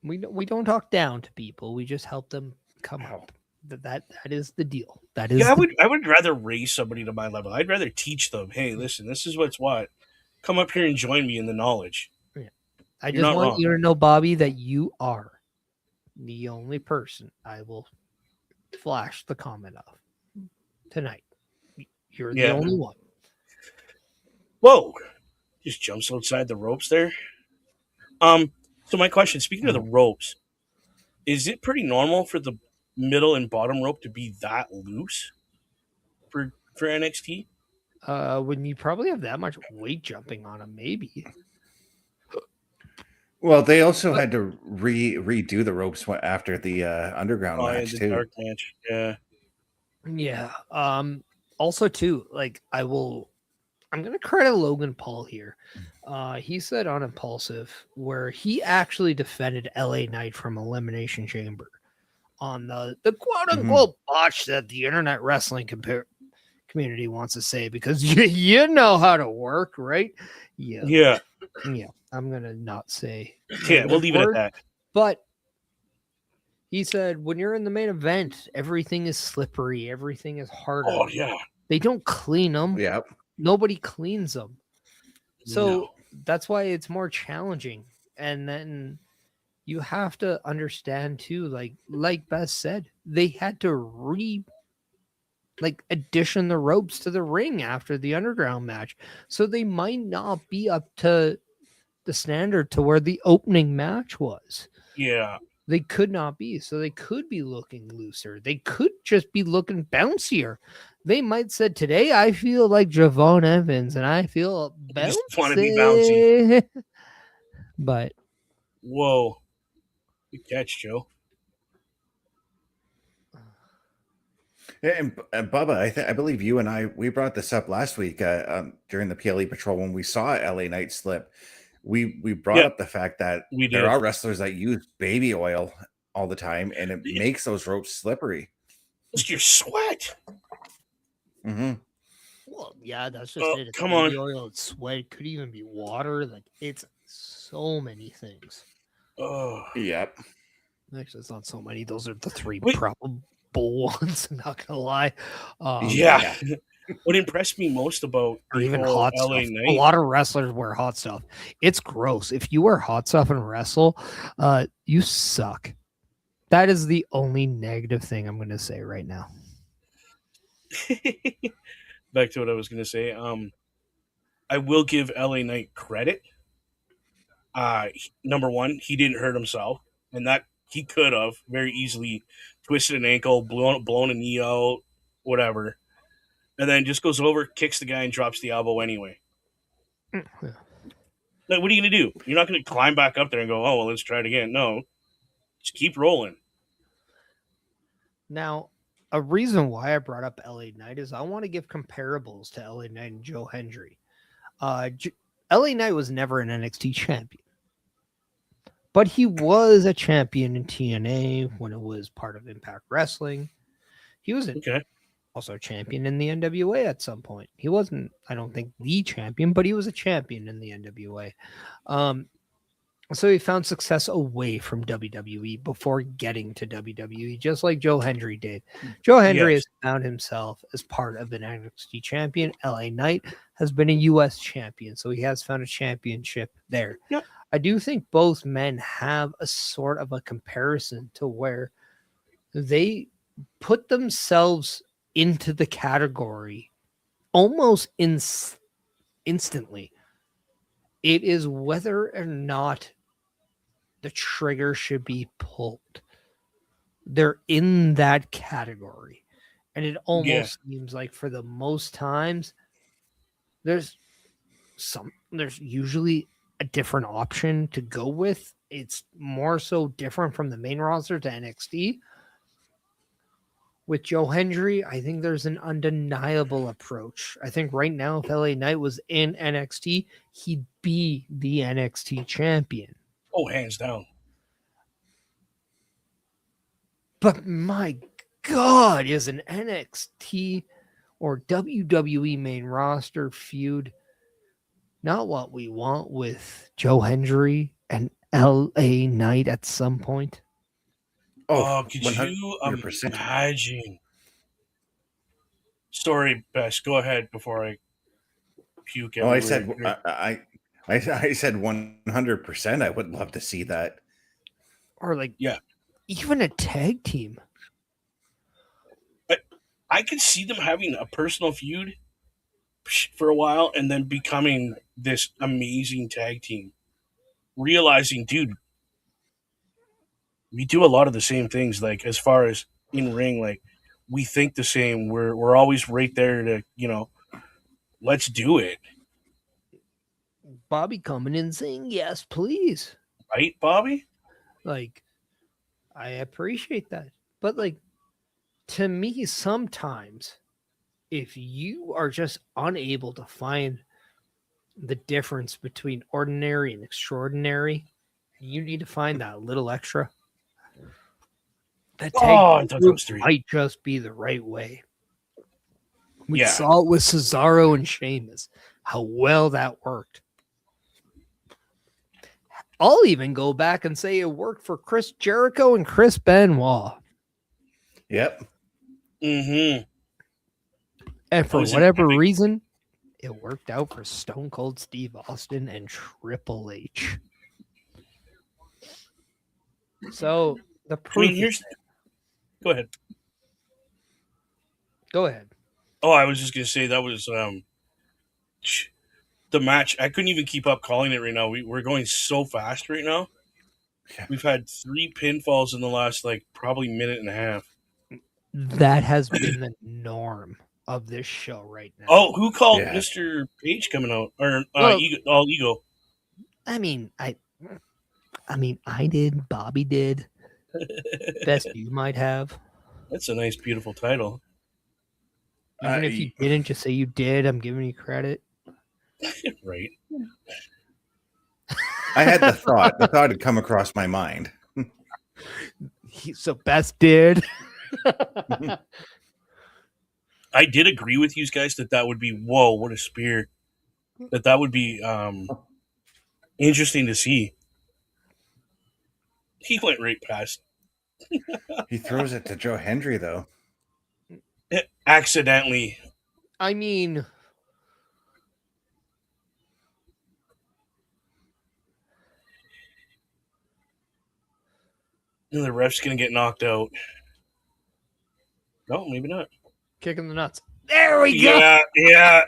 we don't talk down to people. We just help them come up. That is the deal. That is Yeah, I would rather raise somebody to my level. I'd rather teach them, hey, listen, this is what's what. Come up here and join me in the knowledge. I You're just not want wrong. you to know, Bobby, that you are the only person I will flash the comment of tonight. You're the Yeah. only one. Whoa. Just jumps outside the ropes there. So my question, speaking of the ropes, is it pretty normal for the middle and bottom rope to be that loose for NXT? When you probably have that much weight jumping on them, maybe. Well, they also had to redo the ropes after the underground Oh, yeah, match the too. dark match. Yeah. Yeah. Also, too, like I'm gonna credit Logan Paul here. He said on Impulsive where he actually defended LA Knight from Elimination Chamber on the quote unquote botch that the internet wrestling community wants to say because you know how to work, right? Yeah. I'm gonna not say. Yeah, we'll leave it at that. But he said when you're in the main event, everything is slippery, everything is harder. Oh, yeah. They don't clean them. Yeah. Nobody cleans them. So No. that's why it's more challenging. And then you have to understand too, like Beth said, they had to addition the ropes to the ring after the underground match. So they might not be up to the standard to where the opening match was. Yeah. They could not be. So they could be looking looser. They could just be looking bouncier. They might said, today I feel like Javon Evans and I feel bouncy. Just want to be bouncy. But whoa. Good catch, Joe. Yeah, and Bubba, I believe you and we brought this up last week during the PLE Patrol when we saw LA Knight slip. We brought up the fact that there are wrestlers that use baby oil all the time, and it makes those ropes slippery. It's your sweat. Mm-hmm. Well, yeah, that's just it. It's Come baby on. oil, it's sweat. It could even be water. Like, it's so many things. Oh, yep. Actually, it's not so many. Those are the three probable ones. I'm not gonna lie. Yeah. What impressed me most about even hot LA stuff. Knight, A lot of wrestlers wear hot stuff. It's gross. If you wear hot stuff and wrestle, you suck. That is the only negative thing I'm going to say right now. Back to what I was going to say. I will give LA Knight credit. Number one, he didn't hurt himself, and that he could have very easily twisted an ankle, blown a knee out, whatever, and then just goes over, kicks the guy, and drops the elbow anyway. Yeah. Like, what are you going to do? You're not going to climb back up there and go, oh, well, let's try it again. No, just keep rolling. Now, a reason why I brought up LA Knight is I want to give comparables to LA Knight and Joe Hendry. LA Knight was never an NXT champion, but he was a champion in TNA when it was part of Impact Wrestling. He was also a champion in the NWA at some point. He wasn't, I don't think, the champion, but he was a champion in the NWA. So he found success away from WWE before getting to WWE, just like Joe Hendry did. Joe Hendry has found himself as part of an NXT champion. LA Knight has been a US champion, so he has found a championship there. Yep. I do think both men have a sort of a comparison to where they put themselves into the category almost instantly. It is whether or not the trigger should be pulled. They're in that category. And it almost seems like for the most times, there's usually a different option to go with. It's more so different from the main roster to NXT. With Joe Hendry, I think there's an undeniable approach. I think right now, if LA Knight was in NXT, he'd be the NXT champion. Oh, hands down. But my God, is an NXT or WWE main roster feud not what we want with Joe Hendry and LA Knight at some point? Oh, could 100%. You imagine? Sorry, Bess, go ahead before I puke. Oh, I said 100%. I would love to see that. Or even a tag team. I could see them having a personal feud for a while and then becoming this amazing tag team. Realizing, dude, we do a lot of the same things, like as far as in ring, like we think the same. We're always right there to, let's do it. Bobby coming in saying yes, please. Right, Bobby? I appreciate that. But to me, sometimes if you are just unable to find the difference between ordinary and extraordinary, you need to find that little extra. That tag group might just be the right way. We saw it with Cesaro and Sheamus, how well that worked. I'll even go back and say it worked for Chris Jericho and Chris Benoit. Yep. Mm-hmm. And for whatever reason, it worked out for Stone Cold Steve Austin and Triple H. So the I proof. mean, here's. Go ahead. Go ahead. Oh, I was just gonna say that was the match. I couldn't even keep up calling it right now. We're going so fast right now. Yeah. We've had 3 pinfalls in the last probably minute and a half. That has been the norm of this show right now. Oh, who called Yeah. Mr. Page coming out or Well- ego, all ego? I mean, I did. Bobby did. Best you might have. That's a nice, beautiful title. Even if you didn't, just say you did. I'm giving you credit. Right. I had the thought. The thought had come across my mind. So best did. I did agree with you guys that would be whoa, what a spear. That would be interesting to see. He went right past. He throws it to Joe Hendry, though. Accidentally. I mean, The ref's gonna get knocked out. No, maybe not. kicking the nuts. There we go. Yeah.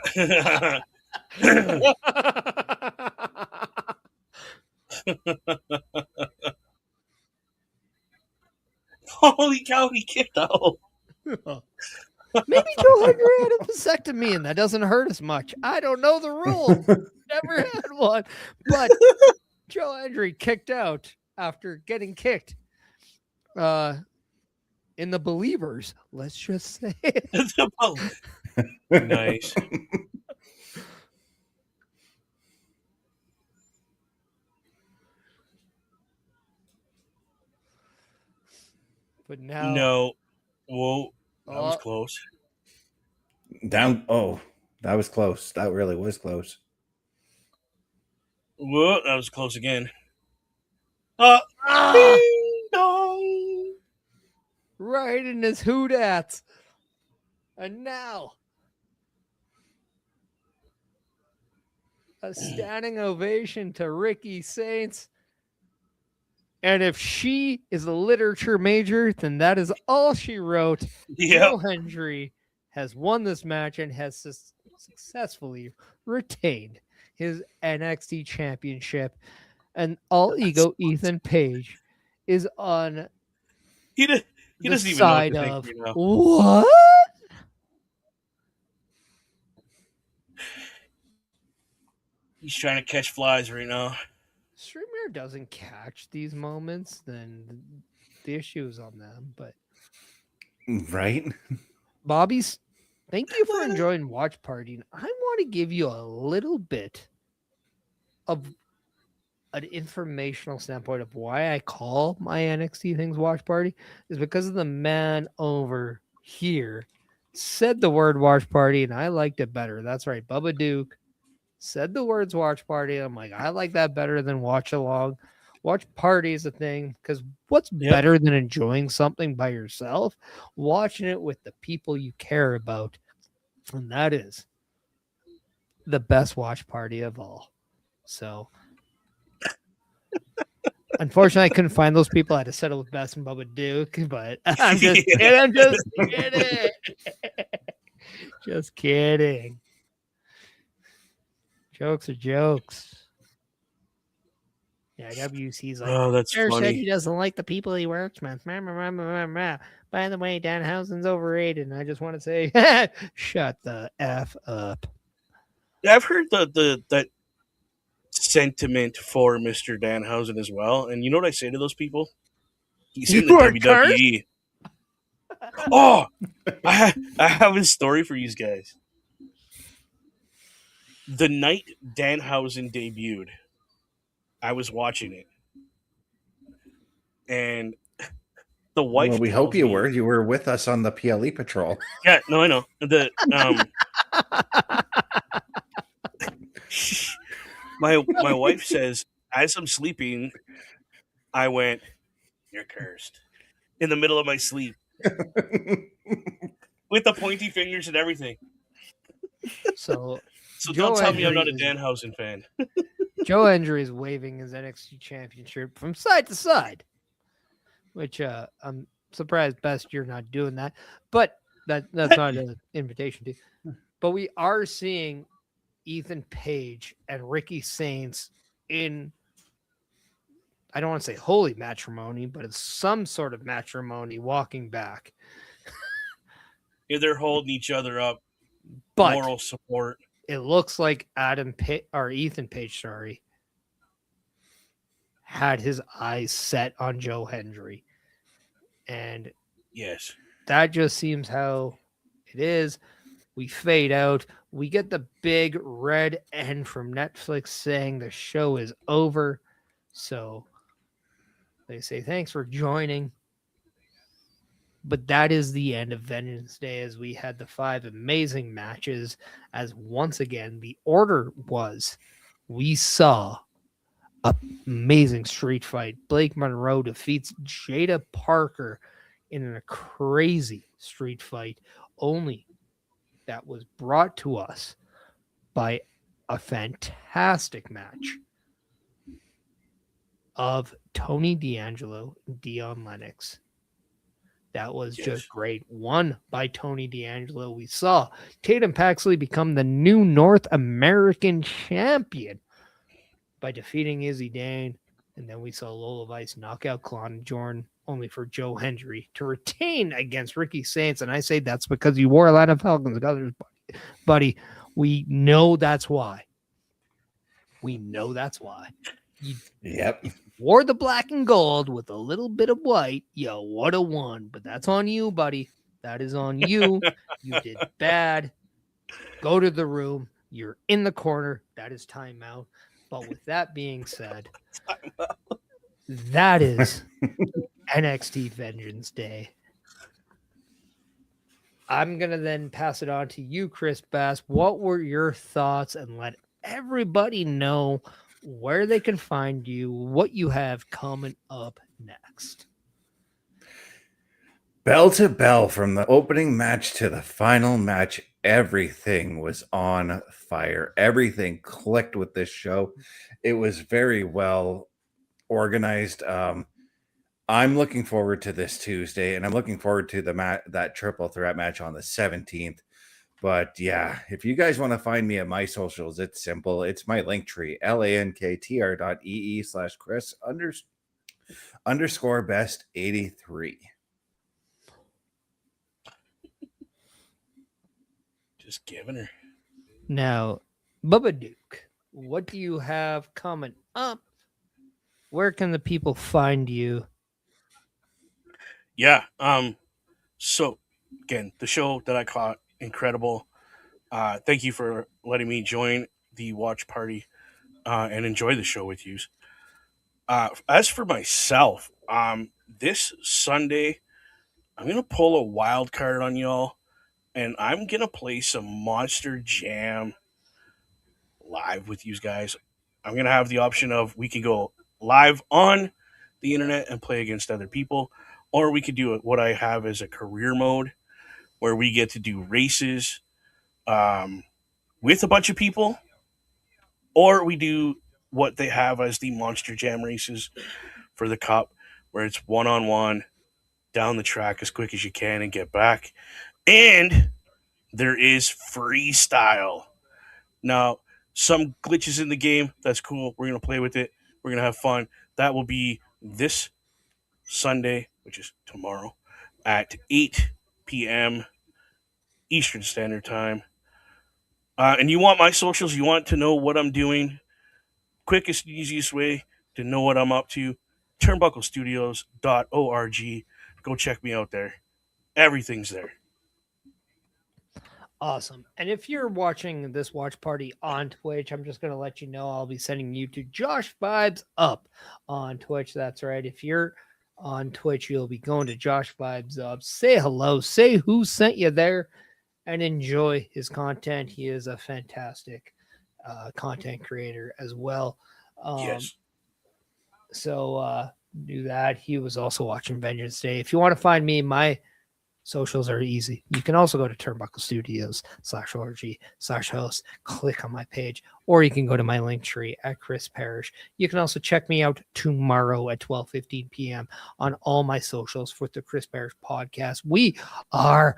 Holy cow, he kicked out. Maybe Joe Hendry had a vasectomy and that doesn't hurt as much. I don't know the rules. Never had one. But Joe Hendry kicked out after getting kicked. In the Believers, let's just say it. Nice. But now, No. Whoa. That was oh, close. Down. Oh, that was close. That really was close. Whoa, that was close again. ah, Ding dong. right in his hoodats. And now, a standing ovation to Ricky Saints. And if she is a literature major, then that is all she wrote. Yep. Joe Hendry has won this match and has successfully retained his NXT championship. And all ego Ethan Page is on He the doesn't even know what side to think of right now. what? He's trying to catch flies right now. Streamer doesn't catch these moments, then the issue is on them. But Right? Bobby's, thank you for enjoying Watch Party. I want to give you a little bit of an informational standpoint of why I call my NXT Things Watch Party is because of the man over here said the word Watch Party and I liked it better. That's right. Bubba Duke said the words Watch Party. I'm like, I like that better than Watch Along. Watch Party is a thing because what's better than enjoying something by yourself? Watching it with the people you care about. And that is the best watch party of all. So, unfortunately, I couldn't find those people. I had to settle with Bess and Bubba Duke, but I'm just kidding. I'm just kidding. Just kidding. Jokes are jokes. Yeah, WC's like, Oh, that's Bear said funny. he doesn't like the people he works with. By the way, Danhausen's overrated. And I just want to say, shut the F up. Yeah, I've heard that sentiment for Mr. Danhausen as well. And you know what I say to those people? He's in the You are WWE. Oh, I have a story for you guys. The night Danhausen debuted, I was watching it. And the wife. Well, we hope you me- were. You were with us on the PLE patrol. Yeah, no, I know. My wife says, as I'm sleeping, I went, "You're cursed," in the middle of my sleep with the pointy fingers and everything. So So Joe don't tell me I'm not a Hendry is- Danhausen fan. Joe Hendry is waving his NXT championship from side to side. which I'm surprised best you're not doing that. But that's not an invitation to. But we are seeing Ethan Page and Ricky Saints in, I don't want to say holy matrimony, but it's some sort of matrimony walking back. Yeah, they're holding each other up. But Moral support. it looks like Ethan Page, sorry, had his eyes set on Joe Hendry. And Yes. that just seems how it is. We fade out. We get the big red end from Netflix saying the show is over. So they say, thanks for joining. But that is the end of Vengeance Day, as we had the 5 amazing matches. As once again, the order was we saw an amazing street fight. Blake Monroe defeats Jada Parker in a crazy street fight, only that was brought to us by a fantastic match of Tony D'Angelo and Dion Lennox. That was just great. Won by Tony D'Angelo. We saw Tatum Paxley become the new North American champion by defeating Izzy Dane. And then we saw Lola Vice knock out Kalani Jordan, only for Joe Hendry to retain against Ricky Saints. And I say that's because you wore Atlanta Falcons colors, buddy. We know that's why. We know that's why. You wore the black and gold with a little bit of white. You would have won, but that's on you, buddy. That is on you. You did bad. Go to the room. You're in the corner. That is timeout. But with that being said, that is NXT Vengeance Day. I'm going to then pass it on to you, Chris Bass. What were your thoughts? And let everybody know where they can find you, what you have coming up next. Bell to bell, from the opening match to the final match, everything was on fire. Everything clicked with this show. It was very well organized. I'm looking forward to this Tuesday, and I'm looking forward to that triple threat match on the 17th. But yeah, if you guys want to find me at my socials, it's simple. It's my link tree, lanktr.ee/Chris_best83. Just giving her. Now, Bubba Duke, what do you have coming up? Where can the people find you? Yeah. So again, the show that I caught, incredible. Thank you for letting me join the watch party and enjoy the show with you. As for myself, this Sunday, I'm gonna pull a wild card on y'all, and I'm gonna play some Monster Jam live with you guys. I'm gonna have the option of we can go live on the internet and play against other people, or we could do what I have as a career mode, where we get to do races with a bunch of people, or we do what they have as the Monster Jam races for the Cup, where it's one-on-one down the track as quick as you can and get back. And there is freestyle. Now, some glitches in the game, that's cool. We're going to play with it. We're going to have fun. That will be this Sunday, which is tomorrow, at 8 p.m. Eastern Standard Time. And you want my socials, you want to know what I'm doing, quickest, easiest way to know what I'm up to, turnbucklestudios.org. Go check me out there. Everything's there. Awesome. And if you're watching this watch party on Twitch, I'm just going to let you know I'll be sending you to Josh Vibes Up on Twitch. That's right. If you're on Twitch, you'll be going to Josh Vibes Up. Say hello. Say who sent you there. And enjoy his content. He is a fantastic content creator as well. Yes. So do that. He was also watching Vengeance Day. If you want to find me, my Socials are easy. You can also go to Turnbuckle Studios /org/host, click on my page, or you can go to my link tree at Chris Parrish. You can also check me out tomorrow at 12:15 p.m. on all my socials for the Chris Parrish podcast. We are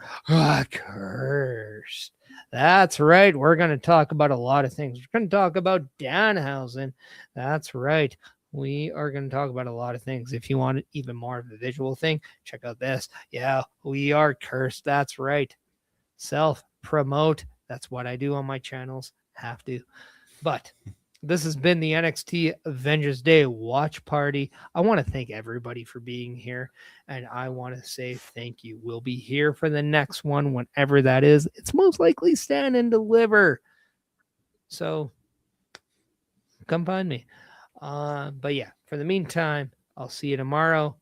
cursed. That's right. We're going to talk about a lot of things. We're going to talk about Danhausen. That's right. We are going to talk about a lot of things. If you want even more of a visual thing, check out this. Yeah, we are cursed. That's right. Self-promote. That's what I do on my channels. Have to. But this has been the NXT Avengers Day watch party. I want to thank everybody for being here. And I want to say thank you. We'll be here for the next one, whenever that is. It's most likely Stand and Deliver. So come find me. But yeah, for the meantime, I'll see you tomorrow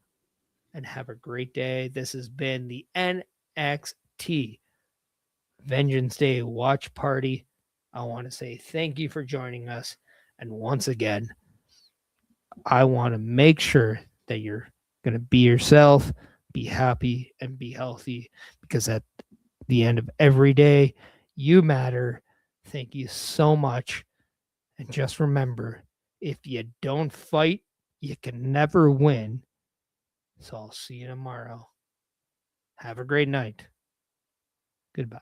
and have a great day. This has been the NXT Vengeance Day watch party. I want to say thank you for joining us. And once again, I want to make sure that you're going to be yourself, be happy, and be healthy, because at the end of every day, you matter. Thank you so much. And just remember, if you don't fight, you can never win. So I'll see you tomorrow. Have a great night. Goodbye.